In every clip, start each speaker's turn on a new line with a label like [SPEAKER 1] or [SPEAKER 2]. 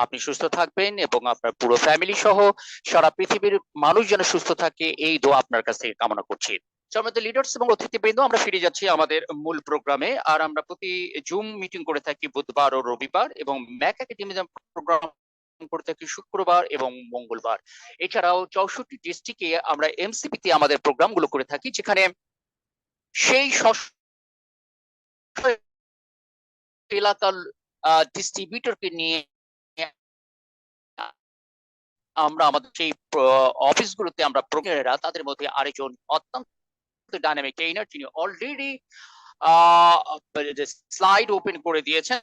[SPEAKER 1] আপনি সুস্থ থাকবেন এবং আপনার পুরো ফ্যামিলি সহ সারা পৃথিবীর মানুষ যেন সুস্থ থাকে, এই দোয়া আপনার কাছ থেকে কামনা করছি। সম্মানিত লিডার্স এবং অতিথিবৃন্দ, আমরা ফিরে যাচ্ছি আমাদের মূল প্রোগ্রামে। আর আমরা প্রতি জুম মিটিং করে থাকি বুধবার ও রবিবার, এবং ম্যাক একাডেমি প্রোগ্রাম করে থাকি শুক্রবার এবং মঙ্গলবার। এছাড়াও 64 ডিস্ট্রিক্টে আমরা এমসিপি তে আমাদের প্রোগ্রামগুলো করে থাকি, যেখানে সেই এলাকার ডিস্ট্রিবিউটরকে নিয়ে আমরা আমাদের সেই অফিসগুলোতে আমরা প্রোগ্রামাররা, তাদের মধ্যে আরেকজন অত্যন্ত ডাইনামিক ট্রেনার, যিনি অলরেডি স্লাইড ওপেন করে দিয়েছেন।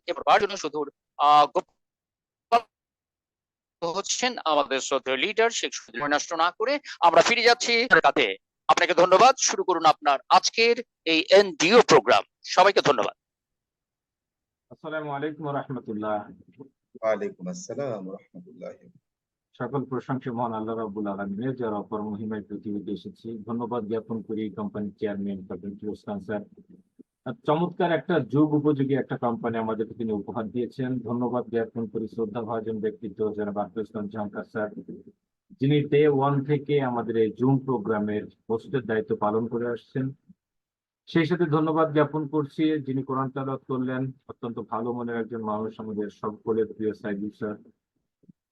[SPEAKER 1] এবার জন্য শুধু হচ্ছেন আমাদের শ্রদ্ধেয় লিডার শেখ সময় নষ্ট না করে আমরা ফিরে যাচ্ছি কাছে। আপনাকে ধন্যবাদ। শুরু করুন আপনার আজকের এই এনডিও প্রোগ্রাম। সবাইকে ধন্যবাদ।
[SPEAKER 2] আসসালামু আলাইকুম ওয়া রাহমাতুল্লাহ।
[SPEAKER 3] ওয়ালাইকুম আসসালাম ওয়া রাহমাতুল্লাহ।
[SPEAKER 2] সকল প্রশংসা মহান আল্লাহ রাব্বুল আলামিনের, যার অপর মহিমায় পৃথিবীতে এসেছি। ধন্যবাদ জ্ঞাপন করি কোম্পানির চেয়ারম্যান ক্যাপ্টেন ফিরোজ খান স্যার। চমৎকার একটা যুগ উপযোগী একটা কোম্পানি আমাদেরকে তিনি উপহার দিয়েছেন। ধন্যবাদ জ্ঞাপন করি শ্রদ্ধা ভাজন ব্যক্তিত্ব জনাব আব্দুল ইসলাম জাহাঙ্কার স্যার, যিনি ডে ওয়ান থেকে আমাদের এই জুম প্রোগ্রামের হোস্টের দায়িত্ব পালন করে আসছেন। সেই সাথে ধন্যবাদ জ্ঞাপন করছি যিনি কোরআন তেলাওয়াত করলেন, অত্যন্ত ভালো মনের একজন মানুষ, আমাদের সকলের প্রিয় সাইদুল স্যার।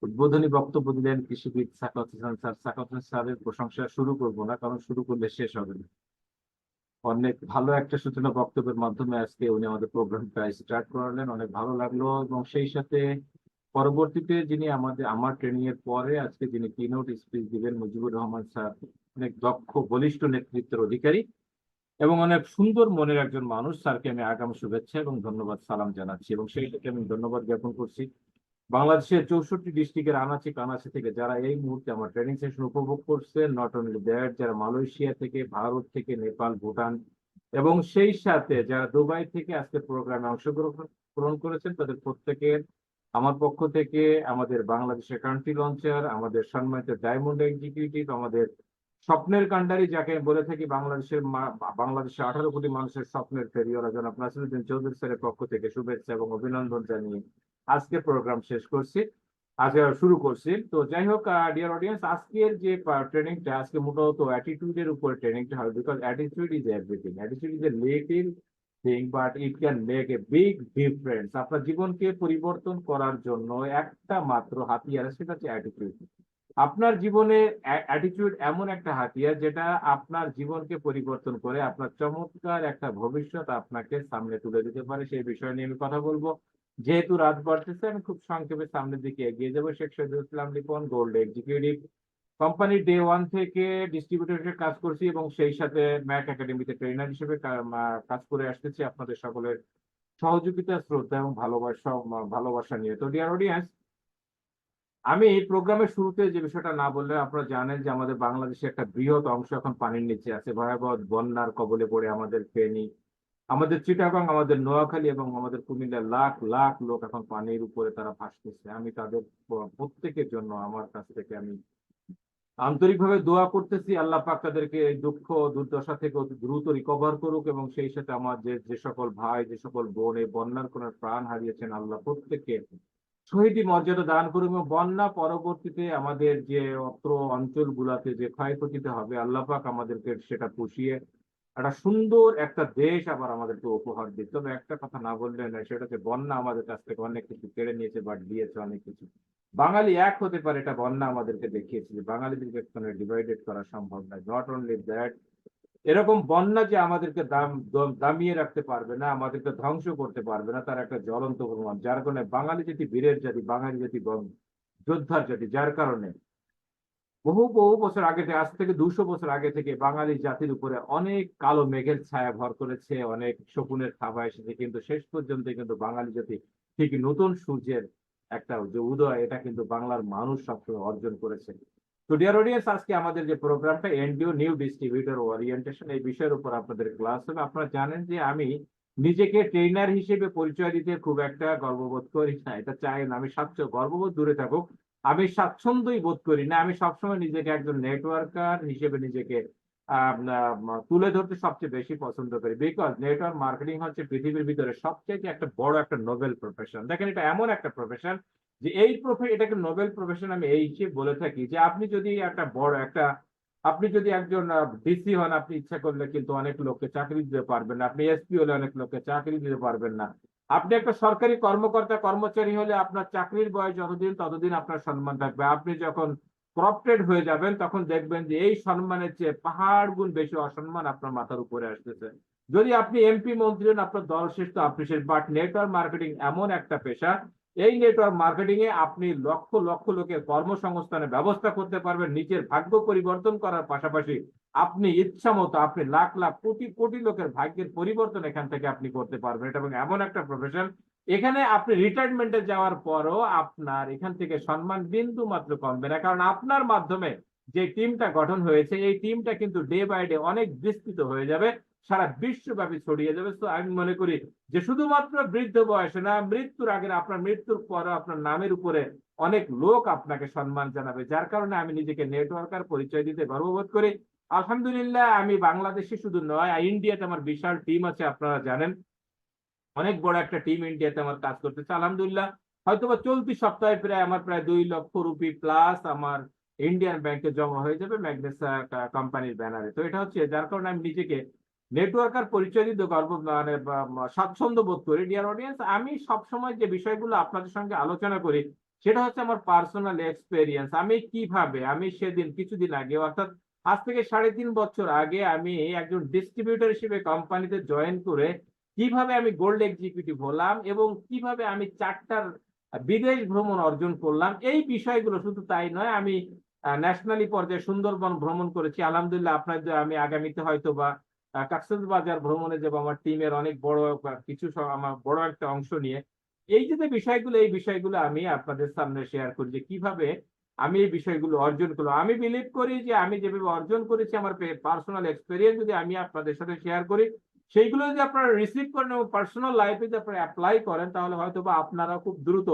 [SPEAKER 2] উদ্বোধনী বক্তব্য দিলেন কৃষিবিদ সাখাওয়াত হোসেন স্যার। সাখাওয়াত হোসেন স্যারের প্রশংসা শুরু করব না, কারণ শুরু করলে শেষ হবে না। অনেক ভালো একটা সূচনা বক্তব্যের মাধ্যমে আজকে উনি আমাদের প্রোগ্রামটা স্টার্ট করালেন, অনেক ভালো লাগলো। এবং সেই সাথে পরবর্তীতে যিনি আমার ট্রেনিং এর পরে আজকে যিনি কিনোট স্পিচ দিবেন মুজিবুর রহমান স্যার, অনেক দক্ষ বলিষ্ঠ নেতৃত্বের অধিকারী এবং অনেক সুন্দর মনের একজন মানুষ। স্যারকে আমি আগামী শুভেচ্ছা এবং ধন্যবাদ সালাম জানাচ্ছি, এবং সেই সাথে আমি ধন্যবাদ জ্ঞাপন করছি বাংলাদেশের 64 ডিস্ট্রিক্টের আনাচে কানাচে থেকে যারা এই মুহূর্তে আমার ট্রেনিং সেশন উপভোগ করছেন। নট অনলি দ্যাট, যারা মালয়েশিয়া থেকে, ভারত থেকে, নেপাল, ভুটান এবং সেই সাথে যারা দুবাই থেকে আজকে প্রোগ্রামে অংশগ্রহণ করেছেন, তাদের প্রত্যেকের আমার পক্ষ থেকে, আমাদের বাংলাদেশের কান্ট্রি লঞ্চার, আমাদের সম্মানিত ডায়মন্ড এক্সিকিউটিভ, আমাদের স্বপ্নের কান্ডারি যাকে আমি বলে থাকি, বাংলাদেশের 18 কোটি মানুষের স্বপ্নের ফেরিওয়ালা জনাব নাসিরউদ্দিন চৌধুরী স্যারের পক্ষ থেকে শুভেচ্ছা এবং অভিনন্দন জানিয়ে আজকে প্রোগ্রাম শেষ করছি, আজকে শুরু করছি। তো যাই হোক, ডিয়ার অডিয়েন্স, আজকের যে ট্রেনিংটা আজকে মূলত অ্যাটিটিউডের উপর ট্রেনিংটা হবে, because attitude is everything. Attitude is a little thing but it can make a big difference. আপনার জীবনকে পরিবর্তন করার জন্য একটা মাত্র হাতিয়ার, সেটা হচ্ছে অ্যাটিটিউড। আপনার জীবনে অ্যাটিটিউড এমন একটা হাতিয়ার যেটা আপনার জীবনকে পরিবর্তন করে আপনার চমৎকার একটা ভবিষ্যৎ আপনাকে সামনে তুলে দিতে পারে। সেই বিষয় নিয়ে আমি কথা বলবো। যেহেতু রাত বাড়তেছে, আমি খুব সংক্ষেপে সামনের দিকে এগিয়ে যাবো। শেখ শহীদুল ইসলাম লিপন, গোল্ড এক্সিকিউটিভ, কোম্পানির ডে ওয়ান থেকে ডিস্ট্রিবিউটর হিসেবে কাজ করছি এবং সেই সাথে ম্যাক একাডেমিতে ট্রেনার হিসেবে কাজ করে আসতেছি আপনাদের সকলের সহযোগিতা, শ্রদ্ধা এবং ভালোবাসা নিয়ে। তো ডিয়ার অডিয়েন্স, আমি এই প্রোগ্রামের শুরুতে যে বিষয়টা না বললে, আপনারা জানেন যে আমাদের বাংলাদেশে একটা বৃহৎ অংশ এখন পানির নিচে আছে। ভয়াবহ বন্যার কবলে পড়ে আমাদের ফেনী, আমাদের চিটাগাং, আমাদের নোয়াখালী এবং আমাদের কুমিল্লার লাখ লাখ লোক এখন পানির উপরে তারা ভাসতেছে। আমি তাদের প্রত্যেকের জন্য আমার কাছ থেকে আমি আন্তরিকভাবে দোয়া করতেছি, আল্লাহ পাক তাদেরকে এই দুঃখ দুর্দশা থেকে অতি দ্রুত রিকভার করুক। এবং সেই সাথে আমার যে সকল ভাই, যে সকল বোন এই বন্যার কোন প্রাণ হারিয়েছেন, আল্লাহ প্রত্যেককে শহীদি মর্যাদা দান করুন। এবং বন্যা পরবর্তীতে আমাদের যে অত্র অঞ্চলগুলাতে যে ক্ষয়ক্ষতিতে হবে, আল্লাহ পাক আমাদেরকে সেটা পুষিয়ে একটা সুন্দর একটা দেশ আবার আমাদেরকে উপহার দিত। তবে একটা কথা না বললে নয়, সেটা হচ্ছে বন্যা আমাদের কাছ থেকে অনেক কিছু কেড়ে নিয়েছে, বাট দিয়েছে অনেক কিছু। বাঙালি এক হতে পারে, এটা বন্যা আমাদেরকে দেখিয়েছে যে বাঙালিদেরকে এখানে ডিভাইডেড করা সম্ভব নয়। নট অনলি দ্যাট, এরকম বন্যা যে আমাদেরকে দামিয়ে রাখতে পারবে না, আমাদেরকে ধ্বংস করতে পারবে না, তার একটা জ্বলন্ত প্রমাণ। যার কারণে বাঙালি জাতি বীরের জাতি, বাঙালি জাতি যোদ্ধার জাতি। যার কারণে বহু বহু বছর আগে থেকে, আজ থেকে 200 বছর আগে থেকে বাঙালি জাতির উপরে অনেক কালো মেঘের ছায়া ভর করেছে, অনেক শকুনের থাবা এসেছে, কিন্তু শেষ পর্যন্ত কিন্তু বাঙালি জাতি ঠিক নতুন সূর্যের একটা যে উদয়, এটা কিন্তু বাংলার মানুষ সবসময় অর্জন করেছে। তো ডিয়ার অডিয়েন্স, আজকে আমাদের যে প্রোগ্রামটা এনডিও নিউ ডিস্ট্রিবিউটর ওরিয়েন্টেশন, এই বিষয়ের উপর আপনাদের ক্লাস হবে। আপনারা জানেন যে আমি নিজেকে ট্রেনার হিসেবে পরিচয় দিতে খুব একটা গর্ববোধ করি না, এটা চাই না। আমি গর্ববোধ দূরে থাকুক, আমি স্বাচ্ছন্দ্যই বোধ করি না। আমি সবসময় নিজেকে একজন নেটওয়ার্কার হিসেবে নিজেকে তুলে ধরতে সবচেয়ে বেশি পছন্দ করি, বিকজ নেটওয়ার্ক মার্কেটিং হচ্ছে পৃথিবীর ভিতরে সবচেয়ে একটা বড় একটা নোবেল প্রফেশন। দেখেন, এটা এমন একটা প্রফেশন যে এটাকে নোবেল প্রফেশন আমি এই হিসেবে বলে থাকি যে আপনি যদি একটা বড় একটা আপনি যদি একজন ডিসি হন, আপনি ইচ্ছা করলে কিন্তু অনেক লোককে চাকরি দিতে পারবেন না। আপনি এসপি হলে অনেক লোককে চাকরি দিতে পারবেন না। আপনি একটা সরকারি কর্মকর্তা কর্মচারী হলে আপনার চাকরির বয়স যতদিন ততদিন আপনার সম্মান থাকবে। আপনি যখন করাপ্টেড হয়ে যাবেন তখন দেখবেন যে এই সম্মানের চেয়ে পাহাড় গুণ বেশি অসম্মান আপনার মাথার উপরে আসতেছে। যদি আপনি এমপি মন্ত্রী হন, আপনার দল শেষ তো আপনি শেষ। বাট নেটওয়ার্ক মার্কেটিং এমন একটা পেশা, এই নেটওয়ার্ক মার্কেটিং এ আপনি লক্ষ লক্ষ লোকের কর্মসংস্থানের ব্যবস্থা করতে পারবেন। নিজের ভাগ্য পরিবর্তন করার পাশাপাশি আপনি ইচ্ছা মতো আপনি লাখ লাখ কোটি কোটি লোকের ভাগ্যের পরিবর্তন এখান থেকে আপনি করতে পারবেন। এটা এবং এমন একটা প্রফেশন, এখানে আপনি রিটায়ারমেন্টে যাওয়ার পরও আপনার এখান থেকে সম্মান বিন্দু মাত্র কমবে না, কারণ আপনার মাধ্যমে যে টিমটা গঠন হয়েছে এই টিমটা কিন্তু ডে বাই ডে অনেক বিস্তৃত হয়ে যাবে, সারা বিশ্বব্যাপী ছড়িয়ে যাবে। তো আমি মনে করি যে শুধুমাত্র বৃদ্ধ বয়সে না, মৃত্যুর আগে, আপনার মৃত্যুর পরে আপনার নামের উপরে অনেক লোক আপনাকে সম্মান জানাবে। যার কারণে আমি নিজেকে নেটওয়ার্কার পরিচয় দিতে গর্ববোধ করি। আলহামদুলিল্লাহ, আমি বাংলাদেশে শুধু নয়, ইন্ডিয়াতে আমার বিশাল টিম আছে, আপনারা জানেন অনেক বড় একটা টিম ইন্ডিয়াতে আমার কাজ করতেছে। আলহামদুলিল্লাহ, হয়তোবা চলতি সপ্তাহে প্রায় 2 লক্ষ রুপি প্লাস আমার ইন্ডিয়ান ব্যাংকে জমা হয়ে যাবে ম্যাগনেসা কোম্পানির ব্যানারে। তো এটা হচ্ছে যার কারণে আমি নিজেকে নেটওয়ার্কার পরিচয় দিতে গর্ব মানে স্বাচ্ছন্দ্য বোধ করি। ডিয়ার অডিয়েন্স, আমি সবসময় যে বিষয়গুলো আপনাদের সঙ্গে আলোচনা করি সেটা হচ্ছে আমার পার্সোনাল এক্সপেরিয়েন্স। আমি সেদিন কিছুদিন আগে, অর্থাৎ আজ থেকে 3.5 বছর আগে, আমি একজন ডিস্ট্রিবিউটর হিসেবে কোম্পানিতে জয়েন করে কিভাবে আমি গোল্ড এক্সিকিউটিভ হলাম এবং কিভাবে আমি 4টার বিদেশ ভ্রমণ অর্জন করলাম, এই বিষয়গুলো। শুধু তাই নয়, আমি ন্যাশনালি পর্যায়ে সুন্দরবন ভ্রমণ করেছি। আলহামদুলিল্লাহ, আপনাদের আমি আগামীতে হয়তো বা কক্সবাজার ভ্রমণে যাব আমার টিমের অনেক বড় আমার বড় একটা অংশ নিয়ে। এই বিষয়গুলো আমি আপনাদের সামনে শেয়ার করি যে কিভাবে আমি এই বিষয়গুলো অর্জন করলাম। আমি বিলিভ করি যে আমি যেভাবে অর্জন করেছি আমার পার্সোনাল এক্সপেরিয়েন্স যদি আমি আপনাদের সাথে শেয়ার করি, সেইগুলো যদি আপনারা রিসিভ করেন এবং পার্সোনাল লাইফে যদি আপনারা অ্যাপ্লাই করেন, তাহলে হয়তো বা আপনারা খুব দ্রুত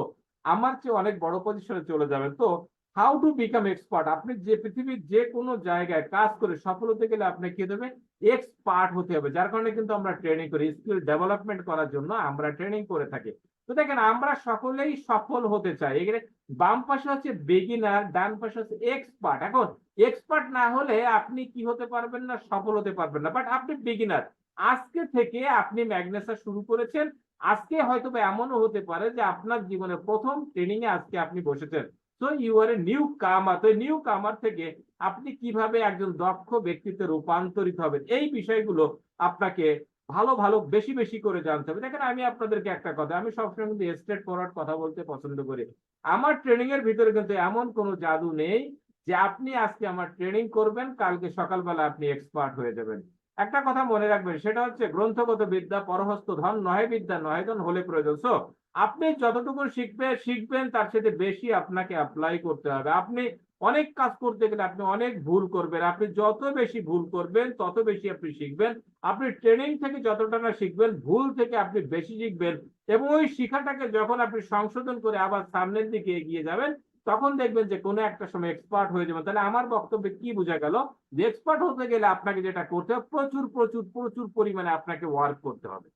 [SPEAKER 2] আমার চেয়ে অনেক বড় পজিশনে চলে যাবেন। তো হাউ টু বিকাম এক্সপার্ট, আপনি যে পৃথিবীর যে কোনো জায়গায় কাজ করে সফল হতে গেলে আপনাকে কি দেবে, এক্সপার্ট হতে হবে। যার কারণে কিন্তু আমরা ট্রেনিং করি, স্কিল ডেভেলপমেন্ট করার জন্য আমরা ট্রেনিং করে থাকি। তো দেখেন, আমরা সকলেই সফল হতে চাই। এখানে বাম পাশে হচ্ছে বিগিনার, ডান পাশে হচ্ছে এক্সপার্ট। এখন এক্সপার্ট না হলে আপনি কি হতে পারবেন না, সফল হতে পারবেন না। বাট আপনি বিগিনার, আজকে থেকে আপনি ম্যাগনেসা শুরু করেছেন, আজকে হয়তো বা এমনও হতে পারে যে আপনার জীবনের প্রথম ট্রেনিং এ আজকে আপনি বসেছেন। তো ইউ আর এ নিউ কামার। তো নিউ কামার থেকে আপনি কিভাবে একজন দক্ষ ব্যক্তিত্বে রূপান্তরিত হবেন, এই বিষয়গুলো আপনাকে ভালো ভালো বেশি বেশি করে জানতে হবে। দেখেন, আমি আপনাদেরকে একটা কথা, আমি সবসময় কিন্তু স্ট্রেট ফরওয়ার্ড কথা বলতে পছন্দ করি। আমার ট্রেনিং এর ভিতরে কিন্তু এমন কোনো জাদু নেই যে আপনি আজকে আমার ট্রেনিং করবেন, কালকে সকালবেলা আপনি এক্সপার্ট হয়ে যাবেন। একটা কথা মনে রাখবেন, সেটা হচ্ছে গ্রন্থগত বিদ্যা পরহস্ত ধন নহে, বিদ্যা নহে ধন হলে প্রয়োজন। সো আপনি যতটুকু শিখবেন তার সাথে বেশি আপনাকে অ্যাপ্লাই করতে হবে। আপনি অনেক কাজ করতে গেলে আপনি অনেক ভুল করবেন, আপনি যত বেশি ভুল করবেন তত বেশি আপনি শিখবেন। আপনি ট্রেনিং থেকে যতটা না শিখবেন, ভুল থেকে আপনি বেশি শিখবেন। এবং ওই শিখাটাকে যখন আপনি সংশোধন করে আবার সামনের দিকে এগিয়ে যাবেন, তখন দেখবেন যে কোনো একটা সময় এক্সপার্ট হয়ে যাবেন। তাহলে আমার বক্তব্যে কি বোঝা গেল, যে এক্সপার্ট হতে গেলে আপনাকে যেটা করতে হবে, প্রচুর প্রচুর প্রচুর পরিমাণে আপনাকে ওয়ার্ক করতে হবে।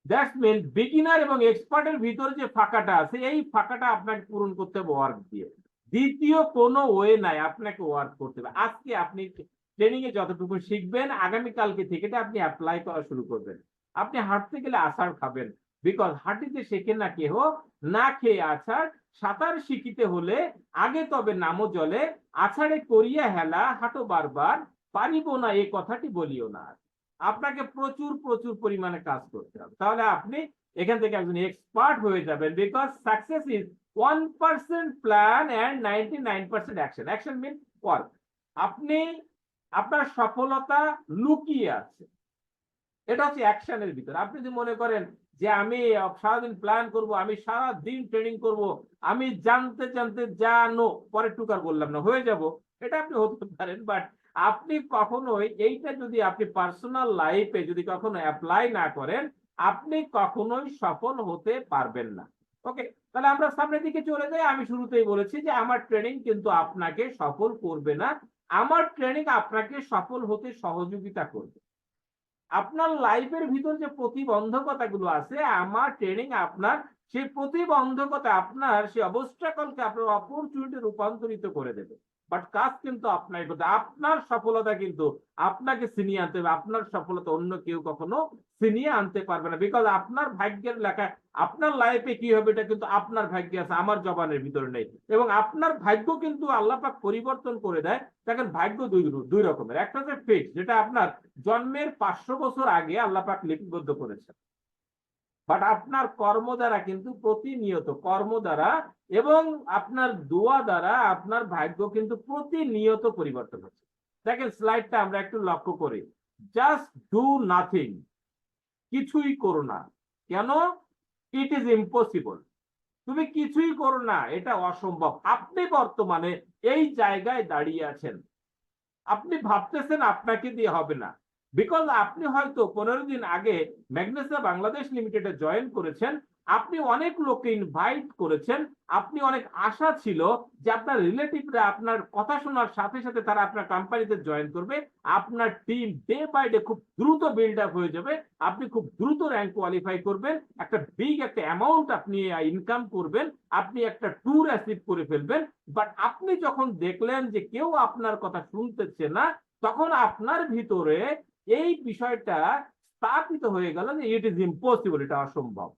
[SPEAKER 2] দ্যাটস মিন বিগিনার এবং এক্সপার্টের ভিতরে যে ফাঁকাটা আছে, এই ফাঁকাটা আপনাকে পূরণ করতে হবে ওয়ার্ক দিয়ে। দ্বিতীয় কোনো ওয়ে নাই, আপনাকে ওয়ার্ক করতে হবে। আজকে আপনি ট্রেনিং এ যতটুকু শিখবেন, আগামীকালকে থেকে আপনি অ্যাপ্লাই করা শুরু করবেন। আপনি হাঁটতে গেলে আছাড় খাবেন, বিকজ হাঁটিতে শেখে না কেহ, না খেয়ে আছাড়। সাঁতার শিখিতে হলে আগে তবে নামো জলে, আছাড়ে করিয়া হেলা হাঁটো বারবার, পারিব না এ কথাটি বলিও না। আপনাকে প্রচুর প্রচুর পরিমাণে কাজ করতে হবে, তাহলে আপনি এখান থেকে একজন এক্সপার্ট হয়ে যাবেন। Because success is 1% plan and 99% action. Action mean work. আপনি আপনার সফলতা লুকিয়ে আছে, এটা হচ্ছে অ্যাকশনের ভিতরে। আপনি যদি মনে করেন যে আমি সারাদিন প্ল্যান করব, আমি সারাদিন ট্রেনিং করব, আমি জানতে জানতে জানো পরে টুকার বললাম না হয়ে যাব, এটা আপনি হতে পারেন। বাট আপনি কখনোই এইটা যদি আপনি পার্সোনাল লাইফে যদি কখনো অ্যাপ্লাই না করেন, আপনি কখনোই সফল হতে পারবেন না। ওকে, তাহলে আমরা সামনের দিকে চলে যাই। আমি শুরুতেই বলেছি যে আমার ট্রেনিং কিন্তু আপনাকে সফল করবে না, আমার ট্রেনিং আপনাকে সফল হতে সহযোগিতা করবে। আপনার লাইফের ভিতর যে প্রতিবন্ধকতাগুলো আছে, আমার ট্রেনিং আপনার সেই প্রতিবন্ধকতা, আপনার সেই অবস্ট্রাকলকে আপনার অপরচুনিটি রূপান্তরিত করে দেবে। বাট কাজ কিন্তু আপনার করতে, আপনার সফলতা কিন্তু আপনাকে ছিনিয়ে আনতে হবে। আপনার সফলতা অন্য কেউ কখনো ছিনিয়ে আনতে পারবে না, বিকজ আপনার ভাগ্যের লেখা, আপনার লাইফে কি হবে এটা কিন্তু আপনার ভাগ্যে আছে, আমার জবানের ভিতরে নেই। এবং আপনার ভাগ্য কিন্তু আল্লাহ পাক পরিবর্তন করে দেয়। দেখেন, ভাগ্য দুই রকমের। একটা হচ্ছে ফিক্স, যেটা আপনার জন্মের 500 বছর আগে আল্লাহ পাক লিপিবদ্ধ করেছেন। বাট আপনার কর্ম দ্বারা কিন্তু প্রতিনিয়ত কর্ম দ্বারা এবং আপনার দোয়া দ্বারা আপনার ভাগ্য কিন্তু প্রতিনিয়ত পরিবর্তন হচ্ছে। দেখেন স্লাইডটা আমরা একটু লক্ষ্য করি। জাস্ট ডু নাথিং, কিছুই করো না। কেন? It is impossible. তুমি কিছুই করো না, এটা অসম্ভব। আপনি বর্তমানে এই জায়গায় দাঁড়িয়ে আছেন, আপনি ভাবতেছেন আপনাকে দিয়ে হবে না, বিকজ আপনি হয়তো 15 দিন আগে ম্যাগনেসা বাংলাদেশ লিমিটেডে জয়েন করেছেন, আপনি অনেক লোককে ইনভাইট করেছেন, আপনি অনেক আশা ছিল যে আপনার রিলেটিভরা আপনার কথা শোনার সাথে সাথে তারা আপনার কোম্পানিতে জয়েন করবে, আপনার টিম ডে বাই ডে খুব দ্রুত বিল্ড আপ হয়ে যাবে, আপনি খুব দ্রুত র্যাঙ্ক কোয়ালিফাই করবেন, একটা বিগ একটা অ্যামাউন্ট আপনি ইনকাম করবেন, আপনি একটা ট্যুর অ্যাচিভ করে ফেলবেন। বাট আপনি যখন দেখলেন যে কেউ আপনার কথা শুনতেছে না, তখন আপনার ভিতরে এই বিষয়টা স্থাপিত হয়ে গেল যে ইট ইজ ইম্পসিবল, এটা অসম্ভব।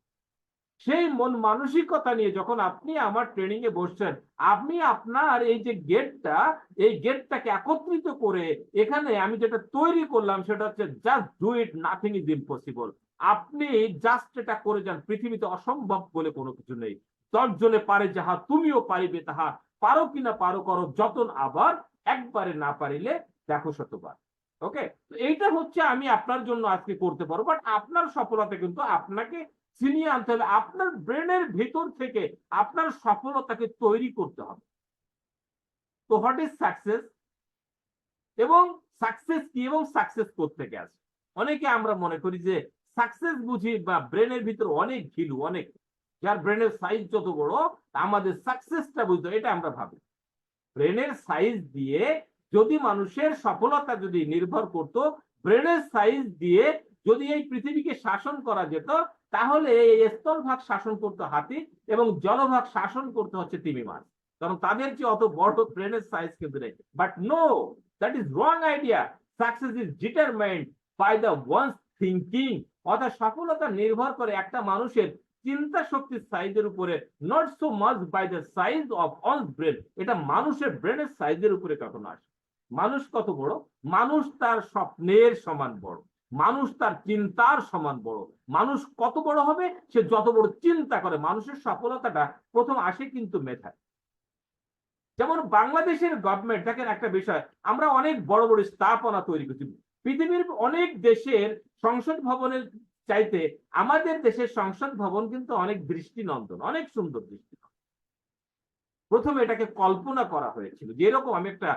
[SPEAKER 2] সেই মন মানসিকতা নিয়ে যখন আপনি আমার ট্রেনিং এ বসছেন, আমি আপনার এই যে গেটটা, এই গেটটাকে একত্রিত করে এখানে আমি যেটা তৈরি করলাম সেটা হচ্ছে just do it, nothing is impossible. আপনি জাস্ট এটা করে যান, পৃথিবীতে অসম্ভব বলে কোনো কিছু নেই। 10 জনে পারে যাহা তুমিও পারিবে তাহা, পারো কিনা পারো করো যতন, আবার একবারে না পারিলে দেখো শতবার। ওকে, এইটা হচ্ছে আমি আপনার জন্য আজকে করতে পারবো। বাট আপনার সফলতা কিন্তু আপনাকে ছিনিয়ে আনতে হবে, আপনার ব্রেনের ভিতর থেকে আপনার সফলতাকে তৈরি করতে হবে। তো হোয়াট ইজ সাকসেস এবং সাকসেস কি এবং সাকসেস কোত্থেকে আসে? অনেকে আমরা মনে করি যে সাকসেস বুঝি বা ব্রেনের ভিতর অনেক ঘিলু, অনেক, যার ব্রেনের সাইজ যত বড় আমাদের সাকসেসটা বুঝতে, এটা আমরা ভাবি। ব্রেনের সাইজ দিয়ে যদি মানুষের সফলতা যদি নির্ভর করত, ব্রেনের সাইজ দিয়ে যদি এই পৃথিবীকে শাসন করা যেত, তাহলে এই স্থলভাগ শাসন করতে হাতি এবং জলভাগ শাসন করতে হচ্ছে তিমি মাছ, কারণ তাদের যে অত বড় ব্রেনের সাইজ কিন্তু নেই। But no, that is wrong idea. Success is determined by the one's thinking. অর্থাৎ সফলতা নির্ভর করে একটা মানুষের চিন্তা শক্তির সাইজের উপরে, not so much by the size of on brain. এটা মানুষের ব্রেনের সাইজের উপরে কখনো আসে। মানুষ কত বড়? মানুষ তার স্বপ্নের সমান বড়, মানুষ তার চিন্তার সমান বড়। মানুষ কত বড় হবে? সে যত বড় চিন্তা করে। মানুষের সফলতাটা প্রথম আসে কিন্তু মেধায়। যেমন বাংলাদেশের গভর্নমেন্ট, দেখেন একটা বিষয়, আমরা অনেক বড় বড় স্থাপনা তৈরি করছি। পৃথিবীর অনেক দেশের সংসদ ভবনের চাইতে আমাদের দেশের সংসদ ভবন কিন্তু অনেক দৃষ্টিনন্দন, অনেক সুন্দর দৃষ্টিনন্দন। প্রথমে এটাকে কল্পনা করা হয়েছিল যে এরকম আমি একটা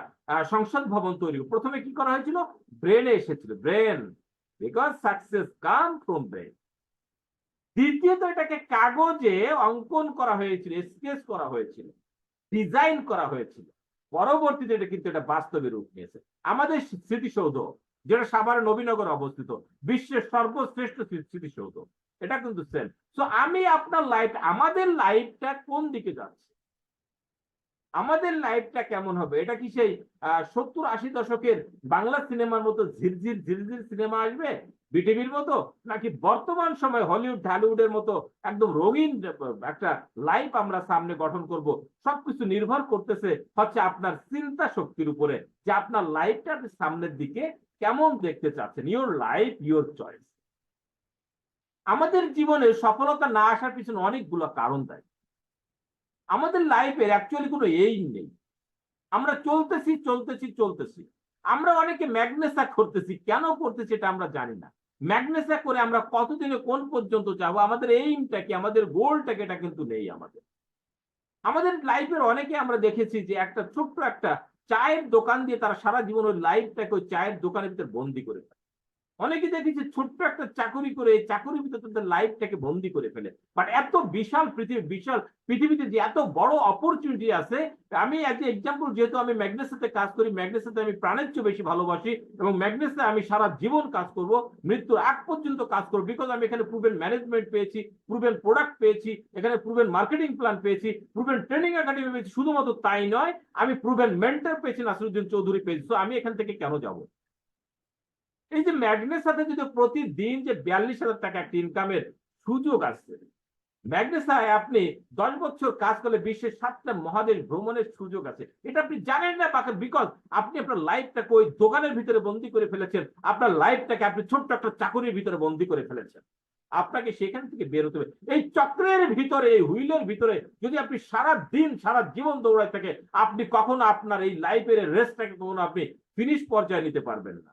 [SPEAKER 2] সংসদ ভবন তৈরি, প্রথমে কি করা হয়েছিল? ব্রেনে এসেছিল, brain, because success come from brain. দ্বিতীয়ত এটাকে কাগজে অঙ্কন করা হয়েছিল, স্কেচ করা হয়েছিল, ডিজাইন করা হয়েছিল। পরবর্তীতে এটা কিন্তু এটা বাস্তবে রূপ নিয়েছে। আমাদের স্মৃতিসৌধ, যেটা সাভার নবীনগর অবস্থিত, বিশ্বের সর্বশ্রেষ্ঠ স্মৃতিসৌধ, এটা কিন্তু সেম। সো আমি আপনার লাইফ, আমাদের লাইফটা কোন দিকে যাচ্ছে, আমাদের লাইফটা কেমন হবে? এটা কি সেই 70-80 দশকের বাংলা সিনেমার মতো ঝিরঝির ঝিরঝির সিনেমা আসবে বিটিভির মতো, নাকি বর্তমান সময় হলিউড ঢালিউডের মতো একদম রঙিন একটা লাইফ আমরা সামনে গঠন করব? সবকিছু নির্ভর করতেছে হচ্ছে আপনার চিন্তা শক্তির উপরে, যে আপনার লাইফটা আপনি সামনের দিকে কেমন দেখতে চাচ্ছেন। Your life your choice. আমাদের জীবনে সফলতা না আসার পিছনে অনেকগুলো কারণ দেয়। আমাদের লাইফের অ্যাকচুয়ালি কোনো এইম নেই। আমরা চলতেছি চলতেছি চলতেছি। আমরা অনেকে ম্যাগনেসা করতেছি, কেন করতেছি এটা আমরা জানি না। ম্যাগনেসা করে আমরা কতদিনে কোন পর্যন্ত যাবো, আমাদের এইমটা কি, আমাদের গোলটা কি, এটা কিন্তু নেই আমাদের। আমাদের লাইফের অনেকে আমরা দেখেছি যে একটা ছোট্ট একটা চায়ের দোকান দিয়ে তারা সারা জীবন ওই লাইফটাকে ওই চায়ের দোকানের ভিতরে বন্দি করে ফেলে। অনেকে দেখেছি ছোট্ট একটা চাকরি করে এই চাকরির ভিতরে তাদের লাইফটাকে বন্দি করে ফেলে। বাট এত বিশাল পৃথিবী, বিশাল পৃথিবীতে যে এত বড় অপরচুনিটি আছে। আমি এজ এ এক্সাম্পল, যেহেতু আমি ম্যাগনেসাতে কাজ করি, ম্যাগনেসাতে আমি প্রাণের চেয়ে বেশি ভালোবাসি এবং ম্যাগনেসে আমি সারা জীবন কাজ করব, মৃত্যুর আগ পর্যন্ত কাজ করবো, বিকজ আমি এখানে প্রুভেন ম্যানেজমেন্ট পেয়েছি, প্রুভেন প্রোডাক্ট পেয়েছি, এখানে প্রুভেন মার্কেটিং প্ল্যান পেয়েছি, প্রুভেন ট্রেনিং একাডেমি পেয়েছি। শুধুমাত্র তাই নয়, আমি প্রুভেন মেন্টর পেয়েছি, নাসিরুদ্দিন চৌধুরী পেয়েছি। তো আমি এখান থেকে কেন যাব? এই যে ম্যাগনেস সাথে যদি প্রতিদিন যে 42,000 টাকা একটা ইনকামের সুযোগ আসছে, ম্যাগনেসায় আপনি 10 বছর কাজ করলে বিশ্বের 7টা মহাদেশ ভ্রমণের সুযোগ আছে। এটা আপনি জানেন না, বিকজ আপনি আপনার লাইফটাকে ওই দোকানের ভিতরে বন্দি করে ফেলেছেন, আপনার লাইফটাকে আপনি ছোট্ট একটা চাকরির ভিতরে বন্দি করে ফেলেছেন। আপনাকে সেখান থেকে বের হতে হবে। এই চক্রের ভিতরে, এই হুইলের ভিতরে যদি আপনি সারা দিন সারা জীবন দৌড়ায় থাকে, আপনি কখনো আপনার এই লাইফের রেসটাকে কখনো আপনি ফিনিশ পর্যায়ে নিতে পারবেন না।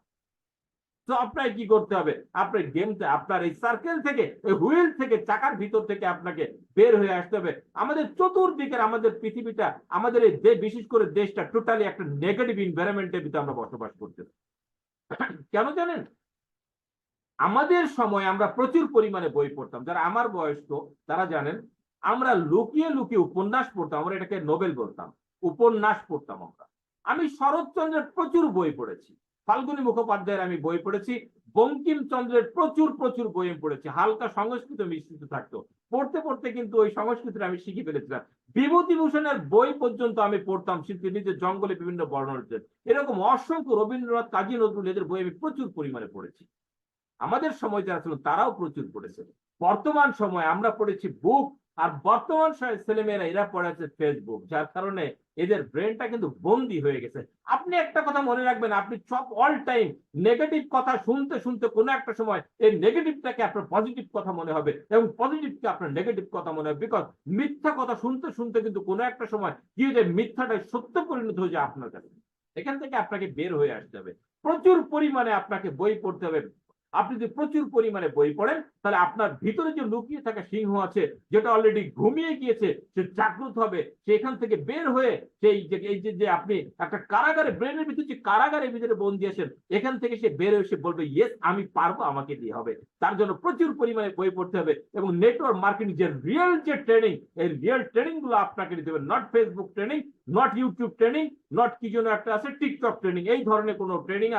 [SPEAKER 2] তো আপনাকে কি করতে হবে? আপনার গেমতে, আপনার এই সার্কেল থেকে, এই হুইল থেকে, চাকার ভিতর থেকে আপনাকে বের হয়ে আসতে হবে। আমাদের চতুর্দিকের আমাদের পৃথিবীটা, আমাদের এই বিশেষ করে দেশটা টোটালি একটা নেগেটিভ এনভায়রনমেন্টের ভিতরে আমরা বসবাস করতে। কেন জানেন? আমাদের সময় আমরা প্রচুর পরিমাণে বই পড়তাম। যারা আমার বয়স্ক তারা জানেন, আমরা লুকিয়ে লুকিয়ে উপন্যাস পড়তাম। আমরা এটাকে নোবেল বলতাম, উপন্যাস পড়তাম আমরা। আমি শরৎচন্দ্রের প্রচুর বই পড়েছি, ফাল্গুনী মুখোপাধ্যায়ের আমি বই পড়েছি, বঙ্কিমচন্দ্রের প্রচুর প্রচুর বই আমি পড়েছি। হালকা সংস্কৃত মিশ্রিত থাকতো, পড়তে পড়তে কিন্তু ওই সংস্কৃতিটা আমি শিখে ফেলেছিলাম। বিভূতিভূষণের বই পর্যন্ত আমি পড়তাম, নিজের জঙ্গলে বিভিন্ন বর্ণনাদের। এরকম অসংখ্য রবীন্দ্রনাথ, কাজী নজরুল, এদের বই আমি প্রচুর পরিমাণে পড়েছি। আমাদের সময় যারা ছিল তারাও প্রচুর পড়েছে। বর্তমান সময় আমরা পড়েছি বুক, আর বর্তমান ছেলেমেয়েরা এরা পড়েছে ফেসবুক, যার কারণে এদের ব্রেনটা কিন্তু বন্দি হয়ে গেছে। আপনি একটা কথা মনে রাখবেন, আপনি সব অল টাইম নেগেটিভ কথা শুনতে শুনতে কোনো একটা সময় এই নেগেটিভটাকে আপনার পজিটিভ কথা মনে হবে এবং পজিটিভকে আপনার নেগেটিভ কথা মনে হবে। বিকজ মিথ্যা কথা শুনতে শুনতে কিন্তু কোনো একটা সময় কি হয়ে যায়, মিথ্যাটাই সত্য পরিণত হয়ে যায় আপনার কাছে। এখান থেকে আপনাকে বের হয়ে আসতে হবে। প্রচুর পরিমাণে আপনাকে বই পড়তে হবে। আপনি যদি প্রচুর পরিমাণে বই পড়েন, তাহলে আপনার ভিতরে যে লুকিয়ে থাকা সিংহ আছে, যেটা অলরেডি ঘুমিয়ে গিয়েছে, সে জাগ্রত হবে। সেখান থেকে বের হয়ে সেই যে আপনি একটা কারাগারে, ব্রেনের ভিতরে যে কারাগারের ভিতরে বন্দি আছেন, এখান থেকে সে বের হয়ে সে বলবে, ইয়েস আমি পারবো, আমাকে দিয়ে হবে। তার জন্য প্রচুর পরিমাণে বই পড়তে হবে এবং নেটওয়ার্ক মার্কেটিং যে রিয়েল যে ট্রেনিং, এই রিয়েল ট্রেনিং গুলো আপনাকে দিতে হবে। Not Facebook training, not YouTube training, not কি যেন একটা আছে টিকটক ট্রেনিং। এই ধরনের কোনো ট্রেনিং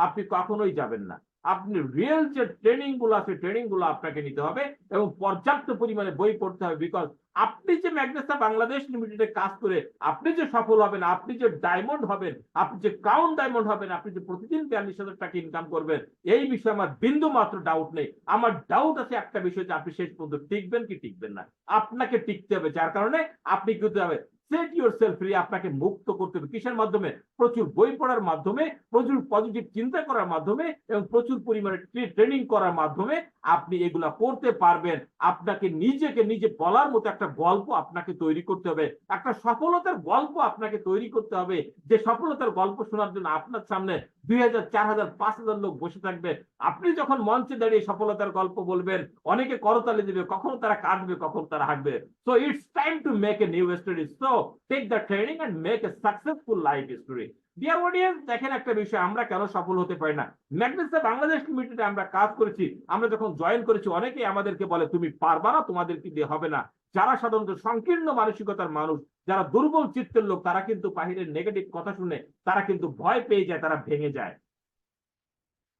[SPEAKER 2] আপনি কখনোই যাবেন না। আপনি রিয়েল যে ট্রেনিং গুলো আছে, ট্রেনিং গুলো আপনাকে নিতে হবে এবং পর্যাপ্ত পরিমাণে বই পড়তে হবে। বিকজ আপনি যে ম্যাগনেসা বাংলাদেশ লিমিটেডে কাজ করে আপনি যে সফল হবেন, আপনি যে ডায়মন্ড হবেন, আপনি যে ক্রাউন ডায়মন্ড হবেন, আপনি যে প্রতিদিন 42,000 টাকা ইনকাম করবেন, এই বিষয়ে আমার বিন্দু মাত্র ডাউট নেই। আমার ডাউট আছে একটা বিষয়, যে আপনি শেষ পর্যন্ত টিকবেন কি টিকবেন না। আপনাকে টিকতে হবে, যার কারণে আপনি কি করতে হবে, সেট ইউরসেলফ ফ্রি। আপনাকে মুক্ত করতে হবে কিসের মাধ্যমে? প্রচুর বই পড়ার মাধ্যমে, প্রচুর পজিটিভ চিন্তা করার মাধ্যমে এবং প্রচুর পরিমাণে ট্রেনিং করার মাধ্যমে আপনি এগুলা করতে পারবেন। আপনাকে নিজেকে নিজে বলার মতো একটা গল্প আপনাকে তৈরি করতে হবে, একটা সফলতার গল্প আপনাকে তৈরি করতে হবে, যে সফলতার গল্প শোনার জন্য আপনার সামনে 2,000, 4,000, 5,000 লোক বসে থাকবে। আপনি যখন মঞ্চে দাঁড়িয়ে সফলতার গল্প বলবেন, অনেকে করতালি দিবে, কখনো তারা কাঁদবে, কখনো তারা হাসবে। So it's time to make a new story. So take the training and make a successful life story. Dear audience, দেখেন একটা বিষয়, আমরা কেন সফল হতে পারি না। ম্যাগনেসা বাংলাদেশ লিমিটেডে আমরা কাজ করেছি, আমরা যখন জয়েন করেছি অনেকেই আমাদেরকে বলে তুমি পারবা না, তোমাদেরকে দিয়ে হবে না। যারা সাধারণত সংকীর্ণ মানসিকতার মানুষ, যারা দুর্বল চিত্তের লোক, তারা কিন্তু বাহিরের নেগেটিভ কথা শুনে তারা কিন্তু ভয় পেয়ে যায়, তারা ভেঙে যায়।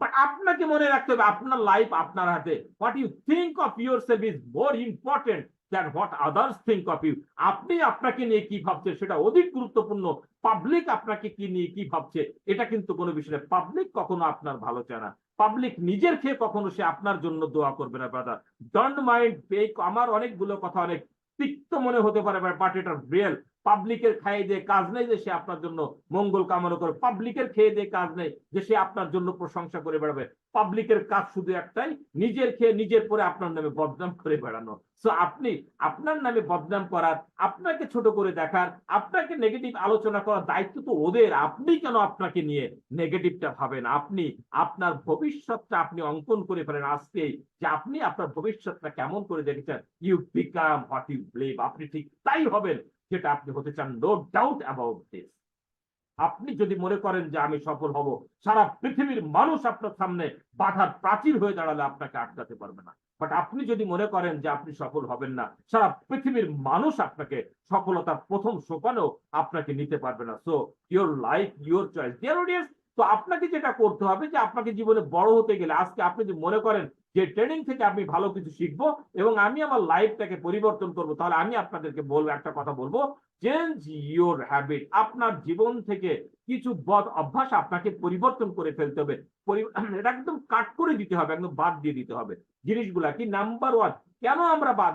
[SPEAKER 2] বাট আপনাকে মনে রাখতে হবে আপনার লাইফ আপনার হাতে। What you think of yourself is more important than what others think of you. আপনি আপনাকে নিয়ে কি ভাবছেন সেটা অধিক গুরুত্বপূর্ণ। পাবলিক আপনাকে কি নিয়ে কি ভাবছে এটা কিন্তু কোনো বিষয় না। পাবলিক কখনো আপনার ভালো চায় না। পাবলিক নিজের খেয়ে কখনো সে আপনার জন্য দোয়া করবে না। Brother, don't mind. আমার অনেকগুলো কথা অনেক তিক্ত মনে হতে পারে, বাট এটা রিয়েল। পাবলিকের খাইয়ে দিয়ে কাজ নেই যে সে আপনার জন্য মঙ্গল কামনা করে, পাবলিকের খেয়ে দিয়ে কাজ নেই যে সে আপনার জন্য প্রশংসা করে বেড়াবে। পাবলিকের কাজ শুধু একটাই, নিজের খেয়ে নিজের পরে আপনার নামে বদনাম করে বেড়ানো। সো আপনি আপনার নামে বদনাম করার, আপনাকে ছোট করে দেখার, আপনাকে নেগেটিভ আলোচনা করার দায়িত্ব তো ওদের। আপনি কেন আপনাকে নিয়ে নেগেটিভটা ভাবেন? আপনি আপনার ভবিষ্যৎটা আপনি অঙ্কন করে ফেলেন আজকেই, যে আপনি আপনার ভবিষ্যৎটা কেমন করে দেখেছেন। You become what you believe. আপনি ঠিক তাই হবেন যেটা আপনি হতে চান, নো ডাউট অ্যাবাউট দিস। আপনি যদি মনে করেন যে আমি সফল হব, সারা পৃথিবীর মানুষ আপনার সামনে বাধার প্রাচীর হয়ে দাঁড়ালে আপনাকে আটকাতে পারবে না। বাট আপনি যদি মনে করেন যে আপনি সফল হবেন না, সারা পৃথিবীর মানুষ আপনাকে সফলতার প্রথম সোপানেও আপনাকে নিতে পারবে না। So your life your choice, dear audience. তো আপনাকে যেটা করতে হবে যে আপনাকে জীবনে বড় হতে গেলে আজকে আপনি যদি মনে করেন যে ট্রেনিং থেকে আমি ভালো কিছু শিখবো এবং আমি আমার লাইফটাকে পরিবর্তন করবো, তাহলে আমি আপনাদেরকে বলবো, একটা কথা বলবো, চেঞ্জ ইওর হ্যাবিট। আপনার জীবন থেকে কিছু বদ অভ্যাস আপনাকে পরিবর্তন করে ফেলতে হবে। এটা একদম কাট করে দিতে হবে, একদম বাদ দিয়ে দিতে হবে। জিনিসগুলা কি? নাম্বার ওয়ান, কেন আমরা বাদ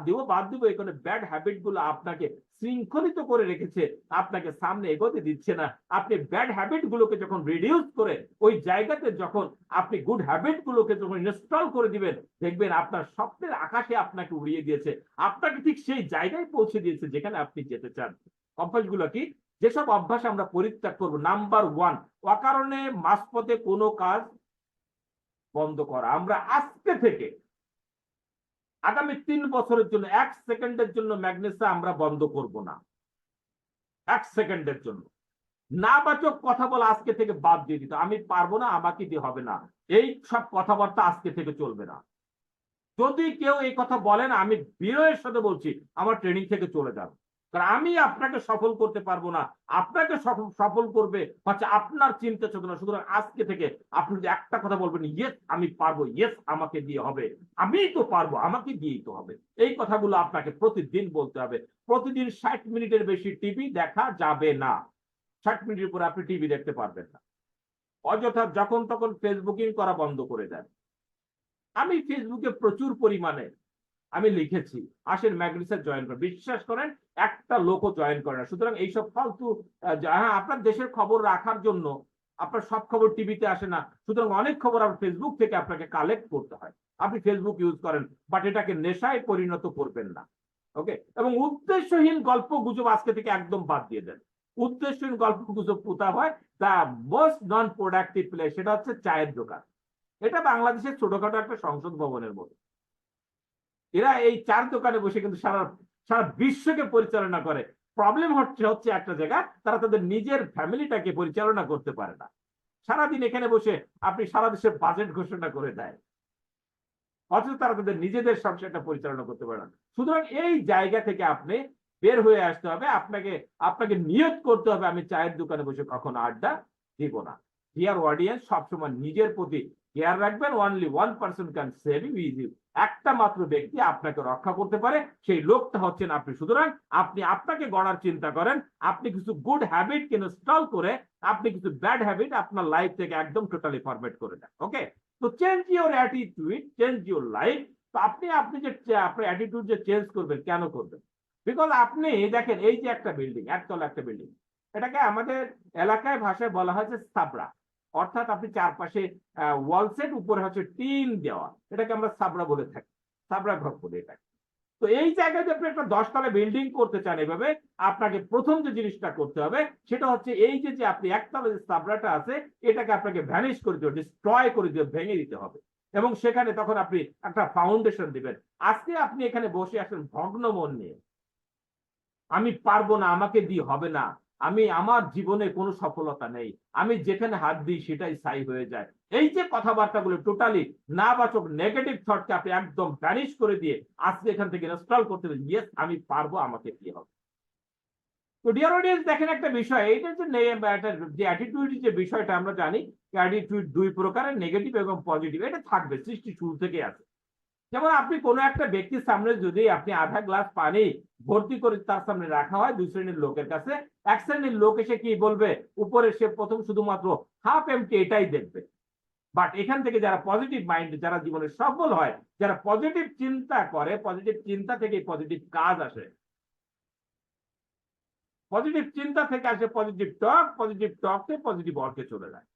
[SPEAKER 2] দিব এখানে ব্যাড হ্যাবিট গুলো আপনাকে শৃঙ্খলিত করে রেখেছে, আপনাকে সামনে এগোতে দিচ্ছে না। আপনি ব্যাড হ্যাবিট গুলোকে যখন রিডিউস করে ওই জায়গাতে যখন আপনি গুড হ্যাবিট গুলোকে যখন ইনস্টল করে দিবেন, দেখবেন আপনার স্বপ্নের আকাশে আপনাকে উড়িয়ে দিয়েছে, আপনাকে ঠিক সেই জায়গায় পৌঁছে দিয়েছে যেখানে আপনি যেতে চান। অভ্যাসগুলো কি? যেসব অভ্যাস আমরা পরিত্যাগ করবো, নাম্বার ওয়ান, অকারণে মাঝপথে কোনো কাজ বন্ধ করা। আমরা আজকে থেকে আগামী 3 বছরের জন্য 1 সেকেন্ডের জন্য ম্যাগনেসা আমরা বন্ধ করব না। 1 সেকেন্ডের জন্য নাবাচক কথা বলা আজকে থেকে বাদ দিয়ে দিতে। আমি পারবো না, আমাকে দিয়ে হবে না, এই সব কথাবার্তা আজকে থেকে চলবে না। যদি কেউ এই কথা বলেন, আমি বিনয়ের সাথে বলছি, আমার ট্রেনিং থেকে চলে যান। কারণ আমি আপনাকে সফল করতে পারবো না, আপনাকে সফল করবে হচ্ছে আপনার চিন্তা চেতনা। সুতরাং আজকে থেকে আপনি যদি একটা কথা বলবেন, ইয়েস আমি পারবো, ইয়েস আমাকে দিয়ে হবে, আমি তো পারবো, আমাকে দিয়েই তো হবে, এই কথাগুলো আপনাকে প্রতিদিন বলতে হবে। প্রতিদিন 60 মিনিটের বেশি টিভি দেখা যাবে না। 60 মিনিটের পরে আপনি টিভি দেখতে পারবেন না। অযথা যখন তখন ফেসবুকিং করা বন্ধ করে দেন। আমি ফেসবুকে প্রচুর পরিমাণে আমি লিখেছি, আসেন ম্যাগনেসা জয়েন করেন। বিশ্বাস করেন একটা লোকও জয়েন করে না। সুতরাং এইসব ফালতু, হ্যাঁ, আপনার দেশের খবর রাখার জন্য আপনার সব খবর টিভিতে আসে না, সুতরাং অনেক খবর আপনার ফেসবুক থেকে আপনাকে কালেক্ট করতে হয়। আপনি ফেসবুক ইউজ করেন, বাট এটাকে নেশায় পরিণত করবেন না। ওকে? এবং উদ্দেশ্যহীন গল্প গুজব আজকে থেকে একদম বাদ দিয়ে দেন। উদ্দেশ্যহীন গল্প গুজব কোথায় হয়? The most non productive place, সেটা হচ্ছে চায়ের দোকান। এটা বাংলাদেশের ছোটখাটো একটা সংসদ ভবনের মতো। এরা এই চার দোকানে বসে কিন্তু সারা সারা বিশ্বকে পরিচালনা করে। প্রবলেম হচ্ছে একটা জায়গা, তারা তাদের নিজের ফ্যামিলিটাকে পরিচালনা করতে পারে না। সারাদিন এখানে বসে আপনি সারা দেশের বাজেট ঘোষণা করে দেয়, অথচ তারা তাদের নিজেদের সংসারটা পরিচালনা করতে পারে না। সুতরাং এই জায়গা থেকে আপনি বের হয়ে আসতে হবে। আপনাকে নিয়ত করতে হবে, আমি চায়ের দোকানে বসে কখনো আড্ডা দিব না। ডিয়ার অডিয়েন্স, সবসময় নিজের প্রতি কেয়ার রাখবেন। Only one person can save you. একটা মাত্র ব্যক্তি আপনাকে রক্ষা করতে পারে, সেই লোকটা হচ্ছেন আপনি। সুতরাং আপনি আপনাকে গড়ার চিন্তা করেন, আপনি কিছু গুড হ্যাবিট ইনস্টল করে আপনি কিছু ব্যাড হ্যাবিট আপনার লাইফ থেকে একদম টোটালি ফরমেট করে দেন। ওকে? তো change your attitude, change your life. তো আপনি যে আপনার অ্যাটিটিউড যে চেঞ্জ করবেন, কেন করবেন? বিকজ আপনি দেখেন, এই যে একটা বিল্ডিং, একতলা একটা বিল্ডিং, এটাকে আমাদের এলাকায় ভাষায় বলা হয়েছে সাবরা। অর্থাৎ আপনি চারপাশে ওয়াল সেট, উপরে হচ্ছে টিন দেওয়া, এটাকে আমরা সাবরা বলে থাকি, সাবরা ঘর বলে এটাকে। তো এই জায়গায় আপনি একটা 10 তলা বিল্ডিং করতে চান, এভাবে আপনাকে প্রথম যে জিনিসটা করতে হবে সেটা হচ্ছে এই যে আপনি একতলা যে সাবরাটা আছে, এটাকে আপনাকে ভ্যানিশ করে দিতে হবে, ডিস্ট্রয় করে দিতে, ভেঙে দিতে হবে। এবং সেখানে তখন আপনি একটা ফাউন্ডেশন দিবেন। আজকে আপনি এখানে বসে আসেন ভগ্ন মন নিয়ে, আমি পারবো না, আমাকে দিয়ে হবে না, আমার জীবনে কোনো সফলতা নেই, আমি যেখানে হাত দিই সেটাই সাই হয়ে যায়। এই যে কথাবার্তাগুলো টোটালি নাবাচক নেগেটিভ থটকে আপনি একদম ভ্যানিশ করে দিয়ে আজকে এখান থেকে ইনস্টল করতে হবে, ইয়েস আমি পারবো, আমাকে দিয়ে হবে। তো ডিয়ার অডিয়েন্স, দেখেন একটা বিষয়, এইটা যে অ্যাটিটিউড যে বিষয়টা আমরা জানি, অ্যাটিটিউড 2 প্রকারের, নেগেটিভ এবং পজিটিভ। এটা থাকবে, সৃষ্টি শুরু থেকে আছে। যেমন আপনি কোনো একটা ব্যক্তির সামনে যদি আপনি আধা গ্লাস পানি ভর্তি করে তার সামনে রাখা হয় 2 শ্রেণীর লোকের কাছে, 1 শ্রেণীর লোক এসে কি বলবে? উপরে সে প্রথম শুধুমাত্র হাফ এমটি এটাই দেখবে। বাট এখান থেকে যারা পজিটিভ মাইন্ড, যারা জীবনে সফল হয়, যারা পজিটিভ চিন্তা করে, পজিটিভ চিন্তা থেকে পজিটিভ কাজ আসে, পজিটিভ চিন্তা থেকে আসে পজিটিভ টক থেকে পজিটিভ ওয়ার্কে চলে যায়।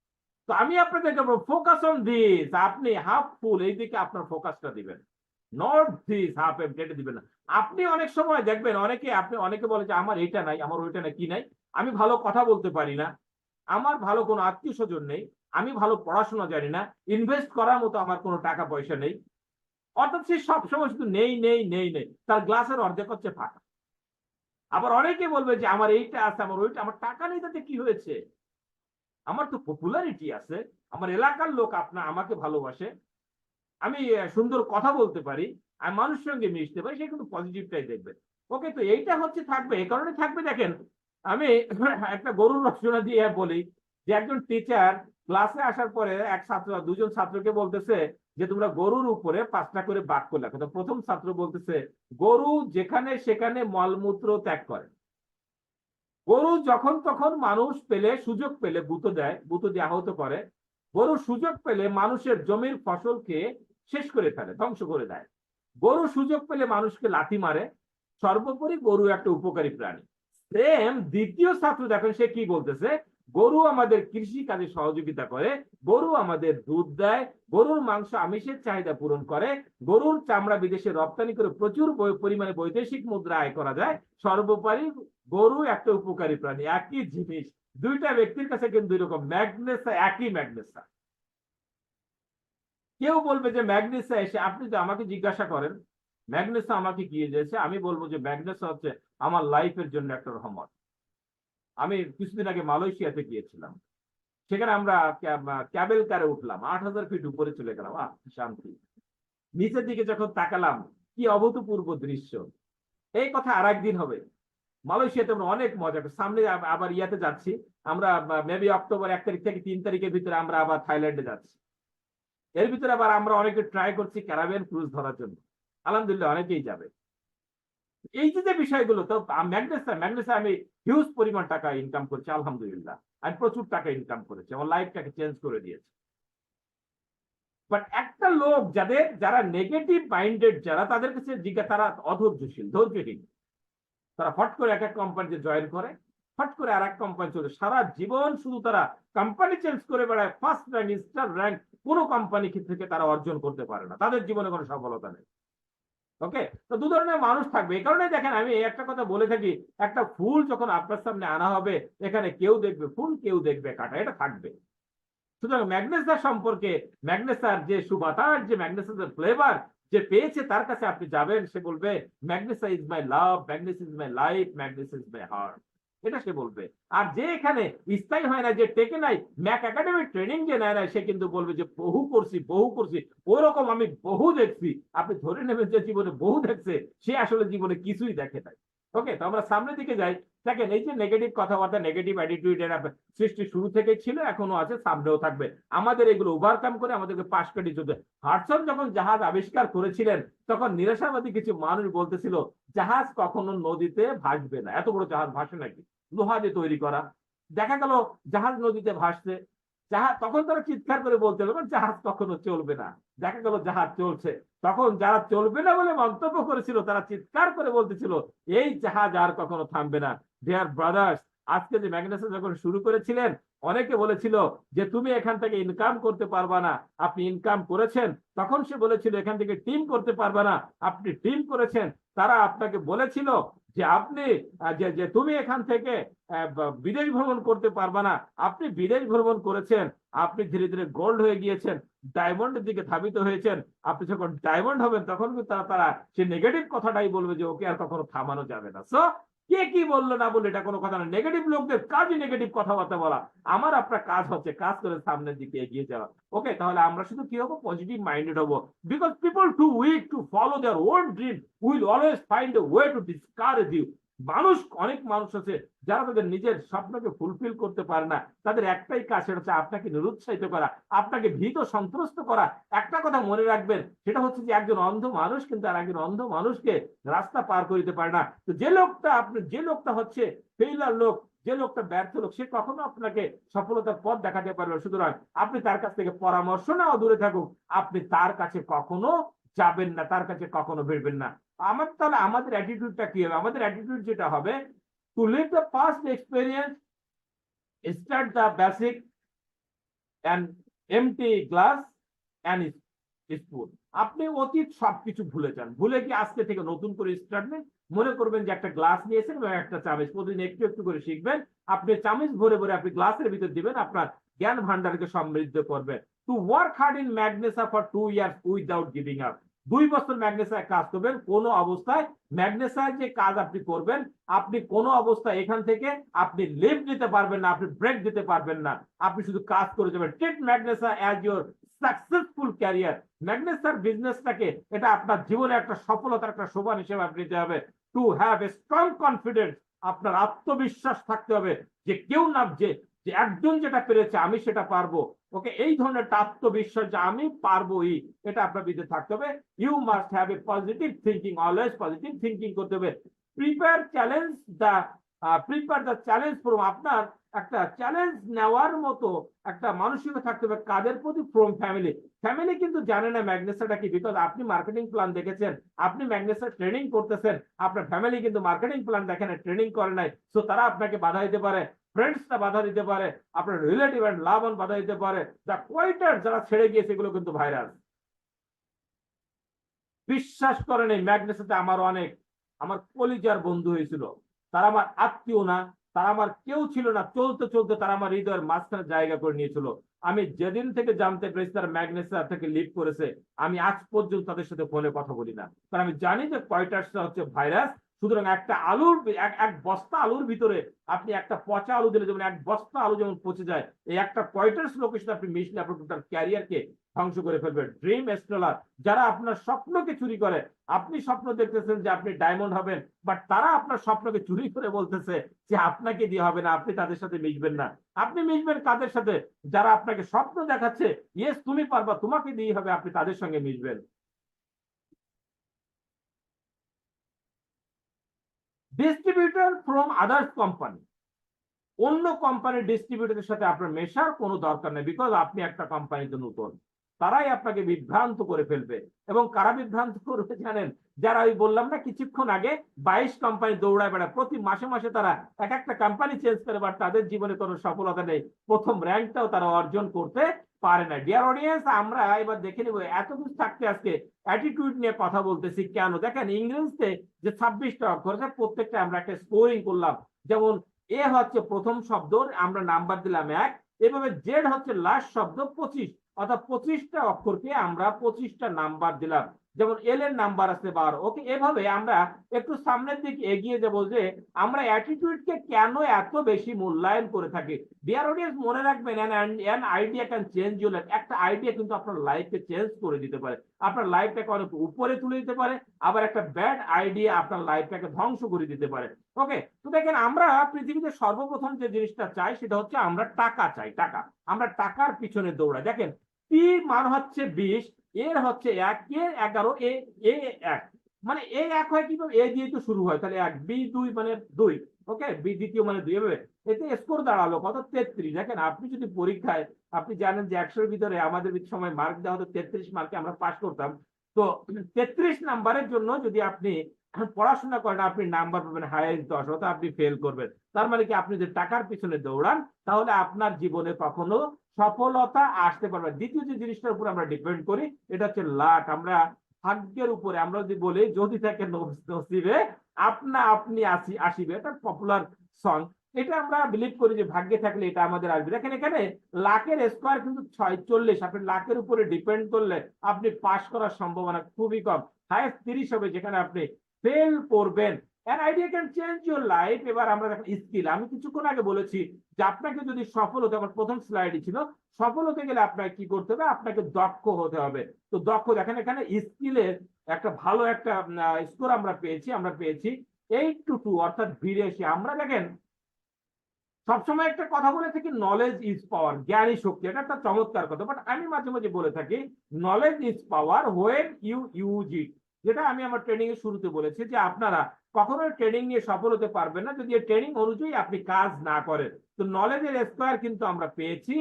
[SPEAKER 2] তো আমি আপনাদেরকে ফোকাস অন দিস, আপনি হাফ ফুল এই দিকে আপনার ফোকাসটা দিবেন, নট দিস হাফ এমটি দিবেন না। আপনি অনেক সময় দেখবেন অনেকে বলে যে আমার এইটা নাই, আমার ওইটা নাই, কি নাই, আমি ভালো কথা বলতে পারি না, আমার ভালো কোনো আত্মীয় স্বজন নেই, আমি ভালো পড়াশোনা জানি না, ইনভেস্ট করার মতো আমার কোনো টাকা পয়সা নেই। অর্থাৎ সে সবসময় শুধু নেই নেই নেই নেই, তার গ্লাসের অর্ধেক হচ্ছে ফাঁকা। আবার অনেকে বলবে যে আমার এইটা আছে, আমার ওইটা, আমার টাকা নেই, তাতে কি হয়েছে? আমার তো পপুলারিটি আছে, আমার এলাকার লোক আমাকে ভালোবাসে, আমি সুন্দর কথা বলতে পারি, আমি মানুষের সঙ্গে মিশতে পারি, সে কিন্তু পজিটিভটাই দেখবে। ওকে, তো এইটা হচ্ছে থাকবে, এই কারণে থাকবে। দেখেন, আমি একটা গরুর রচনা দিয়ে বলি যে একজন টিচার ক্লাসে আসার পরে দুজন ছাত্রকে বলতেছে যে তোমরা গরুর উপরে 5টা করে বাক্য লেখো। তো প্রথম ছাত্র বলতেছে, গরু যেখানে সেখানে মলমূত্র ত্যাগ করে। গরু যখন তখন মানুষ পেলে, সুযোগ পেলে গুঁতো দেয়, গুঁতো দিয়ে আহত করে। গরু সুযোগ পেলে মানুষের জমির ফসলকে শেষ করে ফেলে, ধ্বংস করে দেয়। গরু সুযোগ পেলে মানুষকে লাথি মারে। সর্বোপরি গরু একটা উপকারী প্রাণী। সেম দ্বিতীয় ছাত্র দেখেন সে কি বলতেছে, গরু আমাদের কৃষি কাজে সহযোগিতা করে, গরু আমাদের দুধ দেয়, গরুর মাংস আমিষের চাহিদা পূরণ করে, গরুর চামড়া বিদেশে রপ্তানি করে প্রচুর পরিমাণে বৈদেশিক মুদ্রা আয় করা যায়। সর্বোপরি গরু একটা উপকারী প্রাণী। একই জিনিস, দুইটা ব্যক্তির কাছে কিন্তু দুই রকম ম্যাগনেসা, একই ম্যাগনেসা। কেউ বলবে যে ম্যাগনেসা এসে, আপনি যদি আমাকে জিজ্ঞাসা করেন ম্যাগনেসা আমাকে কি দিয়েছে, আমি বলবো যে ম্যাগনেসা হচ্ছে আমার লাইফের জন্য একটা রহমত। আমি কিছুদিন আগে মালয়েশিয়াতে গিয়েছিলাম, সেখানে আমরা ক্যাবেল কারে উঠলাম, 8000 ফিট উপরে চলে গেলাম। শান্তি। নিচের দিকে যখন তাকালাম, কি অভূতপূর্ব দৃশ্য। এই কথা আর একদিন হবে। মালয়েশিয়াতে আমরা অনেক মজা করি। সামনে আবার ইয়াতে যাচ্ছি আমরা, মেবি অক্টোবর 1 তারিখ থেকে 3 তারিখের ভিতরে আমরা আবার থাইল্যান্ডে যাচ্ছি। এর ভিতরে আবার আমরা অনেকে ট্রাই করছি ক্যারাবিয়ান ক্রুজ ধরার জন্য। আলহামদুলিল্লাহ অনেকেই যাবে। এই যে বিষয়গুলো, তো ম্যাগনেসা আমি হিউজ পরিমাণ টাকা ইনকাম করছি আলহামদুলিল্লাহ। আমি প্রচুর টাকা ইনকাম করেছি, আমার লাইফটাকে চেঞ্জ করে দিয়েছে। বাট একটা লোক যারা নেগেটিভ মাইন্ডেড, তাদের কাছে তারা অধৈর্যশীল, ধৈর্যহীন। তারা ফট করে এক কোম্পানিতে জয়েন করে, ফট করে আর এক কোম্পানি চলে, সারা জীবন শুধু তারা কোম্পানি চেঞ্জ করে বেড়ায়। ফার্স্ট র্যাঙ্ক, স্টার র্যাঙ্ক কোনো কোম্পানি থেকে তারা অর্জন করতে পারে না, তাদের জীবনে কোনো সফলতা নেই। ওকে, তো দু ধরনের মানুষ থাকবে। এই কারণে দেখেন, আমি একটা কথা বলে থাকি, একটা ফুল যখন আপনার সামনে আনা হবে, এখানে কেউ দেখবে ফুল, কেউ দেখবে কাঁটা, এটা থাকবে। সুতরাং ম্যাগনেসা সম্পর্কে, ম্যাগনেসার যে সুবাতাস, যে ম্যাগনেসার ফ্লেভার যে পেয়েছে, তার কাছে আপনি যাবেন, সে বলবে Magnesa is my love, Magnesa is my life, Magnesa is my heart, এটা সে বলবে। আর যে এখানে স্থায়ী হয় না, যে টেকে নাই, ম্যাক একাডেমিক ট্রেনিং যে নেয় না, সে কিন্তু বলবে যে বহু করছি, বহু করছি, ওরকম আমি বহু দেখছি। আপনি ধরে নেবেন যে জীবনে বহু দেখছে, সে আসলে জীবনে কিছুই দেখে নাই। ওকে, তো আমরা সামনের দিকে যাই। দেখেন, এই যে নেগেটিভ কথাবার্তা, নেগেটিভ অ্যাটিটিউড, এর সৃষ্টি শুরু থেকে ছিল, এখনো আছে, সামনেও থাকবে। আমাদের এগুলো ওভারকাম করে আমাদেরকে পাশ কাটিয়ে চলতে। হাডসন যখন জাহাজ আবিষ্কার করেছিলেন, তখন নিরাশাবাদী কিছু মানুষ বলতেছিল জাহাজ কখনো নদীতে ভাসবে না। এত বড় জাহাজ ভাসে নাকি, লোহা দিয়ে তৈরি করা। দেখা গেল জাহাজ নদীতে ভাসছে। জাহাজ, তখন তারা চিৎকার করে বলতে হলো জাহাজ কখনো চলবে না। দেখা গেল জাহাজ চলছে। তখন যারা চলবে না বলে মন্তব্য করেছিল, তারা চিৎকার করে বলতেছিল এই জাহাজ আর কখনো থামবে না। ডিয়ার ব্রাদার্স, আজকে যে ম্যাগনেসা যখন শুরু করেছিলেন, অনেকে বলেছিল যে তুমি এখান থেকে ইনকাম করতে পারবা না, আপনি ইনকাম করেছেন। তখন সে বলেছিল এখান থেকে টিম করতে পারবা না, আপনি টিম করেছেন। তারা আপনাকে বলেছিল যে আপনি যে তুমি এখান থেকে বিদেশ ভ্রমণ করতে পারবা না, আপনি বিদেশ ভ্রমণ করেছেন। আপনি ধীরে ধীরে গোল্ড হয়ে গিয়েছেন, ডায়মন্ডের দিকে ধাবিত হয়েছেন। আপনি যখন ডায়মন্ড হবেন, তখন কিন্তু তারা সে নেগেটিভ কথাটাই বলবে যে ওকে আর কখনো থামানো যাবে না। সো কে কি বললো না বললো এটা কোনো কথা না। নেগেটিভ লোকদের কাজই নেগেটিভ কথাবার্তা বলা। আমার আপনার কাজ হচ্ছে কাজ করে সামনের দিকে এগিয়ে যাওয়া। ওকে, তাহলে আমরা শুধু কি হবো, পজিটিভ মাইন্ডেড হবো। Because people too weak to follow their own dream will always find a way to discourage you. অনেক মানুষ আছে যারা তাদের নিজের স্বপ্নকে ফুলফিল করতে পারে না। তাদের একটাই কাজ, সেটা হচ্ছে আপনাকে নিরুৎসাহিত করা, আপনাকে ভীত সন্ত্রস্ত করা। একটা কথা মনে রাখবেন, সেটা হচ্ছে যে একজন অন্ধ মানুষ কিন্তু আর একজন অন্ধ মানুষকে রাস্তা পার করে দিতে পারে না। তো যে লোকটা হচ্ছে ফেইলার লোক, যে লোকটা ব্যর্থ লোক, সে কখনো আপনাকে সফলতার পথ দেখাতে পারবে না। সুতরাং আপনি তার কাছ থেকে পরামর্শ নাও দূরে থাকুক, আপনি তার কাছে কখনো যাবেন না, তার কাছে কখনো ভিড়বেন না। তাহলে আমাদের অ্যাটিটিউডটা কি হবে? আমাদের অ্যাটিটিউড যেটা হবে, to leave the past experience, start the basic and empty glass and spoon. আপনি অতীত সবকিছু ভুলে যান, ভুলে গিয়ে আজকে থেকে নতুন করে স্টার্ট নেন। মনে করবেন যে একটা গ্লাস নিয়েছেন এবং একটা চামচ, প্রতিদিন একটু একটু করে শিখবেন। আপনি চামচ ভরে ভরে আপনি গ্লাসের ভিতর দিবেন, আপনার জ্ঞান ভান্ডারকে সমৃদ্ধ করবেন। To work hard in Magnesa for 2 years without giving up. 2 বছর ম্যাগনেসায় কাজ করবেন, কোনো অবস্থায় ম্যাগনেসায় যে কাজ আপনি করবেন, আপনি কোনো অবস্থায় এখান থেকে আপনি লিফট নিতে পারবেন না, আপনি ব্রেক দিতে পারবেন না, আপনি শুধু কাজ করে যাবেন। Treat Magnesa as your successful career. ম্যাগনেসার বিজনেসটাকে এটা আপনার জীবনে একটা সফলতার একটা সোপান হিসেবে আপনি নিতে হবে। To have a strong confidence, আপনার আত্মবিশ্বাস থাকতে হবে যে কেউ না, যে একজন যেটা পেরেছে আমি সেটা পারবো। ওকে, এই ধরনের আত্মবিশ্বাস যে আমি পারবোই, এটা আপনার ভিতরে থাকতে হবে। You must have a positive thinking, always positive thinking করতে হবে। Prepare challenge the prepare the challenge from, আপনার একটা চ্যালেঞ্জ নেওয়ার মতো একটা মানসিকতা থাকতে হবে। কাদের প্রতি? From family. ফ্যামিলি কিন্তু জানে না ম্যাগনেসাটা কি, বিকজ আপনি মার্কেটিং প্ল্যান দেখেছেন, আপনি ম্যাগনেসা ট্রেনিং করতেছেন, আপনার ফ্যামিলি কিন্তু মার্কেটিং প্ল্যান দেখে না, ট্রেনিং করে নাই। সো তারা আপনাকে বাধা দিতে পারে, ফ্রেন্ডসরা বাধা দিতে পারে, আপনার রিলেটিভ এন্ড লাভ অন বাধা দিতে পারে। যা কোয়াইটার যারা ছেড়ে গিয়েছে এগুলো কিন্তু ভাইরাস। বিশ্বাস করেন, এই ম্যাগনেসাতে আমার অনেক আমার কলিজার বন্ধু হয়েছিল, তারা আমার আত্মীয় না, তারা আমার কেউ ছিল না, চলতে চলতে তারা আমার হৃদয়ের মাঝখানে জায়গা করে নিয়েছিল। আমি যেদিন থেকে জানতে পেরেছি তারা ম্যাগনেসা থেকে লিভ করেছে, আমি আজ পর্যন্ত তাদের সাথে ফোনে কথা বলি না, কারণ আমি জানি যে কয়টার্সটা হচ্ছে ভাইরাস। সুতরাং একটা আলুর এক বস্তা আলুর ভিতরে আপনি একটা পচা আলু দিলে যেমন এক বস্তা আলু যেমন পচে যায়, এই একটা কয়টার্স লোকের সাথে আপনি মিশলে আপনার টোটাল ক্যারিয়ারকে ধ্বংস করে ফেলবে। ড্রিম স্টলার, যারা আপনার স্বপ্নকে চুরি করে, আপনি স্বপ্ন দেখতেছেন যে আপনি ডায়মন্ড হবেন, বাট তারা আপনার স্বপ্নকে চুরি করে বলতেছে যে আপনাকে দিয়ে হবে না, আপনি তাদের সাথে মিশবেন না। আপনি মিশবেন কাদের সাথে? যারা আপনাকে স্বপ্ন দেখাচ্ছে ইয়েস তুমি পারবা, তোমাকে দিয়ে হবে, আপনি তাদের সঙ্গে মিশবেন। ডিস্ট্রিবিউটর ফ্রম আদার্স কোম্পানি, অন্য কোম্পানির ডিস্ট্রিবিউটরের সাথে আপনার মেশার কোনো দরকার নেই, বিকজ আপনি একটা কোম্পানিতে নতুন। তারাই আপনাকে বিভ্রান্ত করে ফেলবে। এবং কারা বিভ্রান্ত করবে জানেন? যারা ওই বললাম না কিছুক্ষণ আগে 22 কোম্পানি দৌড়ায় বেড়ায়, প্রতি মাসে মাসে তারা এক একটা কোম্পানি চেঞ্জ করে, বাট তাদের জীবনে কোনো সফলতা নেই, প্রথম র্যাঙ্কটাও তারা অর্জন করতে পারে না। ডিয়ার অডিয়েন্স, আমরা এবার দেখে নেব এত কিছু থাকতে আজকে অ্যাটিটিউড নিয়ে কথা বলতেছি কেন। দেখেন ইংরেজিতে যে 26টা অক্ষর আছে, প্রত্যেকটা আমরা একটা স্কোরিং করলাম। যেমন এ হচ্ছে প্রথম শব্দ, আমরা নাম্বার দিলাম 1, এভাবে জেড হচ্ছে লাস্ট শব্দ 25, অর্থাৎ 25টা অক্ষরকে আমরা 25টা নাম্বার দিলাম। যেমন এল এর নাম্বার আছে 12। ওকে, এভাবে আমরা একটু সামনের দিকে এগিয়ে যাব যে আমরা অ্যাটিটিউডকে কেন এত বেশি মূল্যায়ন করে থাকি। ডিয়ার অডিয়েন্স, মনে রাখবেন an idea can change your life. একটা আইডিয়া কিন্তু আপনার লাইফকে চেঞ্জ করে দিতে পারে, আপনার লাইফটাকে অনেক উপরে তুলে দিতে পারে, আবার একটা ব্যাড আইডিয়া আপনার লাইফটাকে ধ্বংস করে দিতে পারে। ওকে, তো দেখেন আমরা পৃথিবীতে সর্বপ্রথম যে জিনিসটা চাই সেটা হচ্ছে আমরা টাকা চাই, টাকা। আমরা টাকার পিছনে দৌড়াই। দেখেন পি মান হচ্ছে 20, এর হচ্ছে 1, এর 11, এ 1, মানে এ 1 হয় কিভাবে? এ দিয়ে তো শুরু হয়, তাহলে 1, বি 2 মানে 2। ওকে, বি দ্বিতীয় মানে 2, এভাবে এতে স্কোর দাঁড়ালো কত? 33। দেখেন আপনি যদি পরীক্ষায়, আপনি জানেন যে 100-এর ভিতরে আমাদের সময় মার্ক দেওয়া হতো 33 মার্কে আমরা পাস করতাম। তো 33 নাম্বারের জন্য যদি আপনি পড়াশোনা করেন, আপনি নাম্বার পাবেন হাইয়েস্ট 10, অর্থাৎ আপনি ফেল করবেন। তার মানে কি, আপনি যদি টাকার পিছনে দৌড়ান তাহলে আপনার জীবনে কখনো সফলতা আসতে পারবে। দ্বিতীয় যে জিনিসটার উপর আমরা ডিপেন্ড করি এটা হচ্ছে লাক, আমরা ভাগ্যের উপরে। আমরা যদি বলি যদি থাকে নসিবে আপনা আপনি আসিবে, এটা পপুলার সং, এটা আমরা বিলিভ করি যে ভাগ্যে থাকলে এটা আমাদের আসবে। দেখেন এখানে লাখের স্কোয়ার কিন্তু 46, আপনি লাখের উপরে ডিপেন্ড করলে আপনি পাস করার সম্ভাবনা খুবই কম, হাইয়েস্ট 30 হবে, যেখানে আপনি ফেল করবেন। an idea can change your life। এবার আমরা দেখেন স্কিল, আমি কিছুক্ষণ আগে বলেছি যে আপনাকে যদি সফল হতে, আমার প্রথম স্লাইডই ছিল, সফল হতে গেলে আপনাকে কি করতে হবে? আপনাকে দক্ষ হতে হবে। তো দক্ষ, দেখেন এখানে স্কিলের একটা ভালো একটা স্কোর আমরা পেয়েছি 8-2, অর্থাৎ 82। আমরা দেখেন সবসময় একটা কথা বলে থাকি নলেজ ইজ পাওয়ার, জ্ঞানী শক্তি, এটা একটা চমৎকার কথা, বাট আমি মাঝে মাঝে বলে থাকি knowledge is power when you use it. যেটা আমি আমার ট্রেনিং এর শুরুতে বলেছি যে আপনারা কখনো ট্রেনিং নিয়ে সফল হতে পারবেন না যদি ট্রেনিং অনুযায়ী আপনি কাজ না করেন। তো নলেজের স্কোয়ার কিন্তু আমরা পেয়েছি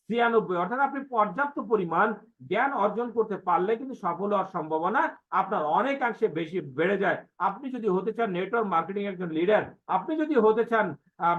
[SPEAKER 2] 96, অর্থাৎ আপনি পর্যাপ্ত পরিমাণ জ্ঞান অর্জন করতে পারলে কিন্তু সফল হওয়ার সম্ভাবনা আপনার অনেকাংশে বেশি বেড়ে যায়। আপনি যদি হতে চান নেটওয়ার্ক মার্কেটিং একজন লিডার, আপনি যদি হতে চান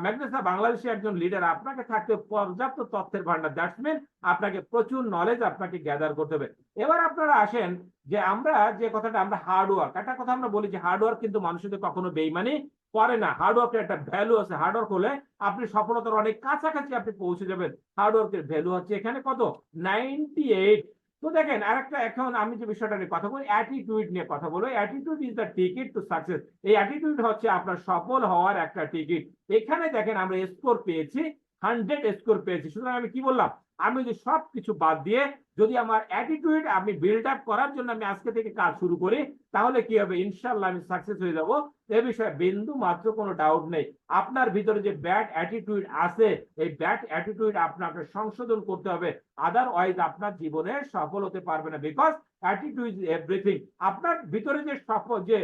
[SPEAKER 2] ম্যাগনেসা বাংলাদেশে একজন লিডার, আপনাকে থাকতে পর্যাপ্ত তথ্যের ভান্ডার, দ্যাটস মিন আপনাকে প্রচুর নলেজ আপনাকে গ্যাদার করতে হবে। এবার আপনারা আসেন যে আমরা যে কথাটা আমরা হার্ডওয়ার্ক, একটা কথা আমরা বলি যে হার্ডওয়ার্ক কিন্তু মানুষদের কখনো বেইমানি করে না। হার্ডওয়ার্কের একটা ভ্যালু আছে, হার্ডওয়ার্ক হলে আপনি সফলতার অনেক কাছাকাছি আপনি পৌঁছে যাবেন। হার্ডওয়ার্কের ভ্যালু হচ্ছে এখানে কত? 98 তো দেখেন আরেকটা, এখন আমি যে বিষয়টা নিয়ে কথা বলি, অ্যাটিটিউড নিয়ে কথা বলবো। Attitude is the ticket to success. এই অ্যাটিটিউড হচ্ছে আপনার সফল হওয়ার একটা টিকিট। এখানে দেখেন আমরা স্কোর পেয়েছি 100 স্কোর পেয়েছি। সুতরাং আমি কি বললাম, আমি যদি সবকিছু বাদ দিয়ে যদি আমার অ্যাটিটিউড আমি বিল্ড আপ করার জন্য আমি আজকে থেকে কাজ শুরু করি, তাহলে কি হবে, ইনশাল্লাহ আমি সাকসেস হয়ে যাব। এ বিষয়ে বিন্দু মাত্র কোনো ডাউট নেই। আপনার ভিতরে যে ব্যাড অ্যাটিটিউড আছে, এই ব্যাড অ্যাটিটিউড আপনাকে সংশোধন করতে হবে, আদারওয়াইজ আপনার জীবনে সফল হতে পারবে না। Because attitude is everything. আপনার ভিতরে যে সফল যে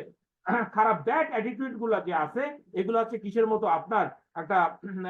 [SPEAKER 2] খারাপ ব্যাড অ্যাটিটিউড গুলো যে আছে, এগুলো হচ্ছে কিসের মতো, আপনার একটা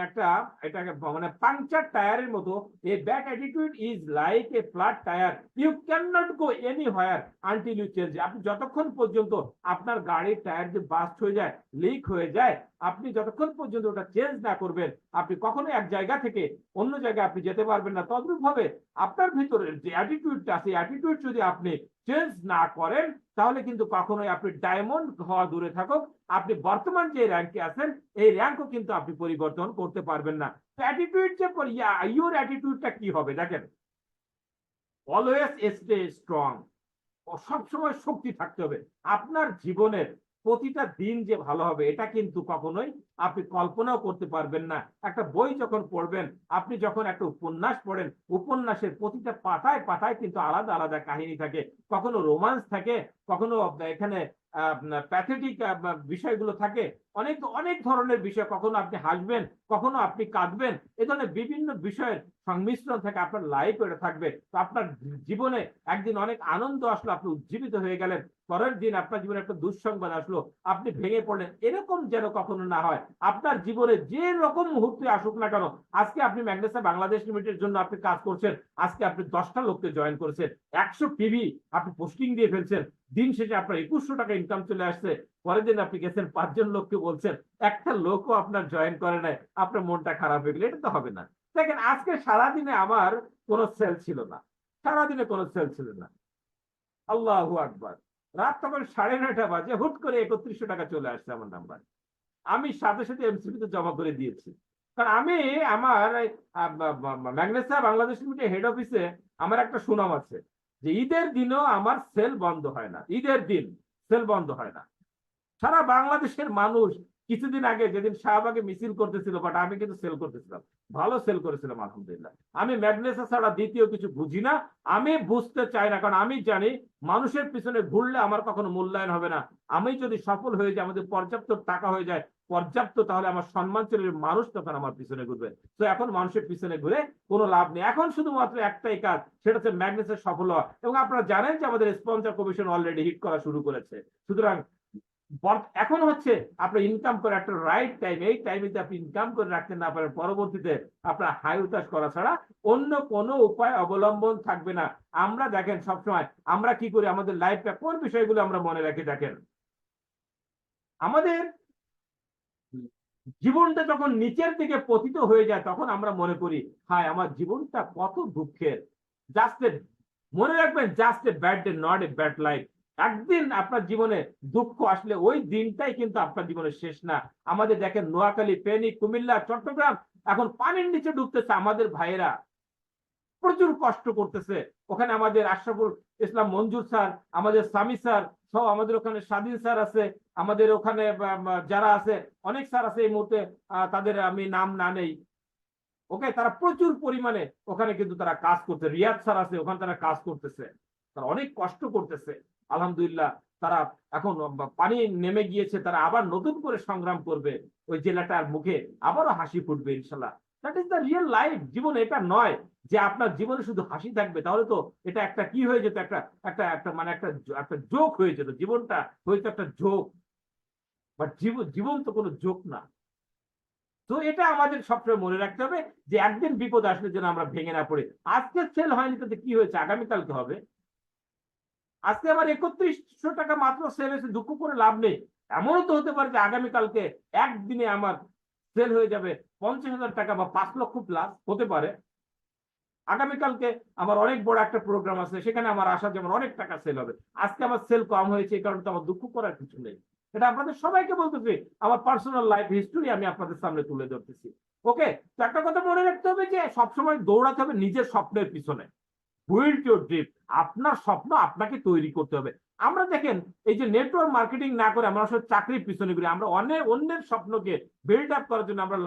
[SPEAKER 2] একটা এটাকে মানে পাংচার টায়ারের মতো। A bad attitude is like a flat tyre, you can not go anywhere until you change. আপনি যতক্ষণ পর্যন্ত আপনার গাড়ির টায়ার যে বাস্ট হয়ে যায়, লিক হয়ে যায়, আপনি যতক্ষণ পর্যন্ত ওটা চেঞ্জ না করবেন, আপনি কখনো এক জায়গা থেকে অন্য জায়গায় আপনি যেতে পারবেন না। তদ্রূপ ভাবে আপনার ভিতরের যে অ্যাটিটিউডটা আছে, অ্যাটিটিউড যদি আপনি চেঞ্জ না করেন, তাহলে কিন্তু কখনোই আপনি ডায়মন্ড হওয়া দূরে থাকুক, আপনি বর্তমান যে র্যাঙ্কে আছেন এই র্যাঙ্কও কিন্তু আপনি পরিবর্তন করতে পারবেন না। অ্যাটিটিউড যে ইউর অ্যাটিটিউডটা কি হবে দেখেন, অলওয়েজ স্টে স্ট্রং। সবসময় শক্তি থাকতে হবে। আপনার জীবনের প্রতিটা দিন যে ভালো হবে এটা কিন্তু কখনোই আপনি কল্পনাও করতে পারবেন না। একটা বই যখন পড়বেন, আপনি যখন একটা উপন্যাস পড়েন, উপন্যাসের প্রতিটা পাতায় পাতায় কিন্তু আলাদা আলাদা কাহিনী থাকে, কখনো রোমান্স থাকে, কখনো এখানে প্যাথেটিক বিষয়গুলো থাকে, অনেক অনেক ধরনের বিষয়, কখনো আপনি হাসবেন, কখনো আপনি কাঁদবেন, এ ধরনের বিভিন্ন বিষয়ের সংমিশ্রণ থেকে আপনার লাইফ এটা থাকবে। তো আপনার জীবনে একদিন অনেক আনন্দ আসলো, আপনি উজ্জীবিত হয়ে গেলেন, পরের দিন আপনার জীবনে একটা দুঃসংবাদ আসলো, আপনি ভেঙে পড়লেন, এরকম যেন কখনো না হয়। আপনার জীবনে যে রকম মুহূর্তে আসুক না কেন, আজকে আপনি ম্যাগনেসা বাংলাদেশ লিমিটেডের জন্য আপনি কাজ করছেন, আজকে আপনি 10টা লোককে জয়েন করেছেন, 100 টিভি আপনি পোস্টিং দিয়ে ফেলছেন, দিন শেষে আপনার 2100 টাকা ইনকাম চলে আসছে, পরের দিন আপনি গেছেন 5 জন লোককে বলছেন, একটা লোকও আপনার জয়েন করে নাই, আপনার মনটা খারাপ হয়ে গেলে এটা তো হবে না। দেখেন আজকে সারাদিনে আমার কোনো সেল ছিল না, সারাদিনে কোনো সেল ছিল না, আল্লাহু আকবার। রাত তখন 9:30 বাজে, হুট করে 3100 টাকা চলে আসছে আমার নাম্বার। আমি সাথে সাথে এমসিপি তে জমা করে দিয়েছি। কারণ আমি আমার ম্যাগনেসা বাংলাদেশ লিমিটেড হেড অফিসে আমার একটা সুনাম আছে যে ঈদের দিনও আমার সেল বন্ধ হয় না, ঈদের দিন সেল বন্ধ হয় না। সারা বাংলাদেশের মানুষ কিছুদিন আগে যেদিন শাহবাগে মিছিল করতেছিল, বাট আমি কিন্তু সেল করতেছিলাম, ভালো সেল করেছিলাম আলহামদুলিল্লাহ। আমি ম্যাগনেসা ছাড়া দ্বিতীয় কিছু বুঝি না, আমি বুঝতে চাই না, কারণ আমি জানি মানুষের পিছনে ঘুরলে আমার কখনো মূল্যায়ন হবে না। আমি যদি সফল হয়ে যাই, আমাদের পর্যাপ্ত টাকা হয়ে যায় পর্যাপ্ত, তাহলে আমার সম্মান চলে মানুষ তখন আমার পিছনে ঘুরবে। তো এখন মানুষের পিছনে ঘুরে কোনো লাভ নেই, এখন শুধুমাত্র একটাই কাজ, সেটা হচ্ছে ম্যাগনেসের সফল হওয়া। এবং আপনারা জানেন যে আমাদের স্পন্সর কমিশন অলরেডি হিট করা শুরু করেছে। সুতরাং এখন হচ্ছে আপনার ইনকাম করে একটা রাইট টাইম, এই টাইমে আপনি ইনকাম করে রাখতে না পারেন, পরবর্তীতে আপনার হাই উতাস করা ছাড়া অন্য কোনো উপায় অবলম্বন থাকবে না। আমরা দেখেন সবসময় আমরা কি করি, আমাদের লাইফটা কোন বিষয়গুলো আমরা মনে রাখি দেখেন, আমাদের জীবনটা যখন নিচের দিকে পতিত হয়ে যায় তখন আমরা মনে করি হায় আমার জীবনটা কত দুঃখের। জাস্ট মনে রাখবেন, just a bad day, not a bad life. একদিন আপনার জীবনে দুঃখ আসলে ওই দিনটাই কিন্তু আপনার জীবনের শেষ না। আমাদের দেখেন নোয়াখালী, ফেনী, কুমিল্লা, চট্টগ্রাম এখন পানির নিচে ডুবতেছে, আমাদের ভাইয়েরা প্রচুর কষ্ট করতেছে। ওখানে আমাদের আশরাফুল ইসলাম মঞ্জুর স্যার, আমাদের সামি স্যার সহ, আমাদের ওখানে স্বাধীন স্যার আছে, আমাদের ওখানে যারা আছে অনেক স্যার আছে, এই মুহূর্তে তাদের আমি নাম না নেই, ওকে, তারা প্রচুর পরিমাণে ওখানে কিন্তু তারা কাজ করছে। রিয়াদ স্যার আছে, ওখানে তারা কাজ করতেছে, তারা অনেক কষ্ট করতেছে আলহামদুলিল্লাহ। তারা এখন পানি নেমে গিয়েছে, তারা আবার নতুন করে সংগ্রাম করবে, ওই জেলাটার মুখে আবারও হাসি ফুটবে ইনশাল্লাহ। That is the real life. জীবন এটা নয় যে আপনার জীবনে শুধু হাসি থাকবে, তাহলে তো এটা একটা কি হয়ে যেত, একটা একটা একটা মানে একটা একটা জোক হয়ে যেত, জীবনটা হয়তো একটা জোক, বাট জীবন তো কোনো জোক না। তো এটা আমাদের সবসময় মনে রাখতে হবে যে একদিন বিপদ আসলে যেন আমরা ভেঙে না পড়ি। আজকে সেল হয়নি তাতে কি হয়েছে, আগামীকালকে হবে। আজকে আমার 3100 টাকা মাত্র সেল হয়েছে, দুঃখ করে লাভ নেই। এমনও তো হতে পারে যে আগামীকালকে একদিনে আমার সেল হয়ে যাবে 50,000 টাকা বা 5 লক্ষ প্লাস হতে পারে। আগামীকালকে আমার অনেক বড় একটা প্রোগ্রাম আছে, সেখানে আমার আশা যেমন অনেক টাকা সেল হবে। আজকে আমার সেল কম হয়েছে, এই কারণে তো আমার দুঃখ করার কিছু নেই। এটা আপনাদের সবাইকে বলতেছি, আমার পার্সোনাল লাইফ হিস্টোরি আমি আপনাদের সামনে তুলে ধরতেছি। ওকে, তো একটা কথা মনে রাখতে হবে যে সবসময় দৌড়াতে হবে নিজের স্বপ্নের পিছনে। Build your dream. আপনার স্বপ্ন আপনাকে তৈরি করতে হবে। আমরা দেখেন এই যে নেটওয়ার্ক মার্কেটিং না করে আমরা আসলে চাকরির পিছনে ঘুরি, আমরা অন্যের স্বপ্নকে বিল্ড আপ করার জন্য আমরা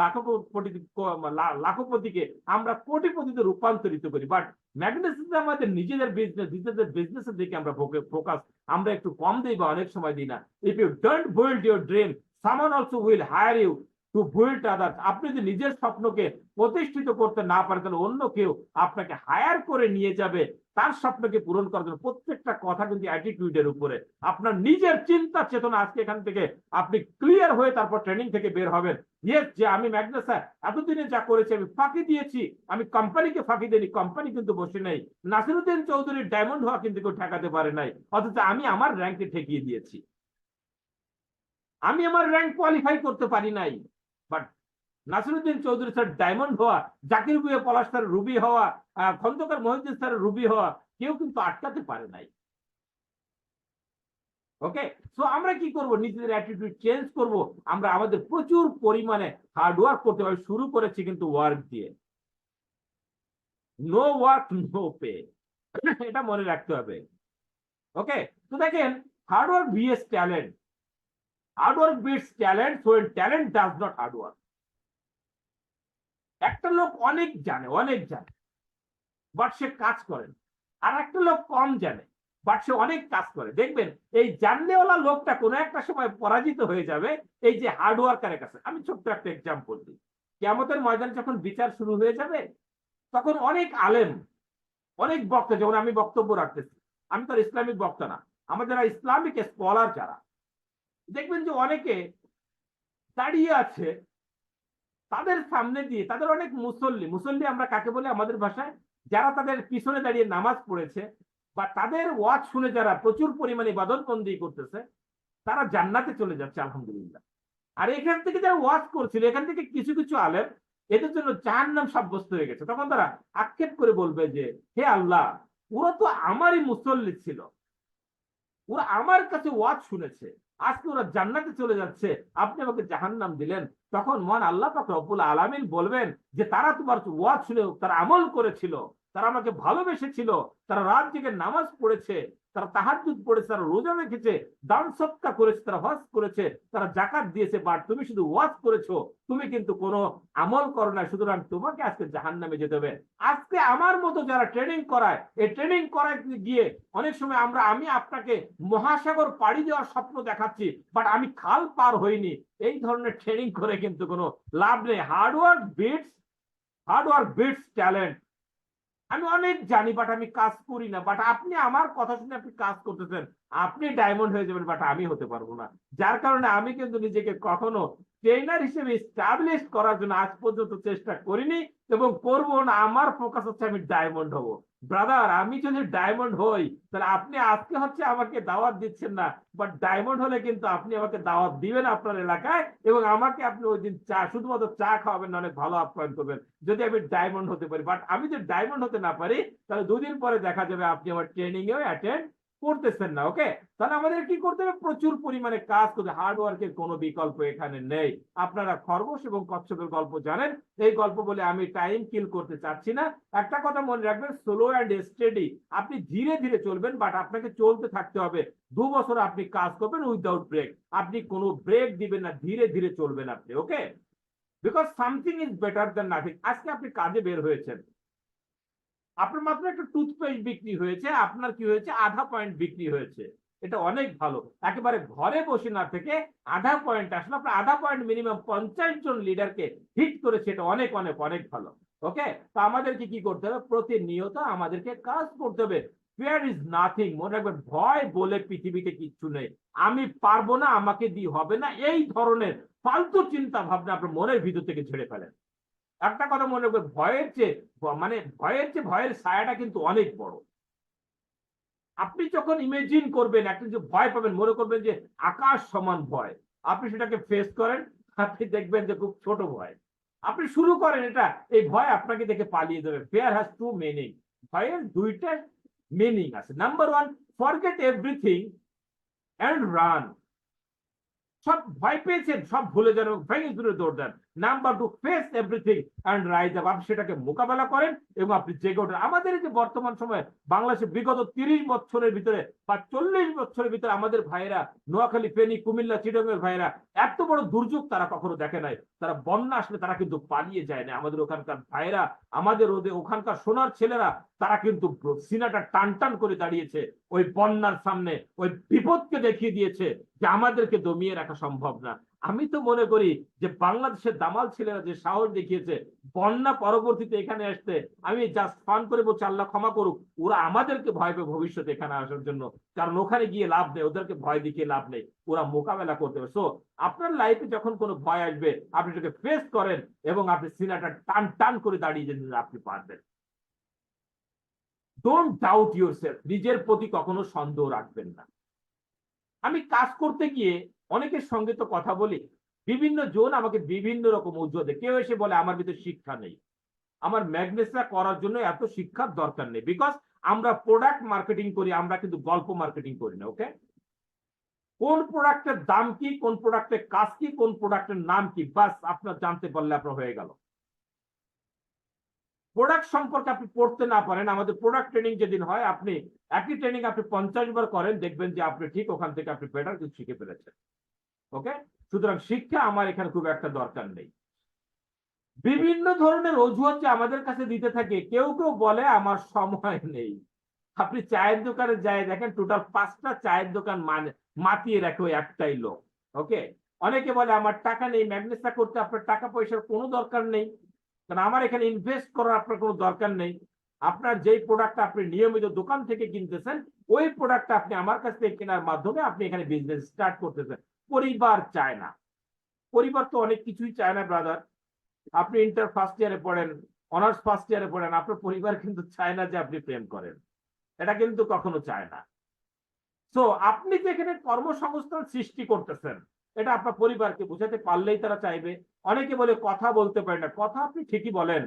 [SPEAKER 2] লাখপতিকে আমরা কোটিপতিতে রূপান্তরিত করি। বাট ম্যাগনেসিসে আমাদের নিজেদের বিজনেসের দিকে আমরা ফোকাস আমরা একটু কম দিই বা অনেক সময় দিই না। If you don't build your dream, someone also will hire you to build others. আপনি যদি নিজের স্বপ্নকে প্রতিষ্ঠিত করতে না পারেন তাহলে অন্য কেউ আপনাকে হায়ার করে নিয়ে যাবে তার স্বপ্নকে পূরণ করার জন্য। প্রত্যেকটা কথা কিন্তু অ্যাটিটিউডের উপরে। আপনার নিজের চিন্তা চেতনা আজকে এখান থেকে আপনি ক্লিয়ার হয়ে তারপর ট্রেনিং থেকে বের হবেন। ইয়েস, যে আমি ম্যাগনাস স্যার এতদিনে যা করেছি আমি ফাঁকি দিয়েছি, আমি কোম্পানিকে ফাঁকি দিইনি, কোম্পানি কিন্তু বসে নেই। নাসিরুদ্দিন চৌধুরীর ডায়মন্ড হওয়া কিন্তু কেউ ঠেকাতে পারে নাই, অথচ আমি আমার র্যাঙ্কে ঠেকিয়ে দিয়েছি। আমি আমার র্যাঙ্ক কোয়ালিফাই করতে পারি নাই, but Nasiruddin Chowdhury sir diamond হওয়া, জাকির বুয়ে পলাশ স্যার রুবি হওয়া, খন্দকার মহিউদ্দিন স্যার রুবি হওয়া কেউ কিন্তু আটকাতে পারে নাই। ওকে, সো আমরা কি করব? নিজেদের অ্যাটিটিউড চেঞ্জ করব। আমরা আমাদের প্রচুর পরিমাণে হার্ড ওয়ার্ক করতে হবে। শুরু করেছি কিন্তু ওয়ার্ক দিয়ে। নো ওয়ার্ক নো পে, এটা মনে রাখতে হবে। ওকে, তো দেখেন hard work VS talent. Hard work beats talent, so talent does not hard work. একটা লোক অনেক জানে বাট সে কাজ করে না, আর একটা লোক কম জানে বাট সে অনেক কাজ করে। দেখবেন এই জানলেওয়ালা লোকটা কোনো একটা সময় পরাজিত হয়ে যাবে এই যে হার্ড ওয়ার্কারের কাছে। আমি ছোট্ট একটা এক্সাম্পল দিই। কিয়ামতের ময়দানে যখন বিচার শুরু হয়ে যাবে তখন অনেক আলেম, অনেক বক্তা, যেমন আমি বক্তব্য রাখতেছি, আমি তো ইসলামিক বক্তা না, আমার যারা ইসলামিক স্কলার যারা, দেখবেন যে অনেকে দাঁড়িয়ে আছে তাদের সামনে দিয়ে, তাদের অনেক মুসল্লি আমরা কাকে বলি আমাদের ভাষায়, যারা তাদের পিছনে দাঁড়িয়ে নামাজ পড়েছে বা তাদের ওয়াজ শুনে যারা প্রচুর পরিমাণে ইবাদতবন্দি করতেছে তারা জান্নাতে চলে যাচ্ছে আলহামদুলিল্লাহ। আর এখান থেকে যারা ওয়াজ করছিল, এখান থেকে কিছু কিছু আলেম এদের জন্য জাহান্নাম সাব্যস্ত হয়ে গেছে। তখন তারা আক্ষেপ করে বলবে যে হে আল্লাহ, ওরা তো আমারই মুসল্লি ছিল, ওরা আমার কাছে ওয়াজ শুনেছে, আজকে ওরা জান্নাতে চলে যাচ্ছে, আপনি আমাকে জাহান্নাম দিলেন। তখন মহান আল্লাহ পাক রব্বুল আলামিন বলবেন যে তারা তোমার ওয়াজ শুনে তারা আমল করেছিল, তারা আমাকে ভালোবেসেছিল, তারা রাত জেগে নামাজ পড়েছে, তারা তাহাজ্জুদ পড়েছে, তারা রোজা রেখেছে, দান সদকা করেছে, তারা হজ করেছে, তারা যাকাত দিয়েছে, বাট তুমি শুধু ওয়াজ করেছো, তুমি কিন্তু কোনো আমল করো না, সুতরাং তোমাকে আজকে জাহান্নামে যেতে হবে। আজকে আমার মতো যারা ট্রেনিং করায়, এই ট্রেনিং করায় গিয়ে অনেক সময় আমি আপনাকে মহাসাগর পাড়ি দেওয়ার স্বপ্ন দেখাচ্ছি, বাট আমি খাল পার হইনি। এই ধরনের ট্রেনিং করে কিন্তু কোনো লাভ নেই। Hard work beats talent. আমি অনেক জানি বাট আমি কাজ করি না, বাট আপনি আমার কথা শুনে আপনি কাজ করতেছেন, আপনি ডায়মন্ড হয়ে যাবেন, বাট আমি হতে পারবো না। যার কারণে আমি কিন্তু নিজেকে কখনো ট্রেনার হিসেবে এস্টাবলিশ করার জন্য আজ পর্যন্ত চেষ্টা করিনি এবং করবো না। আমার ফোকাস হচ্ছে আমি ডায়মন্ড হব। ব্রাদার, আমি যদি ডায়মন্ড হই তাহলে আপনি আজকে হচ্ছে আমাকে দাওয়াত দিচ্ছেন না, বাট ডায়মন্ড হলে কিন্তু আপনি আমাকে দাওয়াত দিবেন আপনার এলাকায় এবং আমাকে আপনি ওই দিন শুধুমাত্র চা খাওয়াবেন না, অনেক ভালো আপ্যায়ন করবেন যদি আমি ডায়মন্ড হতে পারি। বাট আমি যদি ডায়মন্ড হতে না পারি তাহলে দুদিন পরে দেখা যাবে আপনি আমার ট্রেনিং এও অ্যাটেন্ড করতেছেন না। ওকে, তাহলে আমাদের কি করতে হবে? প্রচুর পরিমাণে কাজ করতে। হার্ড ওয়ার্কের কোনো বিকল্প এখানে নেই। আপনারা খরগোশ এবং কচ্ছপের গল্প জানেন, এই গল্প বলে আমি টাইম কিল করতে চাচ্ছি না। একটা কথা মনে রাখবেন, স্লো অ্যান্ড স্টেডি। আপনি ধীরে ধীরে চলবেন, বাট আপনাকে চলতে থাকতে হবে। 2 বছর আপনি কাজ করবেন উইদাউট ব্রেক, আপনি কোনো ব্রেক দিবেন না, ধীরে ধীরে চলবেন আপনি। Okay, because something is better than nothing. আজকে আপনি কাজে বের হয়েছেন, আপনার মাত্র একটা টুথপেস্ট বিক্রি হয়েছে, আপনার কি হয়েছে? আধা পয়েন্ট বিক্রি হয়েছে। এটা অনেক ভালো। একেবারে ঘরে বসে না থেকে আধা পয়েন্ট আসলে আপনার আধা পয়েন্ট মিনিমাম 50 জন লিডারকে হিট করেছে, এটা অনেক অনেক অনেক ভালো। ওকে, তো আমাদেরকে কি করতে হবে? প্রতিনিয়ত আমাদেরকে কাজ করতে হবে। Fear is nothing. মনে রাখবেন, ভয় বলে পৃথিবীতে কিচ্ছু নেই। আমি পারবো না, আমাকে দিয়ে হবে না, এই ধরনের ফালতু চিন্তা ভাবনা আপনার মনের ভিতর থেকে ছেড়ে ফেলেন। একটা কথা মনে রাখবেন, ভয়ের ছায়াটা কিন্তু অনেক বড়। আপনি যখন ইমেজিন করবেন একটা যে ভয় পাবেন, মনে করবেন যে আকাশ সমান ভয়, আপনি সেটাকে ফেস করেন, আপনি দেখবেন যে খুব ছোট ভয়। আপনি শুরু করেন এটা, এই ভয় আপনাকে দেখে পালিয়ে যাবে। Fear has 2 meaning. ভয়ের 2টা মিনিং আছে। Number 1, forget everything and run. সব ভয় পেয়েছেন, সব ভুলে যান এবং ভেঙে দূরে দৌড় দেন। Number two face everything and rise up, আপনি সেটাকে মোকাবেলা করেন এবং আপনি জেগে ওঠেন। আমাদের এই যে বর্তমান সময়ে বাংলাদেশে বিগত 30 বছরের ভিতরে বা 40 বছরের ভিতরে আমাদের ভাইয়েরা নোয়াখালী, ফেনী, কুমিল্লা, চিটাগংয়ের ভাইয়েরা এত বড় দুর্যোগ তারা কখনো দেখে নাই। তারা বন্যা আসলে তারা কিন্তু পালিয়ে যায় না। আমাদের ওখানকার ভাইয়েরা, আমাদের ওখানকার সোনার ছেলেরা, তারা কিন্তু সিনাটা টান টান করে দাঁড়িয়েছে ওই বন্যার সামনে, ওই বিপদকে দেখিয়ে দিয়েছে যে আমাদেরকে দমিয়ে রাখা সম্ভব না। আমি তো মনে করি যে বাংলাদেশের দামাল ছেলেরা যে সাহস দেখিয়েছে বন্যা পরবর্তীতে এখানে আসতে, আমি জাস্ট ফান করে বলছি আল্লাহ ক্ষমা করুক, ওরা আমাদেরকে ভয় পেয়ে ভবিষ্যতে এখানে আসার জন্য, কারণ ওখানে গিয়ে লাভ নেই, ওদেরকে ভয় দেখিয়ে লাভ নেই, ওরা মোকাবেলা করতে হবে। সো আপনার লাইফে যখন কোনো ভয় আসবে আপনি সেটাকে ফেস করেন এবং আপনি সিনাটা টান টান করে দাঁড়িয়ে যেতে আপনি পারবেন। ডোন্ট ডাউট ইউরসেলফ, নিজের প্রতি কখনো সন্দেহ রাখবেন না। আমি কাজ করতে গিয়ে অনেকের সঙ্গে তো কথা বলি, বিভিন্ন জন আমাকে বিভিন্ন রকম অজুহাতে, কেউ এসে বলে আমার ভিতরে শিক্ষা নেই। আমার ম্যাগনেসরা করার জন্য এত শিক্ষার দরকার নেই, বিকজ আমরা প্রোডাক্ট মার্কেটিং করি, আমরা কিন্তু গল্প মার্কেটিং করি না। ওকে, কোন প্রোডাক্টের দাম কি, কোন প্রোডাক্টের কাজ কি, কোন প্রোডাক্টের নাম কি, বাস আপনার জানতে পারলে আপনার হয়ে গেল। প্রোডাক্ট সম্পর্কে আপনি পড়তে না পারেন, আমাদের প্রোডাক্ট ট্রেনিং যেদিন হয়, আপনি একই ট্রেনিং আপনি 50 বার করেন, দেখবেন যে আপনি ঠিক ওখান থেকে আপনি বেটার কিছু শিখে ফেলেছেন। ওকে, সুতরাং শিক্ষা আমার এখানে খুব একটা দরকার নেই। বিভিন্ন ধরনের অজুহাত যে আমাদের কাছে দিতে থাকে, কেউ কেউ বলে আমার সময় নেই। আপনি চায়ের দোকানে যায় দেখেন, টোটাল 5টা চায়ের দোকান মাতিয়ে রাখে ওই একটাই লোক। ওকে, অনেকে বলে আমার টাকা নেই, ম্যাগনেসটা করতে আপনার টাকা পয়সার কোনো দরকার নেই, কারণ আমার এখানে ইনভেস্ট করার আপনার কোনো দরকার নেই। আপনার যেই প্রোডাক্টটা আপনি নিয়মিত দোকান থেকে কিনতেছেন, ওই প্রোডাক্টটা আপনি আমার কাছ থেকে কেনার মাধ্যমে আপনি এখানে বিজনেস স্টার্ট করতেছেন। পরিবার চায় না, পরিবার তো অনেক কিছুই চায় না ব্রাদার। আপনি ইন্টার ফার্স্ট ইয়ারে পড়েন, অনার্স ফার্স্ট ইয়ারে পড়েন, আপনার পরিবার কিন্তু চায় না যে আপনি প্রেম করেন, এটা কিন্তু কখনো চায় না। সো আপনি যে এখানে কর্মসংস্থান সৃষ্টি করতেছেন, এটা আপনার পরিবারকে বোঝাতে পারলেই তারা চাইবে। অনেকে বলে কথা বলতে পারে না, কথা আপনি ঠিকই বলেন,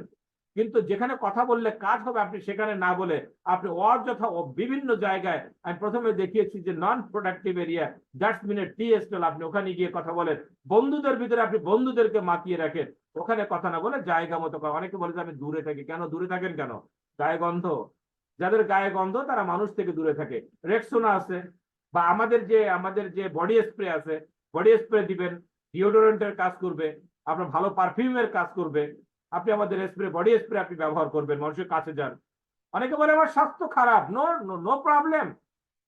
[SPEAKER 2] কিন্তু যেখানে কথা বললে কাজ হবে আপনি সেখানে না বলে আপনি অযথা বিভিন্ন জায়গায়, আমি প্রথমে দেখিয়েছি যে non productive area, that's mean a tea stall, আপনি ওখানে গিয়ে কথা বলেন, বন্ধুদের ভিতরে আপনি বন্ধুদেরকে মাতিয়ে রাখেন, ওখানে কথা না বলে জায়গা মতো। অনেকে বলে যে আমি দূরে থাকি, কেন দূরে থাকেন, কেন গায়ে গন্ধ? যাদের গায়ে গন্ধ তারা মানুষ থেকে দূরে থাকে। রেক্সোনা আছে, বা আমাদের যে বডি স্প্রে আছে, বডি স্প্রে দিবেন, ডিওডোরেন্টের কাজ করবে, আপনার ভালো পারফিউমের কাজ করবে। আপনি আমাদের স্প্রে, বডি স্প্রে আপনি ব্যবহার করবেন, মানুষের কাছে যান। অনেকে বলে আমার স্বাস্থ্য খারাপ, নো নো প্রবলেম,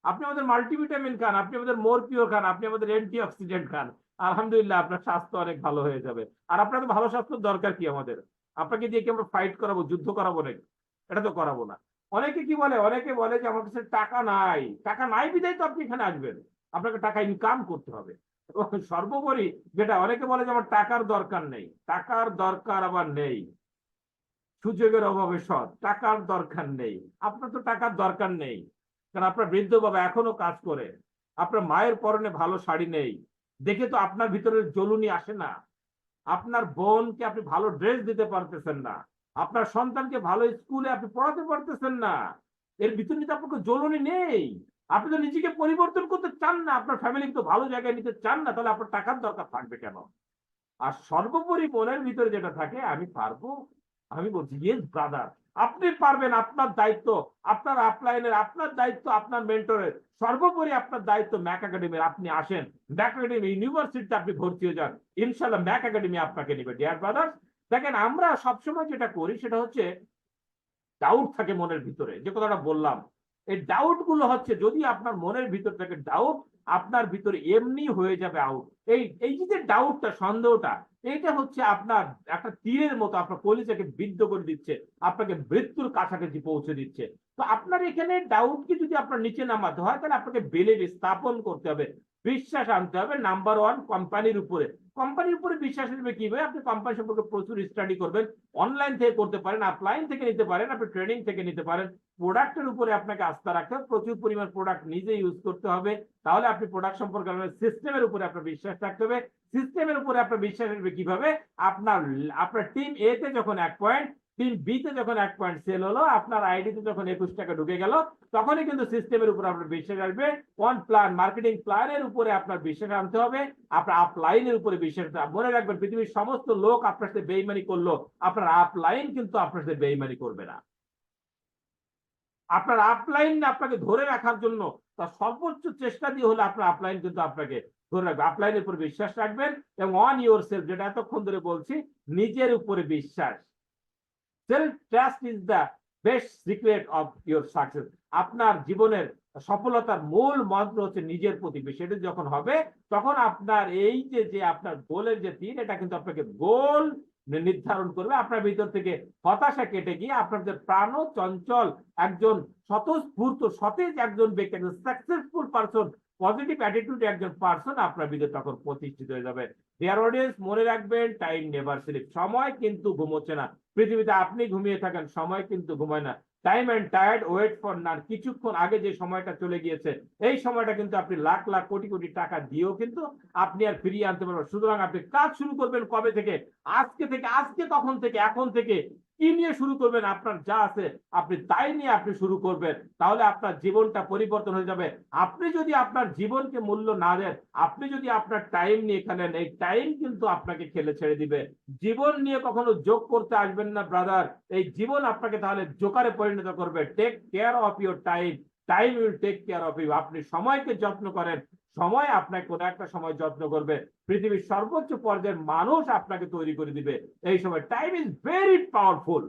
[SPEAKER 2] আপনি আমাদের মাল্টিভিটামিন খান, আপনি আমাদের মোর পিওর খান, আপনি আমাদের অ্যান্টি অক্সিডেন্ট খান, আলহামদুলিল্লাহ আপনার স্বাস্থ্য অনেক ভালো হয়ে যাবে। আর আপনার তো ভালো স্বাস্থ্যের দরকার কি? আমাদের আপনাকে দিয়ে কি আমরা ফাইট করাবো, যুদ্ধ করাবো নাকি? এটা তো করাবো না। অনেকে কি বলে, অনেকে বলে যে আমার কাছে টাকা নাই, টাকা নাই বিধায় তো আপনি এখানে আসবেন, আপনাকে টাকা ইনকাম করতে হবে। এবং সর্বোপরি যেটা অনেকে বলে যে আমার টাকার দরকার নেই, টাকার দরকার আবার নেই, সুযোগের অভাবে সৎ, টাকার দরকার নেই। আপনার তো টাকার দরকার নেই, কারণ আপনার বৃদ্ধ বাবা এখনো কাজ করে, আপনার মায়ের পরনে ভালো শাড়ি নেই দেখে তো আপনার ভিতরে জ্বলুনি আসে না, আপনার বোনকে আপনি ভালো ড্রেস দিতে পারতেছেন না, আপনার সন্তানকে ভালো স্কুলে আপনি পড়াতে পারতেছেন না, এর ভিতরে তো আপনাকে জ্বলুনি নেই। আপনি তো নিজেকে পরিবর্তন করতে চান না, আপনার ফ্যামিলিকে তো ভালো জায়গায় নিতে চান না, তাহলে আপনার টাকার দরকার থাকবে কেন? আর সর্বোপরি মনের ভিতরে যেটা থাকে, আমি পারবো, আমি বলছি ইয়েস ব্রাদার, আপনি পারবেন, আপনার দায়িত্ব, আপনার আপলাইনের, আপনার দায়িত্ব, আপনার মেন্টরের, সর্বোপরি আপনার দায়িত্ব ম্যাক একাডেমির। আপনি আসেন ম্যাক একাডেমি ইউনিভার্সিটিতে, আপনি ভর্তি হয়ে যান, ইনশাল্লাহ ম্যাক একাডেমি আপনাকে নেবে। ডিয়ার ব্রাদার্স, দেখেন আমরা সবসময় যেটা করি সেটা হচ্ছে ডাউট থাকে মনের ভিতরে, যে কথাটা বললাম, এই ডাউট গুলো হচ্ছে, যদি আপনার মনের ভিতর থাকে ডাউট, আপনার ভিতরে এমনি হয়ে যাবে আউট। এই যে ডাউটটা, সন্দেহটা, এইটা হচ্ছে আপনার একটা তীরের মতো আপনার কলিজাকে বিদ্ধ করে দিচ্ছে, আপনাকে মৃত্যুর কাছাকাছি পৌঁছে দিচ্ছে। তো আপনার এখানে ডাউটকে যদি আপনার নিচে নামাতে হয়, তাহলে আপনাকে বিলিভ স্থাপন করতে হবে, বিশ্বাস আনতে হবে। নাম্বার ওয়ান, কোম্পানির উপরে। কোম্পানির উপরে বিশ্বাস আসবে কিভাবে? আপনি কোম্পানি সম্পর্কে প্রচুর স্টাডি করবেন, অনলাইন থেকে করতে পারেন, অফলাইন থেকে নিতে পারেন, আপনি ট্রেনিং থেকে নিতে পারেন। প্রোডাক্টের উপরে আপনাকে আস্থা রাখতে হবে, প্রচুর পরিমাণ প্রোডাক্ট নিজে ইউজ করতে হবে, তাহলে আপনি প্রোডাক্ট সম্পর্কে সিস্টেমের উপরে আপনার বিশ্বাস রাখতে হবে। সিস্টেমের উপরে আপনার বিশ্বাস আসবে কিভাবে? আপনার টিম এ তে যখন 1 পয়েন্ট, টিম বি তে যখন 1 পয়েন্ট সেল হলো, আপনার আইডিতে যখন 21 টাকা ঢুকে গেল, তখনই কিন্তু সিস্টেমের উপর আপনার বিশ্বাস আসবে। ওয়ান প্ল্যান, মার্কেটিং প্ল্যানের উপরে আপনার বিশ্বাস আনতে হবে, আপনার আপলাইনের উপরে বিশ্বাস। মনে রাখবেন, পৃথিবীর সমস্ত লোক আপনার সাথে বেইমানি করলো, আপনার আপলাইন কিন্তু আপনার সাথে বেইমানি করবে না। আপনার আপলাইন আপনাকে ধরে রাখার জন্য তার সর্বোচ্চ চেষ্টা দিয়ে হলে আপনার আপলাইন কিন্তু আপনাকে ধরে রাখবে। আপলাইনের উপর বিশ্বাস রাখবেন এবং অন ইউর সেলফ, যেটা এতক্ষণ ধরে বলছি, নিজের উপরে বিশ্বাস। Self trust is the best secret of your success. আপনার জীবনের সফলতার মূল মন্ত্র হচ্ছে নিজের প্রতি বিশ্বাস। এটা যখন হবে, তখন আপনার এই যে আপনার গোলের যে তীর, এটা কিন্তু আপনাকে গোল নির্ধারণ করবে। আপনার ভিতর থেকে হতাশা কেটে গিয়ে আপনাদের প্রাণ চঞ্চল একজন স্বতঃস্ফূর্ত সতেজ একজন ব্যক্তি, একজন সাকসেসফুল পারসন, পজিটিভ অ্যাটিটিউড একজন পারসন আপনার ভিতরে তখন প্রতিষ্ঠিত হয়ে যাবে। ডিয়ার অডিয়েন্স, মনে রাখবেন, টাইম নেভার স্লিপ। সময় কিন্তু ঘুমোচ্ছে না। পৃথিবীতে আপনি ঘুমিয়ে থাকেন, সময় কিন্তু ঘুমায় না। টাইম এন্ড টায়ার্ড ওয়েট ফর নান। কিছুক্ষণ আগে যে সময়টা চলে গিয়েছে, এই সময়টা কিন্তু আপনি লাখ লাখ কোটি কোটি টাকা দিয়েও কিন্তু আপনি আর ফিরিয়ে আনতে পারবেন। সুতরাং আপনি কাজ শুরু করবেন কবে থেকে? আজকে থেকে। আজকে কখন থেকে? এখন থেকে। কি নিয়ে শুরু করবেন? আপনার যা আছে আপনি তাই নিয়ে আপনি শুরু করবেন, তাহলে আপনার জীবনটা পরিবর্তন হয়ে যাবে। আপনি যদি আপনার জীবনকে মূল্য না দেন, আপনি যদি আপনার টাইম নিয়ে খেলেন, এই টাইম কিন্তু আপনাকে খেলে ছেড়ে দিবে। জীবন নিয়ে কখনো যোগ করতে আসবেন না ব্রাদার, এই জীবন আপনাকে তাহলে জোকারে পরিণত করবে। Take care of your time, time will take care of you. আপনি সময়কে যত্ন করেন, সময় আপনাকে কোনো একটা সময় যত্ন করবে। পৃথিবীর সর্বোচ্চ পর্যায়ের মানুষ আপনাকে তৈরি করে দিবে এই সময়। Time is very powerful,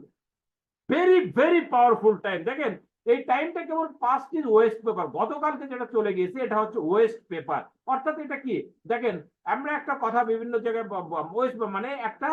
[SPEAKER 2] very very powerful time. দেখেন, এই টাইমটা কেবল পাস্ট ইজ ওয়েস্ট পেপার। গতকালকে যেটা চলে গিয়েছে, এটা হচ্ছে ওয়েস্ট পেপার। অর্থাৎ এটা কি? দেখেন, আমরা একটা কথা বিভিন্ন জায়গায় ওয়েস্ট মানে একটা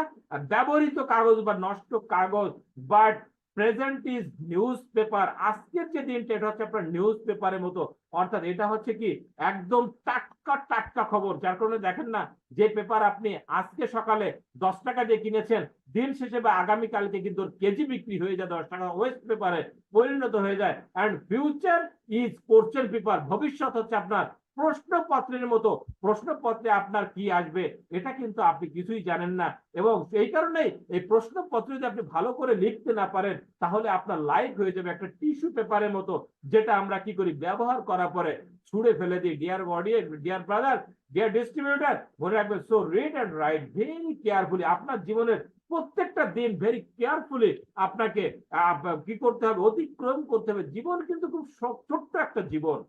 [SPEAKER 2] ব্যবহৃত কাগজ বা নষ্ট কাগজ, but present is news paper. আজকের যে দিনটা, এটা হচ্ছে আপনার নিউজ পেপারের মতো। অর্থাৎ এটা হচ্ছে কি, একদম টাটকা টাটকা খবর। যার কারণে দেখেন না, যে পেপার আপনি আজকে সকালে 10 টাকা দিয়ে কিনেছেন, দিন শেষে বা আগামীকালকে কিন্তু কেজি বিক্রি হয়ে যায় 10 টাকা, ওয়েস্ট পেপারে পরিণত হয়ে যায়। And future is question paper. ভবিষ্যৎ হচ্ছে আপনার প্রশ্নপত্রের মতো। প্রশ্নপত্রে আপনার কি আসবে এটা কিন্তু আপনি কিছুই জানেন না। এবং এই কারণেই এই প্রশ্নপত্র যদি আপনি ভালো করে লিখতে না পারেন, তাহলে আপনার লাইফ হয়ে যাবে একটা টিস্যু পেপারের মতো, যেটা আমরা কি করি, ব্যবহার করার পরে ছুঁড়ে ফেলে দিই। Dear audience, dear brother, dear distributor, মনে রাখবেন, so read and write very carefully. আপনার জীবনের প্রত্যেকটা দিন ভেরি কেয়ারফুলি আপনাকে কি করতে হবে, অতিক্রম করতে হবে। জীবন কিন্তু খুব ছোট্ট একটা জীবন।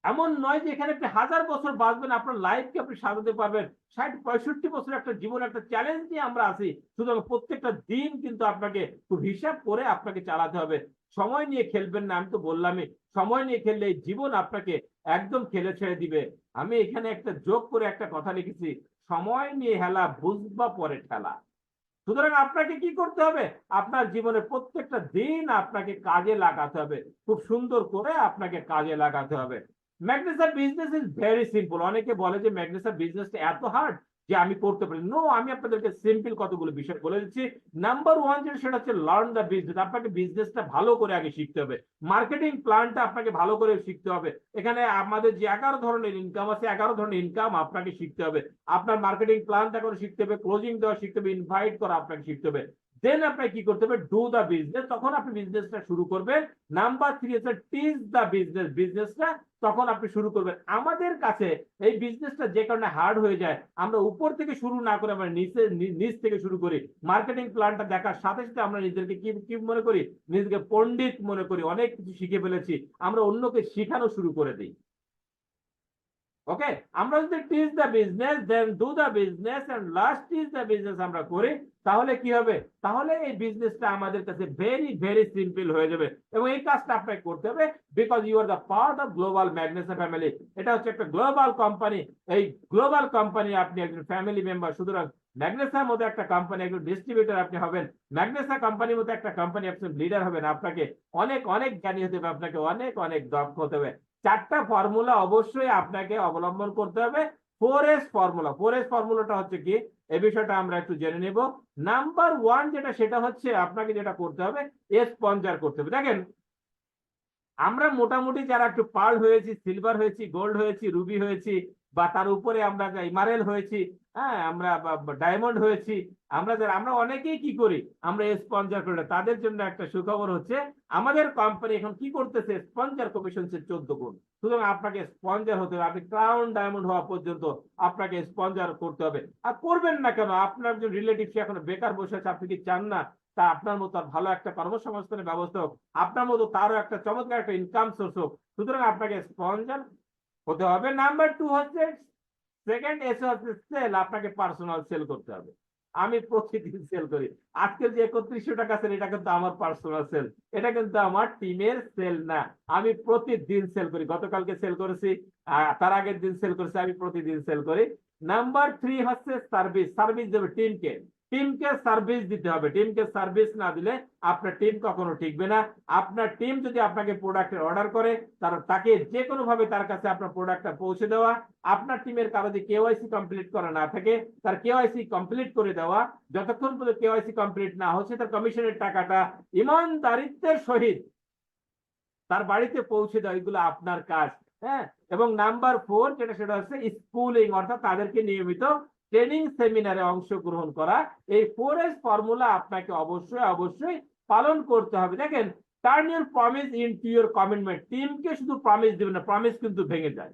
[SPEAKER 2] এমন নয় যে এখানে আপনি 1000 বছর বাঁচবেন, আপনার লাইফকে আপনি সাজাতে পারবেন। 60-65 বছর একটা জীবন, একটা চ্যালেঞ্জ নিয়ে আমরা আছি। সুতরাং প্রত্যেকটা দিন কিন্তু আপনাকে খুব হিসাব করে আপনাকে চালাতে হবে। সময় নিয়ে খেলবেন না, আমি তো বললামই। সময় নিয়ে খেললে এই জীবন আপনাকে একদম খেলে ছেড়ে দিবে। আমি এখানে একটা যোগ করে একটা কথা লিখেছি, সময় নিয়ে হেলা, বুঝবা পরে ঠেলা। সুতরাং আপনাকে কি করতে হবে? আপনার জীবনের প্রত্যেকটা দিন আপনাকে কাজে লাগাতে হবে, খুব সুন্দর করে আপনাকে কাজে লাগাতে হবে। Magnesium business is very simple. অনেকে বলে যে ম্যাগনেসিয়াম বিজনেসটা এত হার্ড যে আমি করতে পারি। নো, আমি আপনাদেরকে সিম্পল কতগুলো বিষয় বলে দিচ্ছি। নাম্বার 1 যেটা, সেটা হচ্ছে লার্ন দ্য বিজনেস। আপনাকে বিজনেসটা ভালো করে আগে শিখতে হবে। মার্কেটিং প্ল্যানটা আপনাকে ভালো করে শিখতে হবে। এখানে আমাদের যে 11 ধরনের ইনকাম আছে, 11 ধরনের ইনকাম আপনাকে শিখতে হবে। আপনার মার্কেটিং প্ল্যানটা করে শিখতে হবে, ক্লোজিং দেওয়া শিখতে হবে, ইনভাইট করা আপনাকে শিখতে হবে। দেন আপনাকে কি করতে হবে, ডু দ্য বিজনেস। তখন আপনি বিজনেসটা শুরু করবেন। নাম্বার 3 হচ্ছে টিচ দ্য বিজনেস। বিজনেসটা তখন আপনি শুরু করবেন। আমাদের কাছে এই বিজনেসটা যে কারণে হার্ড হয়ে যায়, আমরা উপর থেকে শুরু না করে আমরা নিচ থেকে শুরু করি। মার্কেটিং প্ল্যানটা দেখার সাথে সাথে আমরা নিজেদেরকে কি মনে করি, নিজেকে পণ্ডিত মনে করি, অনেক কিছু শিখে ফেলেছি, আমরা অন্যকে শেখানো শুরু করে দিই। ওকে, আমরা যদি teach the business, then do the business and last teach the business আমরা করি, তাহলে কি হবে? তাহলে এই বিজনেসটা আমাদের কাছে ভেরি ভেরি সিম্পল হয়ে যাবে। এবং এই কাজটা আপনাকে করতে হবে, because you are the part of global Magnesa family. এটা হচ্ছে একটা গ্লোবাল কোম্পানি। এই গ্লোবাল কোম্পানি আপনি একজন ফ্যামিলি মেম্বার। সুতরাং ম্যাগনেসার মতো একটা কোম্পানি, একজন ডিস্ট্রিবিউটর আপনি হবেন। ম্যাগনেসা কোম্পানির মতো একটা কোম্পানি আপনি লিডার হবেন। আপনাকে অনেক অনেক জ্ঞানী হতে হবে, আপনাকে অনেক অনেক দক্ষ হতে হবে। 4টা ফর্মুলা অবশ্যই আপনাকে অবলম্বন করতে হবে। 4S formula. 4S ফর্মুলাটা হচ্ছে কি, এই বিষয়টা আমরা একটু জেনে নেব। নাম্বার 1 যেটা, সেটা হচ্ছে আপনাকে যেটা করতে হবে, স্পন্সর করতে হবে। দেখেন, আমরা মোটামুটি যারা একটু পার্ল হয়েছি, সিলভার হয়েছি, গোল্ড হয়েছি, রুবি হয়েছি, বা তার উপরে আমরা ইমারেল হয়েছি, হ্যাঁ আমরা ডায়মন্ড হয়েছি, আমরা অনেকেই কি করি, আমরা স্পন্সর করি না। তাদের জন্য একটা সুখবর হচ্ছে আমাদের কোম্পানি এখন কি করতেছে, স্পন্সর কমিশন 14 গুণ। সুতরাং আপনাকে স্পন্সর হতে হবে, আপনি ক্রাউন ডায়মন্ড হওয়া পর্যন্ত আপনাকে স্পন্সর করতে হবে। আর করবেন না কেন, আপনার একজন রিলেটিভ সে এখন বেকার বসে আছে, আপনি কি চান না তা আপনার মতো আর ভালো একটা কর্মসংস্থানের ব্যবস্থা হোক, আপনার মতো তারও একটা চমৎকার একটা ইনকাম সোর্স হোক? সুতরাং আপনাকে স্পন্সর হতে হবে। নাম্বার 2 হচ্ছে, সেকেন্ড এসে হচ্ছে সেল, আপনাকে পার্সোনাল সেল করতে হবে। আমি প্রতিদিন সেল করি। আজকের যে 3100 টাকা সেল, এটা কিন্তু আমার পার্সোনাল সেল, এটা কিন্তু আমার টিমের সেল না। আমি প্রতিদিন সেল করি, গতকালকে সেল করেছি, তার আগের দিন সেল করেছি, আমি প্রতিদিন সেল করি। নাম্বার 3 হচ্ছে সার্ভিস। সার্ভিস দেবে টিমকে, টিমকে সার্ভিস দিতে হবে। টিমকে সার্ভিস না দিলে আপনার টিম কখনো টিকবে না। আপনার টিম যদি আপনাকে প্রোডাক্টের অর্ডার করে, তাকে যে কোনো ভাবে তার কাছে আপনার প্রোডাক্টটা পৌঁছে দেওয়া, আপনার টিমের কারো যদি কেওয়াইসি কমপ্লিট করা না থাকে তার কেওয়াইসি কমপ্লিট করে দেওয়া, যতক্ষণ পর্যন্ত কেওয়াইসি কমপ্লিট না হচ্ছে তার কমিশনের টাকাটা ইমানদারিত্বের সহিত তার বাড়িতে পৌঁছে দেওয়া, এগুলো আপনার কাজ। হ্যাঁ, এবং নাম্বার 4 যেটা, সেটা হচ্ছে স্কুলিং, অর্থাৎ তাদেরকে নিয়মিত ট্রেনিং সেমিনারে অংশগ্রহণ করা। এই 4S ফর্মুলা আপনাকে অবশ্যই অবশ্যই পালন করতে হবে। দেখেন, turn your promise into your commitment. টিমকে শুধু প্রমিস দিবেন না, প্রমিস কিন্তু ভেঙে যায়।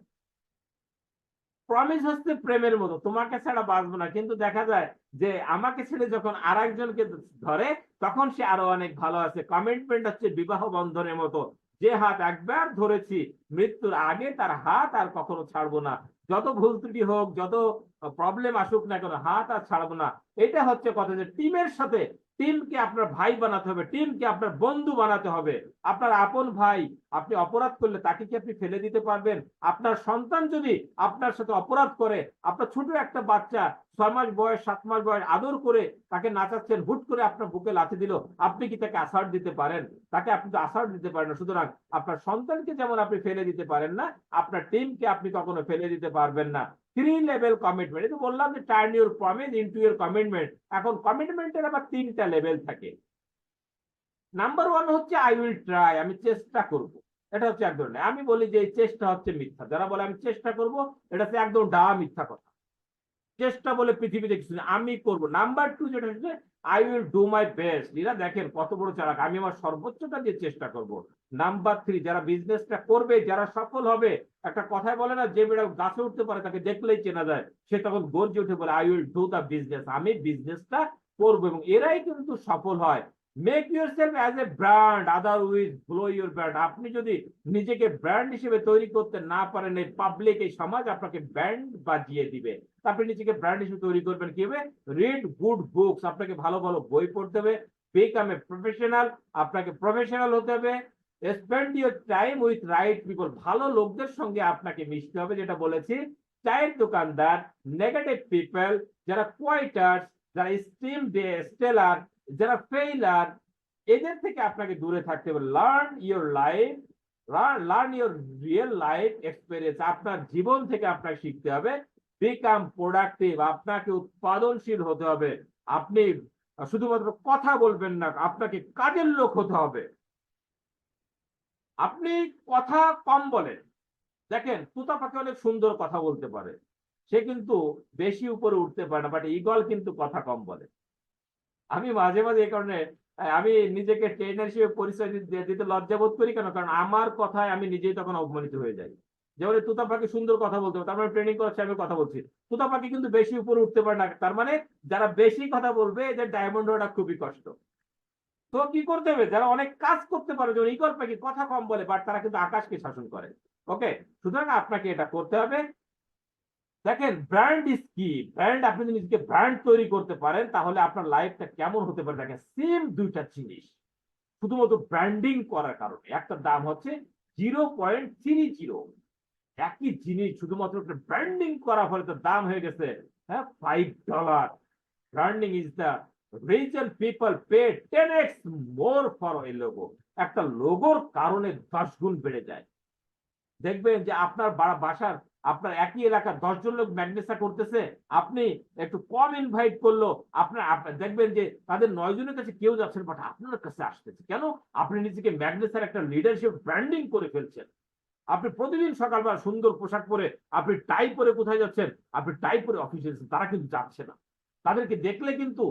[SPEAKER 2] প্রমিস হচ্ছে প্রেমের মতো, তোমাকে ছাড়া বাঁচবো না, কিন্তু দেখা যায় যে আমাকে ছেড়ে যখন আরেকজনকে ধরে তখন সে আরো অনেক ভালো আছে। কমিটমেন্ট হচ্ছে বিবাহ বন্ধনের মতো, যে হাত একবার ধরেছি মৃত্যুর আগে তার হাত আর কখনো ছাড়বো না। যত ভুল ত্রুটি হোক, যত প্রবলেম আসুক না কেন, হাত আর ছাড়বো না। এটা হচ্ছে কথা, যে টিমের সাথে, টিমকে আপনার ভাই বানাতে হবে, টিমকে আপনার বন্ধু বানাতে হবে। আপনার আপন ভাই আপনি অপরাধ করলে তাকে কি আপনি ফেলে দিতে পারবেন? আপনার সন্তান যদি আপনার সাথে অপরাধ করে, আপনার ছোট একটা বাচ্চা 6 মাস বয়স 7 মাস বয়স আদর করে তাকে নাচাচ্ছেন, হুট করে আপনার বুকে লাথি দিল, আপনি কি তাকে আসার দিতে পারেন? তাকে আপনি তো আসার দিতে পারেন না। সুতরাং আপনার সন্তানকে যেমন আপনি ফেলে দিতে পারেন না, আপনার টিমকে আপনি কখনো ফেলে দিতে পারবেন না। 3 লেভেল কমিটমেন্ট, এই তো বললাম যে turn your promise into your commitment. এখন কমিটমেন্টের আবার 3টা লেভেল থাকে। নাম্বার 1 হচ্ছে আই উইল ট্রাই, আমি চেষ্টা করব। এটা হচ্ছে এক ধরনের, আমি বলি যে এই চেষ্টা হচ্ছে মিথ্যা। যারা বলে আমি চেষ্টা করব, এটা হচ্ছে একদম ডাহা মিথ্যা কথা। চেষ্টা বলে পৃথিবীতে কিছু না, আমি করব। নাম্বার 2 যেটা হচ্ছে I will do my best. এরা দেখেন কত বড় চালাক, আমি আমার সর্বোচ্চটা দিয়ে চেষ্টা করব। নাম্বার 3, যারা বিজনেসটা করবে, যারা সফল হবে, একটা কথায় বলে না, যে বেড়া গাছে উঠতে পারে তাকে দেখলেই চেনা যায়, সে তখন গর্জে উঠে বলে I will do the business, আমি বিজনেসটা করবো। এবং এরাই কিন্তু সফল হয়। Make yourself as a brand, otherwise blow your brand. আপনি যদি নিজেকে ব্র্যান্ড হিসেবে তৈরি করতে না পারেন, এই পাবলিক, এই সমাজ আপনাকে ব্র্যান্ড বাজিয়ে দিবে। আপনি নিজেকে ব্র্যান্ড হিসেবে তৈরি করবেন কিভাবে? রিড গুড বুকস, আপনাকে ভালো ভালো বই পড়তে হবে। বিকাম এ প্রফেশনাল, আপনাকে প্রফেশনাল হতে হবে। Spend your time with right people, ভালো লোকদের সঙ্গে আপনাকে মিশতে হবে, যেটা বলেছি। চায়ের দোকানদার, নেগেটিভ পিপল, যারা কোয়াইটার্স, যারা স্টিম স্টেলার, যারা ফেইলার, এদের থেকে আপনাকে দূরে থাকতে হবে। Learn your life, learn your real life experience, আপনার জীবন থেকে আপনাকে শিখতে হবে। বিকাম প্রোডাক্টিভ, আপনাকে উৎপাদনশীল হতে হবে। আপনি শুধুমাত্র কথা বলবেন না, আপনাকে কাজের লোক হতে হবে। আপনি কথা কম বলেন। দেখেন, তুতা পাখি অনেক সুন্দর কথা বলতে পারে, সে কিন্তু বেশি উপরে উঠতে পারে না, বাট ঈগল কিন্তু কথা কম বলে। আমি মাঝে মাঝে এই কারণে আমি নিজেকে ট্রেনার হিসেবে পরিচয় দিতে লজ্জা বোধ করি। কেন? কারণ আমার কথায় আমি নিজেই তখন অপমানিত হয়ে যাই। যেমন তুতা পাখি সুন্দর কথা বলতে হবে, তার মানে ট্রেনিং করাচ্ছি, আমি কথা বলছি, তুতা পাখি কিন্তু বেশি উপরে উঠতে পারে না। তার মানে যারা বেশি কথা বলবে এদের ডায়মন্ড হওয়াটা খুবই কষ্ট। তো কি করতে হবে? যারা অনেক কাজ করতে পারে, যেমন ঈগল পাখি কথা কম বলে, বাট তারা কিন্তু আকাশকে শাসন করে। ওকে, সুতরাং আপনাকে এটা করতে হবে। দেখেন, ব্র্যান্ড ইজ কি। ব্র্যান্ড, আপনি যদি নিজেকে ব্র্যান্ড তৈরি করতে পারেন তাহলে আপনার লাইফটা কেমন হতে পারে। দেখেন, সেম দুইটা জিনিস শুধুমাত্র ব্র্যান্ডিং করার কারণে, একটা দাম হচ্ছে 0.30, একই জিনিস শুধুমাত্র ব্র্যান্ডিং করার ফলে তার দাম হয়ে গেছে $5। Branding is the reason people pay 10x more for a logo. একটা লোগোর কারণে 10 গুণ বেড়ে যায়। দেখবেন যে আপনার বাসার, আপনার একই এলাকার 10 জন লোক ম্যাগনেসা করতেছে, আপনি একটু কম ইনভাইট করলো, আপনার দেখবেন যে তাদের 9 জনের কাছে কেউ যাচ্ছেন, বাট আপনার কাছে আসতেছে কেন? আপনি নিজেকে ম্যাগনেসার একটা লিডারশিপ ব্র্যান্ডিং করে ফেলছেন। আপনি প্রতিদিন সকালবেলা সুন্দর পোশাক পরে আপনি টাই পরে কোথায় যাচ্ছেন, আপনি টাই পরে অফিসে যাচ্ছেন, তারা কিন্তু যাচ্ছে না। তাদেরকে দেখলে কিন্তু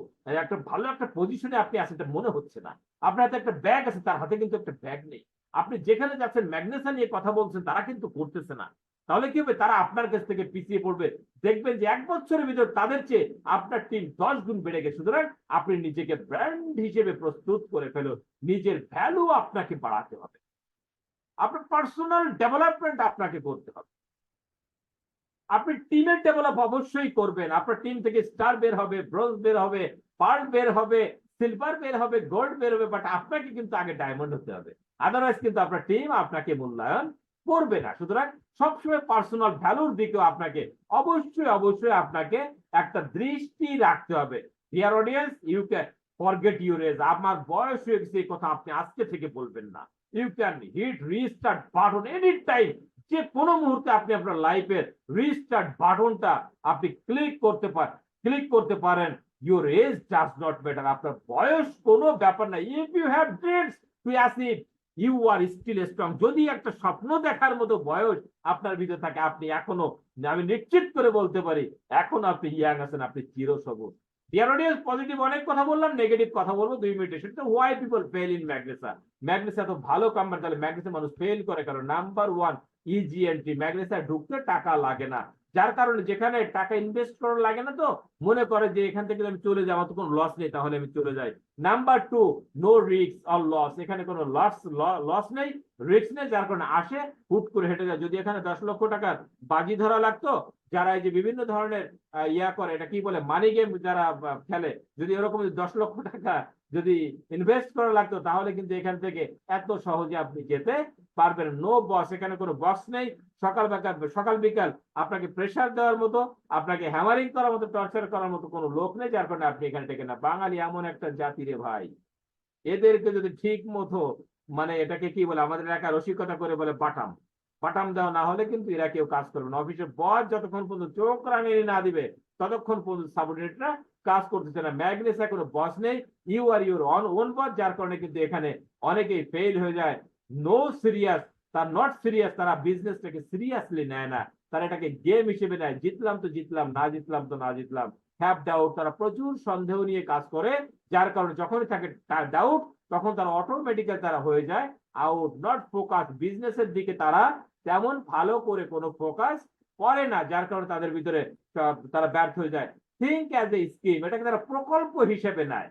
[SPEAKER 2] একটা ভালো একটা পজিশনে আপনি আছেন এটা মনে হচ্ছে না। আপনার হাতে একটা ব্যাগ আছে, তার হাতে কিন্তু একটা ব্যাগ নেই। আপনি যেখানে যাচ্ছেন ম্যাগনেসা নিয়ে কথা বলছেন, তারা কিন্তু করতেছে না। তাহলে কি হবে, তারা আপনার কাছ থেকে পিছিয়ে পড়বে। দেখবেন যে 1 বছরের ভিতর তাদের চেয়ে আপনার টিম 10 গুণ বেড়ে গেছে। সুতরাং আপনি নিজেকে ব্র্যান্ড হিসেবে প্রস্তুত করে ফেলুন। নিজের ভ্যালু আপনাকে বাড়াতে হবে। আপনার পার্সোনাল ডেভেলপমেন্ট আপনাকে করতে হবে। আপনি টিমের ডেভেলপ অবশ্যই করবেন। আপনার টিম থেকে স্টার বের হবে, ব্রোঞ্জ বের হবে, পার্ল বের হবে, সিলভার বের হবে, গোল্ড বের হবে, বাট আপনাকে কিন্তু আগে ডায়মন্ড হতে হবে। আদারওয়াইজ কিন্তু আপনার টিম আপনাকে মূল্যায়ন করবে না। সুতরাং সবসময় পার্সোনাল ভ্যালুর দিকেও আপনাকে অবশ্যই আপনাকে একটা দৃষ্টি রাখতে হবে। Dear audience, you can forget your age. আমার বয়স হয়ে গেছে এই কথা আপনি আজকে থেকে বলবেন না। You can hit restart button any time. যে কোনো মুহূর্তে আপনি আপনার লাইফের রিস্টার্ট বাটনটা আপনি ক্লিক করতে পারেন। Your age does not matter. আপনার বয়স কোনো ব্যাপার না। If you have dreams to achieve, you are still strong. যদি একটা স্বপ্ন দেখার মতো বয়স আপনার ভিতরে থাকে, আপনি এখনো, আমি নিশ্চিত করে বলতে পারি, এখন আপনি ইয়াং আছেন, আপনি চিরসবুজ। ডিয়ার অডিয়েন্স, পজিটিভ অনেক কথা বললাম, নেগেটিভ কথা বলবো 2 মিনিটে। সেটা হোয়াই পিপল ফেল ইন ম্যাগনেসা। ম্যাগনেসা এত ভালো কোম্পানি, তাহলে ম্যাগনেসা মানুষ ফেল করে কারণ নাম্বার 1 ইজি এন্ট্রি। ম্যাগনেসিয়ায় ঢুকতে টাকা লাগে না, যার কারণে যেখানে টাকা ইনভেস্ট করা লাগে না, তো মনে করে যে এখান থেকে আমি চলে যাবো, তো কোনো লস নেই, তাহলে আমি চলে যাই। Number 2, no risk or loss. এখানে কোনো লস নেই, রিস্ক নেই, যার কারণে আসে হুট করে হেঁটে যায়। যদি এখানে 10 লক্ষ টাকার বাজি ধরা লাগতো, যারা এই যে বিভিন্ন ধরনের ইয়া করে, এটা কি বলে, মানি গেম যারা খেলে, যদি এরকম 10 লক্ষ টাকা যদি ইনভেস্ট করা লাগতো, তাহলে কিন্তু এখান থেকে এত সহজে আপনি যেতে পারবেন। নো বস, এখানে কোনো বস নেই। সকাল বিকাল আপনাকে প্রেসার দেওয়ার মতো, আপনাকে হ্যামারিং করার মতো, টর্চার করার মতো কোনো লোক নেই, যার কারণে আপনি এখানে থেকে না। বাঙালি এমন একটা জাতি রে ভাই, এদেরকে যদি ঠিক মতো, মানে এটাকে কি বলে, আমাদের এলাকায় রসিকতা করে বলে বাটাম বাটাম দেওয়া না হলে কিন্তু এরা কেউ কাজ করবে না। অফিসে বস যতক্ষণ পর্যন্ত চোখ রাঙিয়ে না দিবে, ততক্ষণ পর্যন্ত সাবঅর্ডিনেটরা কাজ করতেছে না। ম্যাগনেসা কোনো বস নেই, you are your own boss, যার কারণে কিন্তু এখানে অনেকেই ফেল হয়ে যায়। নো সিরিয়াস, তার নট সিরিয়াস, তারা বিজনেসটাকে সিরিয়াসলি নেয় না, তারা এটাকে গেম হিসেবে নেয়। জিতলাম তো জিতলাম, না জিতলাম তো না জিতলাম। হ্যাভ ডাউট, তারা প্রচুর সন্দেহ নিয়ে কাজ করে, যার কারণে যখনই থাকে ডাউট, তখন তারা অটোমেটিক্যাল তারা হয়ে যায় আউট। নট ফোকাস, বিজনেসের দিকে তারা তেমন ভালো করে কোনো ফোকাস করে না, যার কারণে তাদের ভিতরে তারা ব্যর্থ হয়ে যায়। থিঙ্ক অ্যাজ এ স্কিম, এটাকে তারা প্রকল্প হিসেবে নেয়,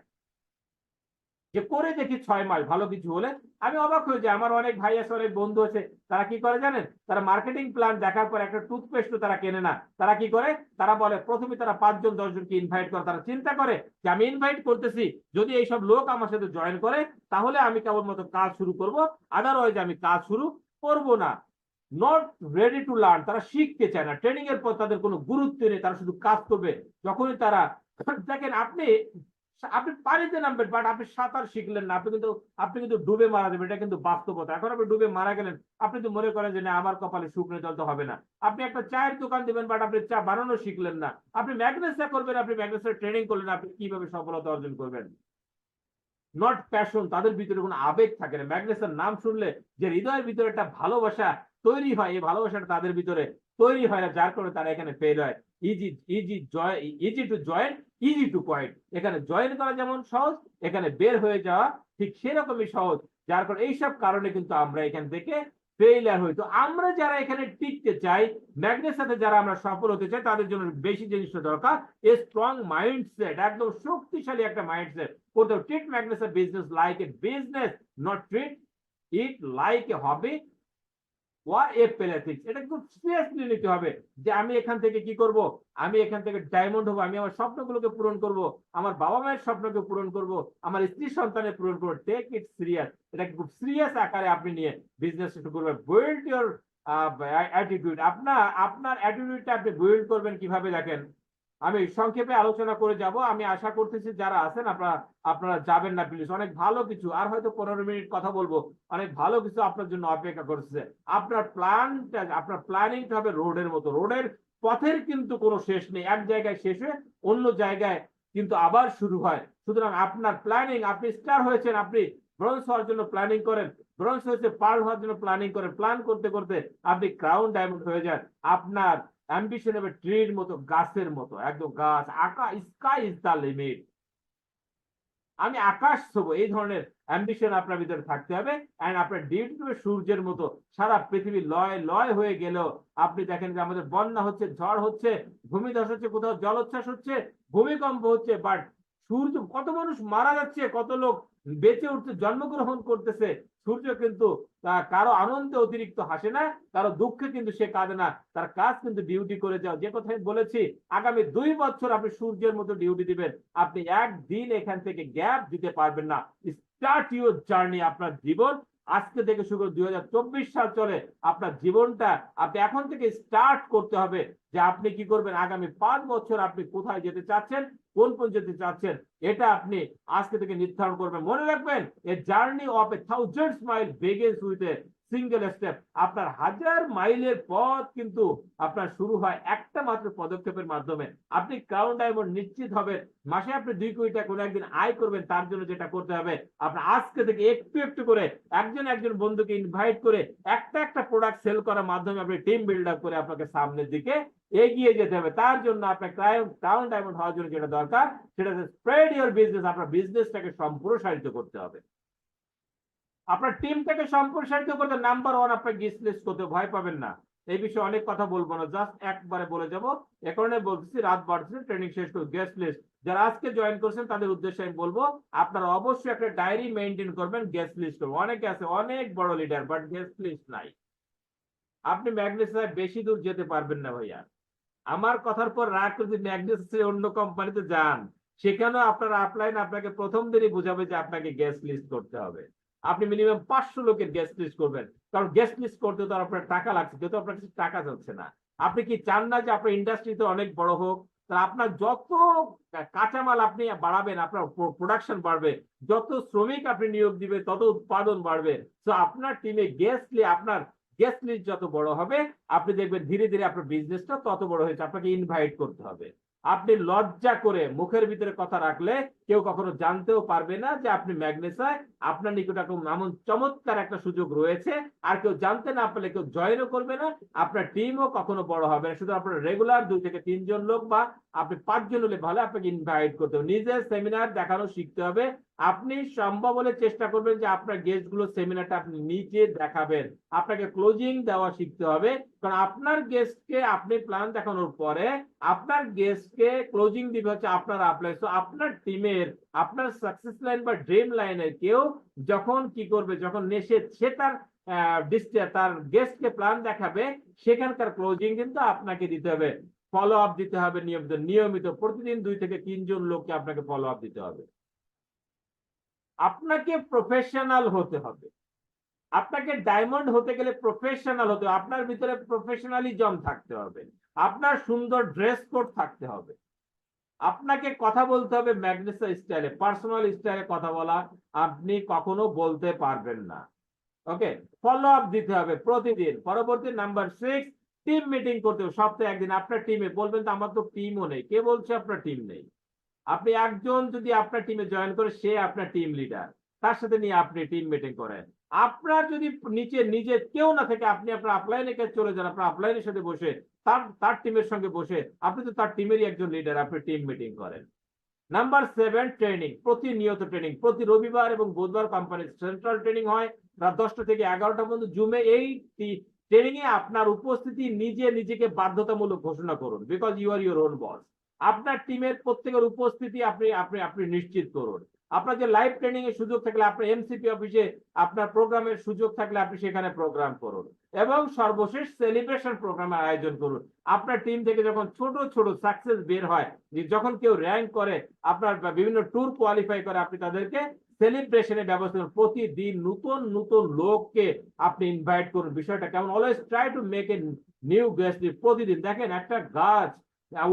[SPEAKER 2] যে করে দেখি 6 মাস ভালো কিছু হলে। আমি অবাক হয়ে যাই, আমার অনেক ভাই আছে, অনেক বন্ধু আছে, তারা কি করে জানেন, তারা মার্কেটিং প্ল্যান দেখার পর একটা টুথপেস্ট তারা কেনে না। তারা কি করে, তারা বলে প্রথমে তারা 5 জন 10 জনকে ইনভাইট করে। তারা চিন্তা করে যে আমি ইনভাইট করতেছি, যদি এইসব লোক আমার সাথে জয়েন করে, তাহলে আমি কেবলমাত্র কাজ শুরু করব, আদারওয়াইজ আমি কাজ শুরু করব না। নট রেডি টু লার্ন, তারা শিখতে চায় না। ট্রেনিং এর পর তাদের কোনো গুরুত্ব নেই, তারা শুধু কাজ করবে। যখনই তারা দেখেন, আপনি আপনি পানিতে নামবেন, বাট আপনি সাঁতার শিখলেন না, আপনি কিন্তু ডুবে মারা যাবেন। এটা কিন্তু বাস্তবতা। এখন আপনি ডুবে মারা গেলেন, আপনি তো মনে করেন যে না, আমার কপালে সুখ নেই, তাহলে তো হবে না। আপনি একটা চায়ের দোকান দিবেন, বাট আপনি চা বানানো শিখলেন না। আপনি ম্যাগনেসিয়া করবেন, আপনি ম্যাগনেসিয়া ট্রেনিং করলেন, আপনি কিভাবে সফলতা অর্জন করবেন? নট প্যাশন, তাদের ভিতরে কোনো আবেগ থাকে না। ম্যাগনেসের নাম শুনলে যে হৃদয়ের ভিতরে একটা ভালোবাসা তৈরি হয়, এই ভালোবাসাটা তাদের ভিতরে তৈরি হয় না, যার কারণে তারা এখানে ফেল হয়। Easy to join, easy to quit. এখানে জয়েন করা যেমন সহজ, এখানে বের হয়ে যাওয়া ঠিক সেরকমই সহজ, যার কারণে এইসব কারণে কিন্তু আমরা এখান থেকে ফেইলিয়ার হই। তো আমরা যারা এখানে টিকতে চাই, ম্যাগনেসের সাথে যারা আমরা সফল হতে চাই, তাদের জন্য বেশি জিনিসটা দরকার, এ স্ট্রং মাইন্ডসেট, একদম শক্তিশালী একটা মাইন্ডসেট করতে হবে। Treat Magnesa business like a business, not treat it like a hobby or a politics. এটা খুব সিরিয়াসলি নিতে হবে যে আমি এখান থেকে কি করব, আমি এখান থেকে ডায়মন্ড হবো, আমি আমার স্বপ্নগুলোকে পূরণ করব, আমার বাবা মায়ের স্বপ্নকে পূরণ করব, আমার স্ত্রী সন্তানের পূরণ করবো। টেক ইট সিরিয়াস, এটা খুব সিরিয়াস আকারে আপনি নিয়ে বিজনেস শুরু করবেন। বিল্ড ইউর অ্যাটিটিউড, আপনার অ্যাটিটিউডটা আপনি বিল্ড করবেন কিভাবে, দেখেন আমি সংক্ষেপে আলোচনা করে যাব। আমি আশা করতেছি যারা আছেন আপনারা যাবেন না প্লিজ। অনেক ভালো কিছু, আর হয়তো 15 মিনিট কথা বলবো, অনেক ভালো কিছু আপনার জন্য অপেক্ষা করছে। আপনার প্ল্যানিংটা হবে রোডের মতো। রোডের পথের কিন্তু কোনো শেষ নেই, এক জায়গায় শেষ হয়ে অন্য জায়গায় কিন্তু আবার শুরু হয়। সুতরাং আপনার প্ল্যানিং, আপনি স্টার হয়েছেন, আপনি ব্রোঞ্জ হওয়ার জন্য প্ল্যানিং করেন। ব্রোঞ্জ হচ্ছে পার্ল হওয়ার জন্য প্ল্যানিং করে, প্ল্যান করতে করতে আপনি ক্রাউন ডায়মন্ড হয়ে যান। আপনার অ্যাম্বিশন হবে ট্রির মতো, গাছের মতো, একদম গাছ, আকাশ, স্কাই ইজ দ্য লিমিট, আমি আকাশ ছোবো, এই ধরনের অ্যাম্বিশন আপনার ভিতরে থাকতে হবে। এন্ড আপনার ডিউটি হবে সূর্যের মতো, সারা পৃথিবী লয় লয় হয়ে গেলেও আপনি দেখেন যে আমাদের বন্যা হচ্ছে, ঝড় হচ্ছে, ভূমিধস হচ্ছে, কোথাও জলোচ্ছ্বাস হচ্ছে, ভূমিকম্প হচ্ছে, বাট সূর্য, কত মানুষ মারা যাচ্ছে, কত লোক বেঁচে উঠছে, জন্মগ্রহণ করতেছে, সূর্য কিন্তু কারো আনন্দে অতিরিক্ত হাসে না, কারো দুঃখে কিন্তু সে কাঁদে না, তার কাজ কিন্তু ডিউটি করে যাও। যে কথা আমি বলেছি, আগামী 2 বছর আপনি সূর্যের মতো ডিউটি দিবেন, আপনি একদিন এখান থেকে গ্যাপ দিতে পারবেন না। স্টার্ট ইউর জার্নি, আপনার জীবন আজকে থেকে শুরু করে 2024 সাল চলে, আপনার জীবনটা আপনি এখন থেকে স্টার্ট করতে হবে যে আপনি কি করবেন, আগামী 5 বছর আপনি কোথায় যেতে চাচ্ছেন, কোন যেতে চাচ্ছেন, এটা আপনি আজকে থেকে নির্ধারণ করবেন। মনে রাখবেন, a journey of A 1000 mile begins with a single step. আপনার 1000 মাইলের পথ কিন্তু আপনার শুরু হয় একটা মাত্র পদক্ষেপের মাধ্যমে। আপনি ক্রাউন ডায়মন্ড নিশ্চিত হবেন, মাসে আপনি 2 কোটি টাকা কোনো একদিন আয় করবেন, তার জন্য যেটা করতে হবে, আপনার আজকে থেকে একটু একটু করে একজন বন্ধুকে ইনভাইট করে একটা প্রোডাক্ট সেল করার মাধ্যমে আপনি টিম বিল্ড আপ করে আপনাকে সামনের দিকে এগিয়ে যেতে হবে। তার জন্য আপনার ক্রাউন ডায়মন্ড হওয়ার জন্য যেটা দরকার, সেটা হচ্ছে স্প্রেড ইউর বিজনেস। আপনার বিজনেসটাকে সম্প্রসারিত করতে হবে, আপনার টিমটাকে সম্প্রসারিত করতে। নাম্বার 1, আপনার গেস্ট লিস্ট করতে ভয় পাবেন না। এই বিষয়ে অনেক কথা বলবো না, জাস্ট একবারে বলে যাব। এ কারণে বলতেছি, রাত বাড়ছে, ট্রেনিং শেষ করে গেস্ট লিস্ট যারা আজকে জয়েন করছেন তাদের উদ্দেশ্যে আমি বলবো, আপনারা অবশ্যই একটা ডায়েরি মেনটেন করবেন, গেস্ট লিস্ট করবেন। অনেকে আছে অনেক বড় লিডার, বাট গেস্ট লিস্ট নাই। আপনি ম্যাগনেসায় বেশি দূর যেতে পারবেন না ভাইয়া। আমার কথার পর রাগ করে যদি ম্যাগনেসাসের অন্য কোম্পানিতে যান, সেখানেও আপনার আপলাইন আপনাকে প্রথম দিনই বুঝাবে যে আপনাকে গেস্ট লিস্ট করতে হবে। আপনি মিনিমাম 500 লোকের গেস্ট লিস্ট করবেন, কারণ গেস্ট লিস্ট করতে তো আপনার টাকা লাগছে, যেহেতু আপনার কাছে টাকা যাচ্ছে না। আপনি কি চান না যে আপনার ইন্ডাস্ট্রিতে অনেক বড় হোক? তাহলে আপনার যত কাঁচামাল আপনি বাড়াবেন, আপনার প্রোডাকশন বাড়বে, যত শ্রমিক আপনি নিয়োগ দিবে, তত উৎপাদন বাড়বে। তো আপনার টিমে আপনার গেস্ট লিস্ট যত বড় হবে, আপনি দেখবেন ধীরে ধীরে আপনার বিজনেসটা তত বড় হয়েছে। আপনাকে ইনভাইট করতে হবে। আপনি লজ্জা করে মুখের ভিতরে কথা রাখলে কেউ কখনো জানতেও পারবে না যে আপনি ম্যাগনেসায়, আপনার নিকট এমন চমৎকার একটা সুযোগ রয়েছে, আর কেউ জানতে না পারলে কেউ জয়েনও করবে না, আপনার টিমও কখনো বড় হবে না। শুধু আপনার রেগুলার 2 থেকে 3 জন লোক বা আপনি 5 জন হলে ভালো, আপনাকে ইনভাইট করতে হবে। নিজের সেমিনার দেখানো শিখতে হবে। আপনি সম্ভব হলে চেষ্টা করবেন যে আপনার গেস্ট গুলো সেমিনারটা আপনি নিজে দেখাবেন। আপনাকে ক্লোজিং দেওয়া শিখতে হবে, কারণ আপনার গেস্টকে আপনি প্ল্যান দেখানোর পরে আপনার গেস্টকে ক্লোজিং দিবে হচ্ছে আপনার আপলাইন। তো আপনার টিমের, আপনার সাকসেস লাইন বা ড্রিম লাইনের কেউ যখন কি করবে, যখন সে তার গেস্টকে প্ল্যান দেখাবে, সেখানকার ক্লোজিং কিন্তু আপনাকে দিতে হবে, ফলো আপ দিতে হবে নিয়মিত প্রতিদিন 2 থেকে 3 জন লোককে আপনাকে ফলো আপ দিতে হবে। আপনাকে প্রফেশনাল হতে হবে। আপনাকে ডায়মন্ড হতে গেলে প্রফেশনাল হতে হবে, আপনার ভিতরে প্রফেশনালিজম থাকতে হবে, আপনার সুন্দর ড্রেস কোড থাকতে হবে, আপনাকে কথা বলতে হবে ম্যাগনেসা স্টাইলে, পার্সোনাল স্টাইলে কথা বলা আপনি কখনো বলতে পারবেন না। ওকে, ফলো আপ দিতে হবে প্রতিদিন। পরবর্তী নাম্বার 6, টিম মিটিং করতে হবে সপ্তাহে একদিন। আপনার টিমে বলবেন তো আমার তো টিমও নেই, কে বলছে আপনার টিম নেই? আপনি একজন যদি আপনার টিমে জয়েন করে, সে আপনার টিম লিডার, তার সাথে নিয়ে আপনি টিম মিটিং করেন। আপনার যদি নিজে কেউ না থাকে, আপনি আপনার আপলাইনে চলে যান, আপনার আপলাইনের সাথে বসে তার টিমের সঙ্গে বসে আপনি তো তার টিমেরই একজন লিডার, আপনি টিম মিটিং করেন। নাম্বার 7, ট্রেনিং, প্রতিনিয়ত ট্রেনিং। প্রতি রবিবার এবং বুধবার কোম্পানির সেন্ট্রাল ট্রেনিং হয় রাত 10টা থেকে 11টা পর্যন্ত জুমে। এই ট্রেনিং এ আপনার উপস্থিতি নিজেকে বাধ্যতামূলক ঘোষণা করুন, because you are your own boss. আপনার টিমের প্রত্যেকের উপস্থিতি আপনি নিশ্চিত করুন। আপনার যে লাইভ ট্রেনিং এর সুযোগ থাকলে, আপনার এমসিপি অফিসে আপনার প্রোগ্রামের সুযোগ থাকলে আপনি সেখানে প্রোগ্রাম করুন, এবং সর্বশেষ সেলিব্রেশন প্রোগ্রামের আয়োজন করুন। আপনার টিম থেকে যখন ছোট ছোট সাকসেস বের হয়, যখন কেউ র্যাঙ্ক করে, আপনার বিভিন্ন ট্যুর কোয়ালিফাই করে, আপনি তাদেরকে সেলিব্রেশনের ব্যবস্থা করুন। প্রতিদিন নতুন লোককে আপনি ইনভাইট করুন। বিষয়টা কেমন? Always try to make a new guest. প্রতিদিন দেখেন, একটা গাছ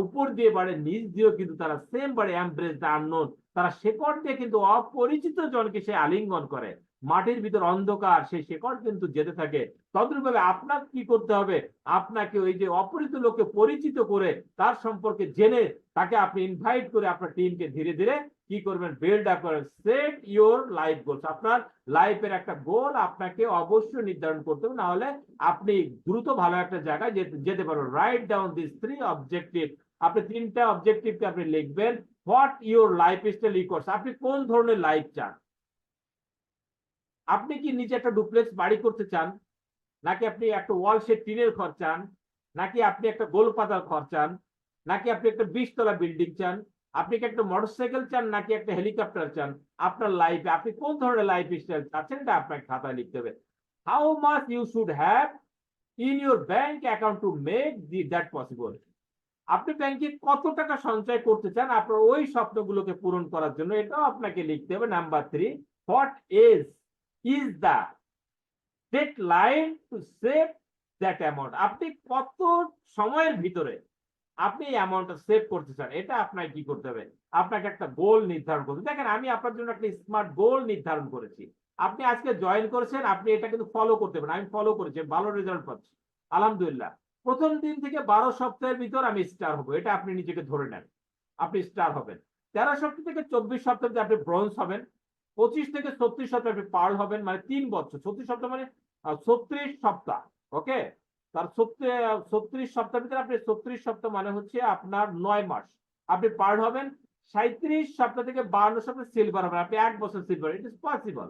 [SPEAKER 2] উপর দিয়ে বাড়ে, নিচ দিয়েও কিন্তু তারা সেম বাড়ে, এমব্রেস দ্য আননোন। তারা শেকড় দিয়ে কিন্তু অপরিচিত জনকে সে আলিঙ্গন করে। মাটির ভিতর অন্ধকার, সেই শেকড় কিন্তু যেতে থাকে। তদ্রূপভাবে আপনার কি করতে হবে? আপনাকে ওই যে অপরিচিত লোককে পরিচিত করে, তার সম্পর্কে জেনে, তাকে আপনি ইনভাইট করে আপনার টিমকে ধীরে ধীরে কি করবেন, বিল্ড আপ করেন, সেট ইউর লাইফ গোলস। আপনার লাইফের একটা গোল আপনাকে অবশ্যই নির্ধারণ করতে হবে, না হলে আপনি দ্রুত ভালো একটা জায়গায় যেতে পারবেন। Write down this 3 objective. আপনি 3টা অবজেক্টিভকে আপনি লিখবেন। What your life style requires, আপনি কোন ধরনের লাইফ চান। আপনি কি নিচে একটা ডুপ্লেক্স বাড়ি করতে চান, নাকি আপনি একটা ওয়াল শেড টিনের ঘর চান, নাকি আপনি একটা গোল পাতার ঘর চান, নাকি আপনি একটা 20 তলা বিল্ডিং চান, আপনি কি একটা মোটরসাইকেল চান, নাকি একটা হেলিকপ্টার চান। আপনার লাইফে আপনি কোন ধরনের লাইফ স্টাইল চাচ্ছেন এটা আপনাকে খাতায় লিখতে হবে। How much you should have in your bank account to make that possible. আপনি ব্যাংকে কত টাকা সঞ্চয় করতে চান আপনার ওই স্বপ্নগুলোকে পূরণ করার জন্য, এটাও আপনাকে লিখতে হবে। Number 3, what is the deadline to save that amount. আপনি কত সময়ের ভিতরে আপনি এই অ্যামাউন্টটা সেভ করতে চান, এটা আপনাকে কি করতে হবে, আপনাকে একটা গোল নির্ধারণ করতে। দেখেন আমি আপনার জন্য একটা স্মার্ট গোল নির্ধারণ করেছি। আপনি আজকে জয়েন করেছেন, আপনি এটা কিন্তু ফলো করতে পারেন। আমি ফলো করেছি, ভালো রেজাল্ট পাচ্ছি আলহামদুলিল্লাহ। প্রথম দিন থেকে 12 সপ্তাহের ভিতর আমি স্টার হবো, এটা আপনি নিজেকে ধরে নেন। আপনি স্টার হবেন। 13 সপ্তাহ থেকে 24 সপ্তাহে আপনি ব্রোঞ্জ হবেন। 25 থেকে 36 সপ্তাহে আপনি পার্ল হবেন, মানে 3 বছর। 36 সপ্তাহ মানে 36 সপ্তাহ। ওকে, তার 36 সপ্তাহের ভিতরে আপনি 36 সপ্তাহ মানে হচ্ছে আপনার 9 মাস আপনি পার্ল হবেন। 37 সপ্তাহ থেকে 52 সপ্তাহ সিলভার হবেন, আপনি 1 বছর সিলভার। It is possible.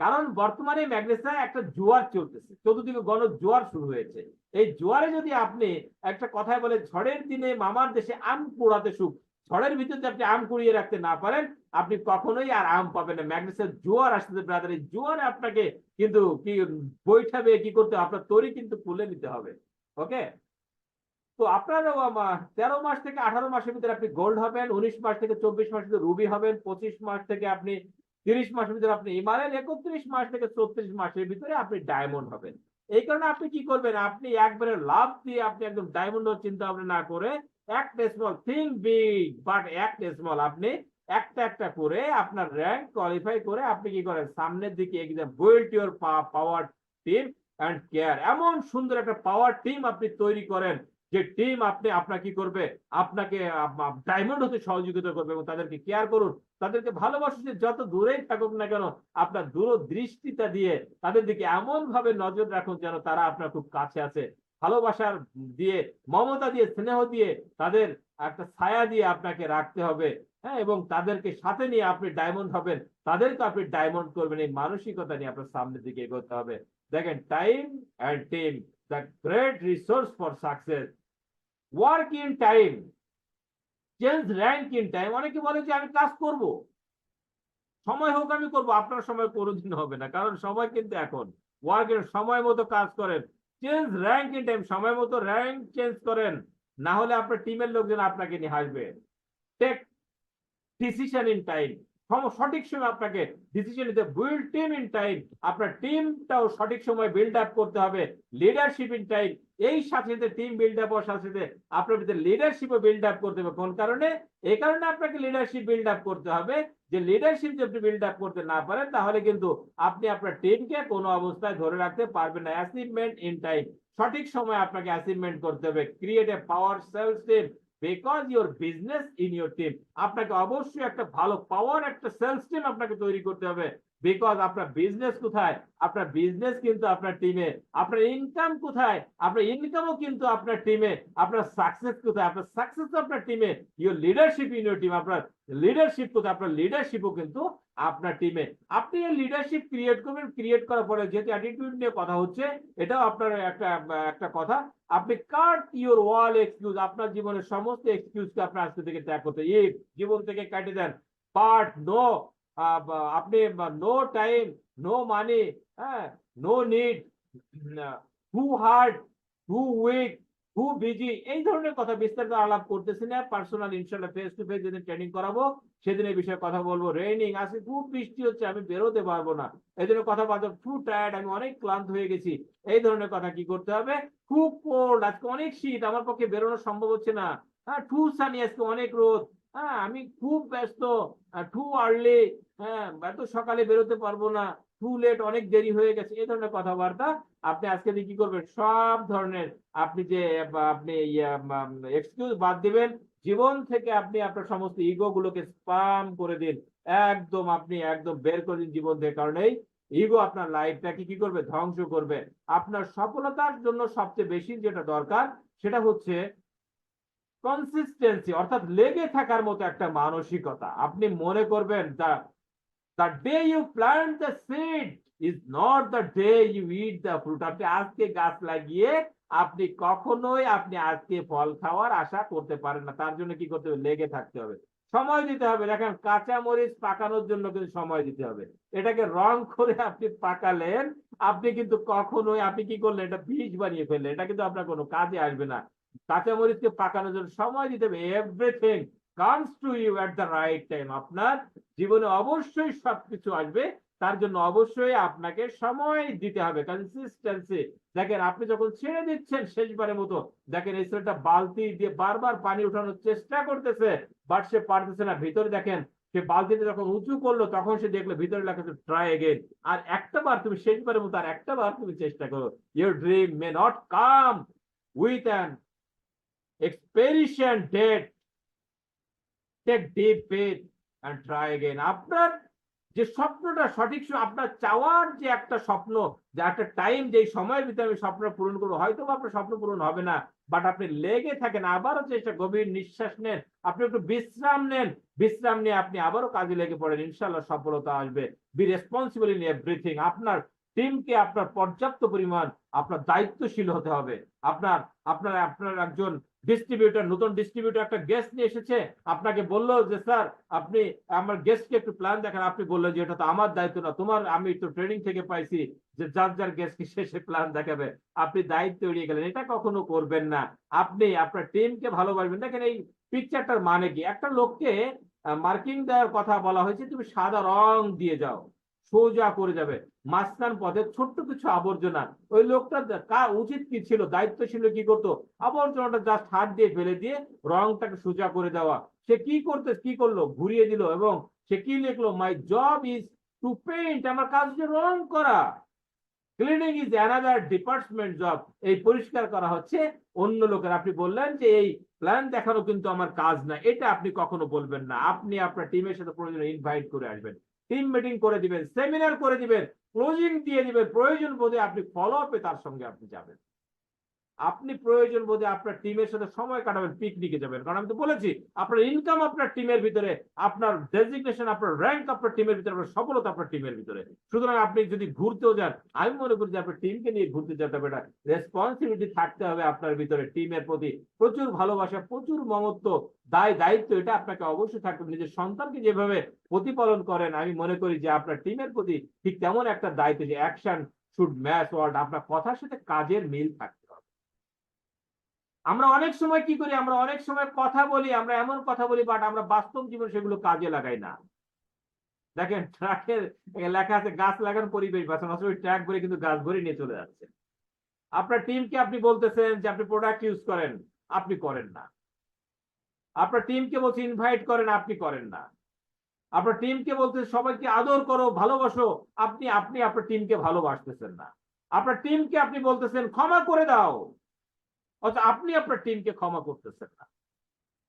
[SPEAKER 2] কারণ বর্তমানে ম্যাগনেসিয়ায় একটা জোয়ার চলতেছে, চতুর্দিকে গণ জোয়ার শুরু হয়েছে। এই জোয়ারে যদি আপনি, একটা কথায় বলে ঝড়ের দিনে মামার দেশে আম পোড়াতে সুখ, ঝড়ের ভিতরে আপনি আম কুড়িয়ে রাখতে না পারেন, আপনি কখনোই আর আম পাবেন না। ম্যাগনেসিয়ার জোয়ার আসতেছে ব্রাদার, এই জোয়ারে আপনাকে কিন্তু কি বৈঠাবে কি করতে হবে, আপনার তৈরি কিন্তু খুলে নিতে হবে। ওকে, তো আপনার 13 মাস থেকে 18 মাসের ভিতরে আপনি গোল্ড হবেন, 19 মাস থেকে 24 মাসের ভিতরে রুবি হবেন, 25 মাস থেকে আপনি 30 মাসের ভিতরে আপনি হিমালয়ান, 31 মাস থেকে 34 মাসের ভিতরে আপনি ডায়মন্ড হবেন। এই কারণে আপনি কি করবেন, আপনি একবারে লাভ দিয়ে আপনি একদম ডায়মন্ড চিন্তা ভাবনা না করে, একটা স্মল থিঙ্ক বিগ বাট একটা স্মল, আপনি একটা একটা করে আপনার র্যাঙ্ক কোয়ালিফাই করে আপনি কি করেন, সামনের দিকে এগিয়ে build your power team and care. এমন সুন্দর একটা পাওয়ার টিম আপনি তৈরি করেন, যে টিম আপনি আপনার কি করবে, আপনাকে ডায়মন্ড হতে সহযোগিতা করবে এবং তাদেরকে কেয়ার করুন, তাদেরকে ভালোবাসুন। যত দূরেই থাকুক না কেন, আপনার দূরদৃষ্টিতা দিয়ে তাদের দিকে এমন ভাবে নজর রাখুন যেন তারা আপনার খুব কাছে আছে। ভালোবাসার দিয়ে, মমতা দিয়ে, স্নেহ দিয়ে, তাদের একটা ছায়া দিয়ে আপনাকে রাখতে হবে। হ্যাঁ, এবং তাদেরকে সাথে নিয়ে আপনি ডায়মন্ড হবেন, তাদেরকে আপনি ডায়মন্ড করবেন। এই মানসিকতা নিয়ে আপনার সামনের দিকে এগোতে হবে। দেখেন, time and team, the great resource for success. Work in time, change rank in time. অনেকে বলে যে আমি কাজ করব, সময় হোক আমি করব, আপনার সময় কোনোদিন হবে না, কারণ সময় কিন্তু এখন। ওয়ার্ক ইন, সময় মতো কাজ করেন। চেঞ্জ র্যাঙ্ক ইন টাইম, সময় মতো র্যাঙ্ক চেঞ্জ করেন, না হলে আপনার টিমের লোকজন আপনাকে নিয়ে হাসবে। টেক ডিসিশন ইন টাইম, সঠিক সময় আপনাকে ডিসিশন নিতে। বিল্ড টিম ইন টাইম, আপনার টিমটাও সঠিক সময় বিল্ড আপ করতে হবে। লিডারশিপ ইন টাইম, এই সাথে সাথে টিম বিল্ড আপ হওয়ার সাথে সাথে আপনার ভিতরে লিডারশিপও বিল্ড আপ করতে হবে। কোন কারণে? এই কারণে আপনাকে লিডারশিপ বিল্ড আপ করতে হবে, যে লিডারশিপ যদি আপনি বিল্ড আপ করতে না পারেন, তাহলে কিন্তু আপনি আপনার টিমকে কোনো অবস্থায় ধরে রাখতে পারবেন না। অ্যাচিভমেন্ট ইন টাইম, সঠিক সময় আপনাকে অ্যাচিভমেন্ট করতে হবে। Create a power sales team because your business in your team, আপনাকে অবশ্যই একটা ভালো পাওয়ার একটা সেলস টিম আপনাকে তৈরি করতে হবে। বিকজ আপনার বিজনেস কোথায়, আপনার বিজনেস কিন্তু আপনার টিমে। আপনার ইনকাম কোথায়, আপনার ইনকামও কিন্তু আপনার টিমে। আপনার সাকসেস কোথায়, আপনার সাকসেস আপনার টিমে। Your leadership in your team, আপনার লিডারশিপ কোথায়, আপনার লিডারশিপও কিন্তু আপনার টিমে। আপনি এই লিডারশিপ ক্রিয়েট করবেন। ক্রিয়েট করার পরে, যেহেতু অ্যাটিটিউড নিয়ে কথা হচ্ছে, এটাও আপনার একটা কথা, আপনি কাট ইউর ওয়াল এক্সকিউজ, আপনার জীবনের সমস্ত এক্সকিউজকে আপনার আজকে থেকে ত্যাগ করতে, এই জীবন থেকে কাটে দেন। বাট নো, আপনি নো টাইম, নো মানি, হ্যাঁ, নো নিড, হু হার্ড, হু উইক, হু বিজি, এই ধরনের কথা বিস্তারিত আলাপ করতেছি না। পার্সোনাল ইনশাআল্লাহ ফেস টু ফেস যেদিন ট্রেনিং করাবো সেদিন এই বিষয়ে কথা বলবো। রেইনিং আজকে খুব বৃষ্টি হচ্ছে, আমি বেরোতে পারবো না, এই জন্য কথা বলতে টু টায়ার্ড, আমি অনেক ক্লান্ত হয়ে গেছি, এই ধরনের কথা কি করতে হবে। খুব কোল্ড, আজকে অনেক শীত, আমার পক্ষে বেরোনো সম্ভব হচ্ছে না। হ্যাঁ, টু সানি, আজকে অনেক রোদ, হ্যাঁ আমি খুব ব্যস্ত, টু আর্লি, হ্যাঁ এত সকালে বেরোতে পারবো না, টু লেট, অনেক দেরি হয়ে গেছে, এই ধরনের কথাবার্তা আপনি আজকে দিয়ে কি করবেন, সব ধরনের আপনি যে আপনি এক্সকিউজ বাদ দিবেন। জীবন থেকে আপনি আপনার সমস্ত ইগো গুলোকে স্পাম করে দিন, একদম আপনি একদম বের করে দিন জীবন থেকে, কারণ এই ইগো আপনার লাইফটাকে কি করবে, ধ্বংস করবে। আপনার সফলতার জন্য সবচেয়ে বেশি যেটা দরকার সেটা হচ্ছে কনসিস্টেন্সি, অর্থাৎ লেগে থাকার মতো একটা মানসিকতা। আপনি মনে করবেন the day you plant the seed is not the day you eat the fruit. আপনি আজকে গাছ লাগিয়ে আপনি কখনোই আপনি আজকে ফল খাওয়ার আশা করতে পারেন না। তার জন্য কি করতে হবে, লেগে থাকতে হবে, সময় দিতে হবে। দেখেন কাঁচা মরিচ পাকানোর জন্য কিন্তু সময় দিতে হবে। এটাকে রং করে আপনি পাকালেন, আপনি কিন্তু কখনোই আপনি কি করলেন, এটা বীজ বানিয়ে ফেললেন, এটা কিন্তু আপনার কোনো কাজে আসবে না। কাঁচা মরিচকে পাকানোর জন্য সময় দিতে হবে। Everything comes to you at the right time. আপনার জীবনে অবশ্যই সবকিছু আসবে, তার জন্য অবশ্যই আপনাকে সময় দিতে হবে, কনসিস্টেন্সি। দেখেন আপনি যখন ছেড়ে দিচ্ছেন শেষবারের মতো, দেখেন এই ছেলেটা বালতি দিয়ে বারবার পানি উঠানোর চেষ্টা করতেছে, বাট সে পারতেছে না। ভিতরে দেখেন সে বালতিতে যখন উঁচু করলো তখন সে দেখলো ভিতরে লেখা আছে ট্রাই এগেইন। আর একটা বার তুমি শেষবারের মতো আর একটা বার তুমি চেষ্টা করো। Your dream may not come with an expiration date, take deep breath and try again. আপনার যে স্বপ্নটা সঠিক আপনার চাওয়ার যে একটা স্বপ্ন, যে একটা টাইম, যে সময়ের ভিতরে আমি স্বপ্ন পূরণ করবো, হয়তো আপনার স্বপ্ন পূরণ হবে না, বাট আপনি লেগে থাকেন, আবারও চেষ্টা, গভীর নিঃশ্বাস নেন, আপনি একটু বিশ্রাম নেন, বিশ্রাম নিয়ে আপনি আবারও কাজে লেগে পড়েন, ইনশাআল্লাহ সফলতা আসবে। Be responsible in everything. আপনার টিমকে আপনার পর্যাপ্ত পরিমাণ আপনার দায়িত্বশীল হতে হবে। আপনার আপনার আপনার একজন ডিস্ট্রিবিউটর, নতুন ডিস্ট্রিবিউটর একটা গেস্ট নিয়ে এসেছে, আপনাকে বললো যে স্যার আপনি আমার গেস্টকে একটু প্ল্যান দেখেন, আপনি বললেন যে এটা তো আমার দায়িত্ব না, তোমার, আমি তো ট্রেনিং থেকে পাইছি যে যার যার গেস্টকে শেষে প্ল্যান দেখাবে, আপনি দায়িত্ব এড়িয়ে গেলেন। এটা কখনো করবেন না। আপনি আপনার টিমকে ভালোবাসবেন। দেখেন এই পিকচারটার মানে কি, একটা লোককে মার্কিং দেওয়ার কথা বলা হয়েছে, তুমি সাদা রং দিয়ে যাও, সোজা করে যাবে। মাঝখান পথে ছোট্ট কিছু আবর্জনা, ওই লোকটা উচিত কি ছিল, দায়িত্ব ছিল কি করতো, আবর্জনাটা জাস্ট হাত দিয়ে ফেলে দিয়ে রংটাকে সোজা করে দেওয়া। সে কি করলো, ঘুরিয়ে দিল, এবং সে কি লিখলো, my job is to paint, আমার কাজ হচ্ছে রং করা। Cleaning is another department job, এই পরিষ্কার করা হচ্ছে অন্য লোকের। আপনি বললেন যে এই প্ল্যান দেখানো কিন্তু আমার কাজ না, এটা আপনি কখনো বলবেন না। আপনি আপনার টিমের সাথে প্রয়োজনে ইনভাইট করে আসবেন, টিম মিটিং করে দিবেন, সেমিনার করে দিবেন, ক্লোজিং দিয়ে দিবেন, প্রয়োজন বোধে আপনি ফলো আপে তার সঙ্গে আপনি যাবেন। আপনি প্রয়োজন বোধে আপনার টিমের সাথে সময় কাটাবেন, পিকনিকে যাবেন, কারণ আমি তো বলেছি আপনার ইনকাম আপনার টিমের ভিতরে, আপনার ডেজিগনেশন, আপনার র্যাঙ্ক আপনার টিমের ভিতরে, আপনার সফলতা আপনার টিমের ভিতরে। সুতরাং আপনি যদি ঘুরতেও যান, আমি মনে করি যে আপনার টিমকে নিয়ে ঘুরতে যেতে হবে, এটা রেসপন্সিবিলিটি থাকতে হবে আপনার ভিতরে, টিমের প্রতি প্রচুর ভালোবাসা, প্রচুর মমত্ব, দায়িত্ব, এটা আপনাকে অবশ্যই থাকতে হবে। নিজের সন্তানকে যেভাবে প্রতিপালন করেন, আমি মনে করি যে আপনার টিমের প্রতি ঠিক তেমন একটা দায়িত্ব, যে অ্যাকশন শুড ম্যাচ ওয়ার্ড, আপনার কথার সাথে কাজের মিল থাকে। আমরা অনেক সময় কি করি, আমরা অনেক সময় কথা বলি, আমরা এমন কথা বলি, বাট আমরা বাস্তব জীবনে সেগুলো কাজে লাগাই না। দেখেন ট্রাকের লেখা আছে গাছ লাগান পরিবেশ বাঁচান, আসলে ট্রাক ভরে কিন্তু গাছ ভরে নিয়ে চলে যাচ্ছে। আপনার টিমকে আপনি বলতেছেন যে আপনি প্রোডাক্ট ইউজ করেন, আপনি করেন না। আপনার টিমকে বলছে ইনভাইট করেন, আপনি করেন না। আপনার টিমকে বলতে সবাইকে আদর করো, ভালোবাসো, আপনি আপনি আপনার টিমকে ভালোবাসতেছেন না। আপনার টিমকে আপনি বলতেছেন ক্ষমা করে দাও, অথচ আপনি আপনার টিমকে ক্ষমা করতেছেন না।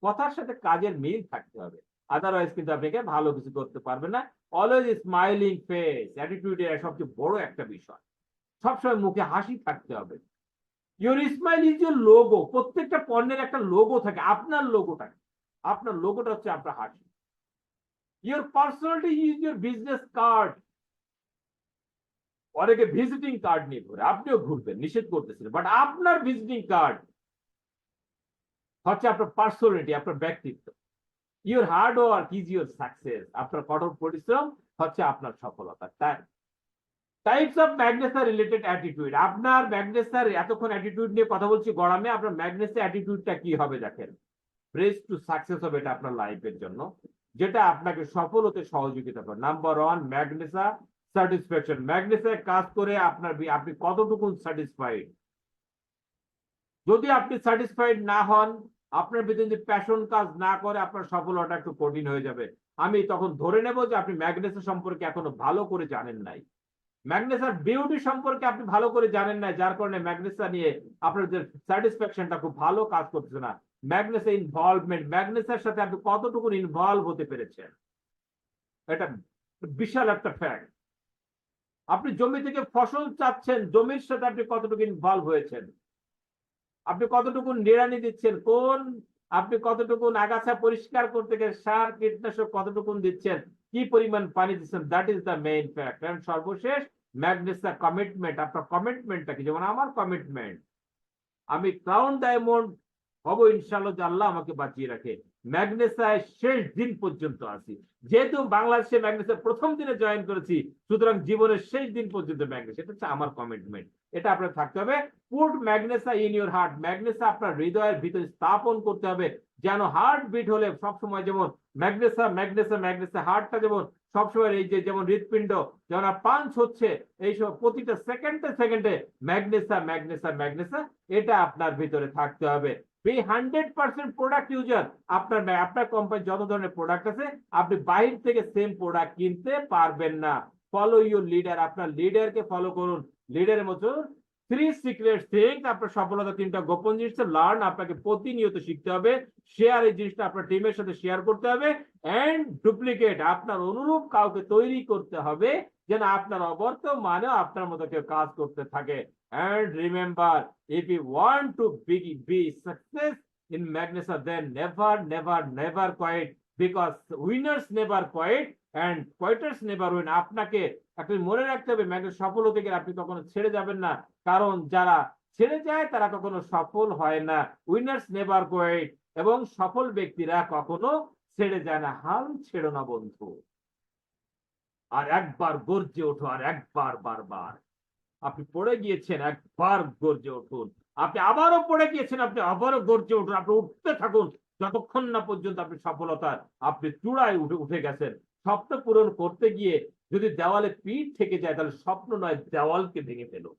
[SPEAKER 2] কথার সাথে কাজের মিল থাকতে হবে, আদারওয়াইজ কিন্তু আপনাকে ভালো কিছু করতে পারবেন না। অলওয়েজ স্মাইলিং ফেস, অ্যাটিটিউড এর সবচেয়ে বড় একটা বিষয়, সবসময় মুখে হাসি থাকতে হবে। Your smile is your logo. প্রত্যেকটা পণ্যের একটা লোগো থাকে, আপনার লোগোটা, আপনার লোগোটা হচ্ছে আপনার হাসি। Your personality is your business card. অনেকে ভিজিটিং কার্ড নিয়ে ঘুরে, আপনিও ঘুরবেন, নিষেধ করতেছেন, বাট আপনার ভিজিটিং কার্ড হচ্ছে আপনার পার্সোনালিটি, আপনার ব্যক্তিত্ব। Your hard work is your success, আপনার কঠোর পরিশ্রম হচ্ছে আপনার সফলতা। টাইপস অফ ম্যাগনেসা রিলেটেড অ্যাটিটিউড, আপনার ম্যাগনেসার, এতক্ষণ অ্যাটিটিউড নিয়ে কথা বলছি গরমে, আপনার ম্যাগনেসা অ্যাটিটিউডটা কি হবে দেখেন। ব্রেস টু সাকসেস হবে এটা আপনার লাইফের জন্য, যেটা আপনাকে সফল হতে সহযোগিতা করে। Number 1, ম্যাগনেসা satisfaction. ম্যাগনেসায় কাজ করে আপনি কতটুকু স্যাটিসফাইড। যদি আপনি স্যাটিসফাইড না হন, আপনার ভিতরে যদি প্যাশন কাজ না করে, আপনার সফল হওয়াটা একটু কঠিন হয়ে যাবে। আমি তখন ধরে নেব যে আপনি ম্যাগনেসিয়াম সম্পর্কে এখনো ভালো করে জানেন নাই। ম্যাগনেসার বিউটি সম্পর্কে আপনি ভালো করে জানেন না, যার কারণে ম্যাগনেসা নিয়ে আপনার যে স্যাটিসফ্যাকশনটা খুব ভালো কাজ করতেছে না। ম্যাগনেসা ইনভলভমেন্ট, ম্যাগনেসার সাথে আপনি কতটুকু ইনভলভ হতে পেরেছেন, এটা বিশাল একটা ফ্যাক্ট। আপনি জমি থেকে ফসল চাচ্ছেন, জমির সাথে আপনি কতটুকু ইনভলভ হয়েছেন, আপনি কতটুকু নিড়ানি দিচ্ছেন, আপনি কতটুকু আগাছা পরিষ্কার করতে গিয়ে সার কীটনাশক কতটুকু দিচ্ছেন, কি পরিমাণ পানি দিচ্ছেন, that is the main fact. And সর্বশেষ ম্যাগনেসা কমিটমেন্ট, আপনার কমিটমেন্টটা কি? যেমন আমার কমিটমেন্ট, আমি ক্রাউন ডায়মন্ড হব ইনশাআল্লাহ, যে আল্লাহ আমাকে বাঁচিয়ে রাখে, ম্যাগনেসায় শেষ দিন পর্যন্ত আছি। যেহেতু বাংলাদেশে ম্যাগনেসা প্রথম দিনে জয়েন করেছি, সুতরাং জীবনের শেষ দিন পর্যন্ত ম্যাগনেসা, এটা হচ্ছে আমার কমিটমেন্ট। এটা আপনার থাকতে হবে। পুট ম্যাগনেসা ইন ইউর হার্ট, ম্যাগনেসা আপনার হৃদয়ের ভিতরে স্থাপন করতে হবে, যেন হার্ট বিট হলে সবসময় যেমন ম্যাগনেসা ম্যাগনেসা ম্যাগনেসা, হার্টটা যেমন সবসময় এই যে যেমন হৃৎপিণ্ড যেমন পাঞ্চ হচ্ছে, এইসব প্রতিটা সেকেন্ডে সেকেন্ডে ম্যাগনেসা ম্যাগনেসা ম্যাগনেসা, এটা আপনার ভিতরে থাকতে হবে। Be 100% product user. আপনার কোম্পানি যত ধরনের প্রোডাক্ট আছে, আপনি বাইরে থেকে সেম প্রোডাক্ট কিনতে পারবেন না। ফলো ইউর লিডার, আপনার লিডারকে ফলো করুন। লিডারের মতো 3 সিক্রেট থিংস, আপনার সফলতা 3টা গোপন জিনিস লার্ন, আপনাকে প্রতিনিয়ত শিখতে হবে। শেয়ার, এই জিনিসটা আপনার টিমের সাথে শেয়ার করতে হবে। এন্ড ডুপ্লিকেট, আপনার অনুরূপ কাউকে তৈরি করতে হবে, যেন আপনার অবর্তমানেও আপনার মতো কেউ কাজ করতে থাকে। And remember, if you want to be success in Magnesa, then never quit, because winners never quit and quitters never win. আপনাকে আপনি মনে রাখতে হবে, ম্যাগনেস সফল হতে গেলে আপনি কখনো ছেড়ে যাবেন না, কারণ যারা ছেড়ে যায় তারা কখনো সফল হয় না। উইনার্স নেভার কোয়েট, এবং সফল ব্যক্তিরা কখনো ছেড়ে যায় না। হাল ছেড়ো না বন্ধু, আর একবার গর্জে ওঠো, আর একবার বারবার। আপনি পড়ে গিয়েছেন, একবার গর্জে উঠুন। আপনি আবারও পড়ে গিয়েছেন, আপনি আবারও গর্জে উঠুন। আপনি উঠতে থাকুন যতক্ষণ না পর্যন্ত আপনি সফলতার আপনি চূড়ায় উঠে গেছেন। স্বপ্ন পূরণ করতে গিয়ে যদি দেওয়ালে পিঠ থেকে যায়, তাহলে স্বপ্ন নয়, দেওয়ালকে ভেঙে ফেলো।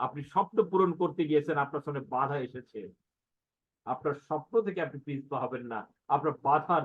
[SPEAKER 2] আপনি স্বপ্ন পূরণ করতে গিয়েছেন, আপনার সামনে বাধা এসেছে, আপনার স্বপ্ন থেকে আপনি পিছপা হবেন না, আপনার বাধার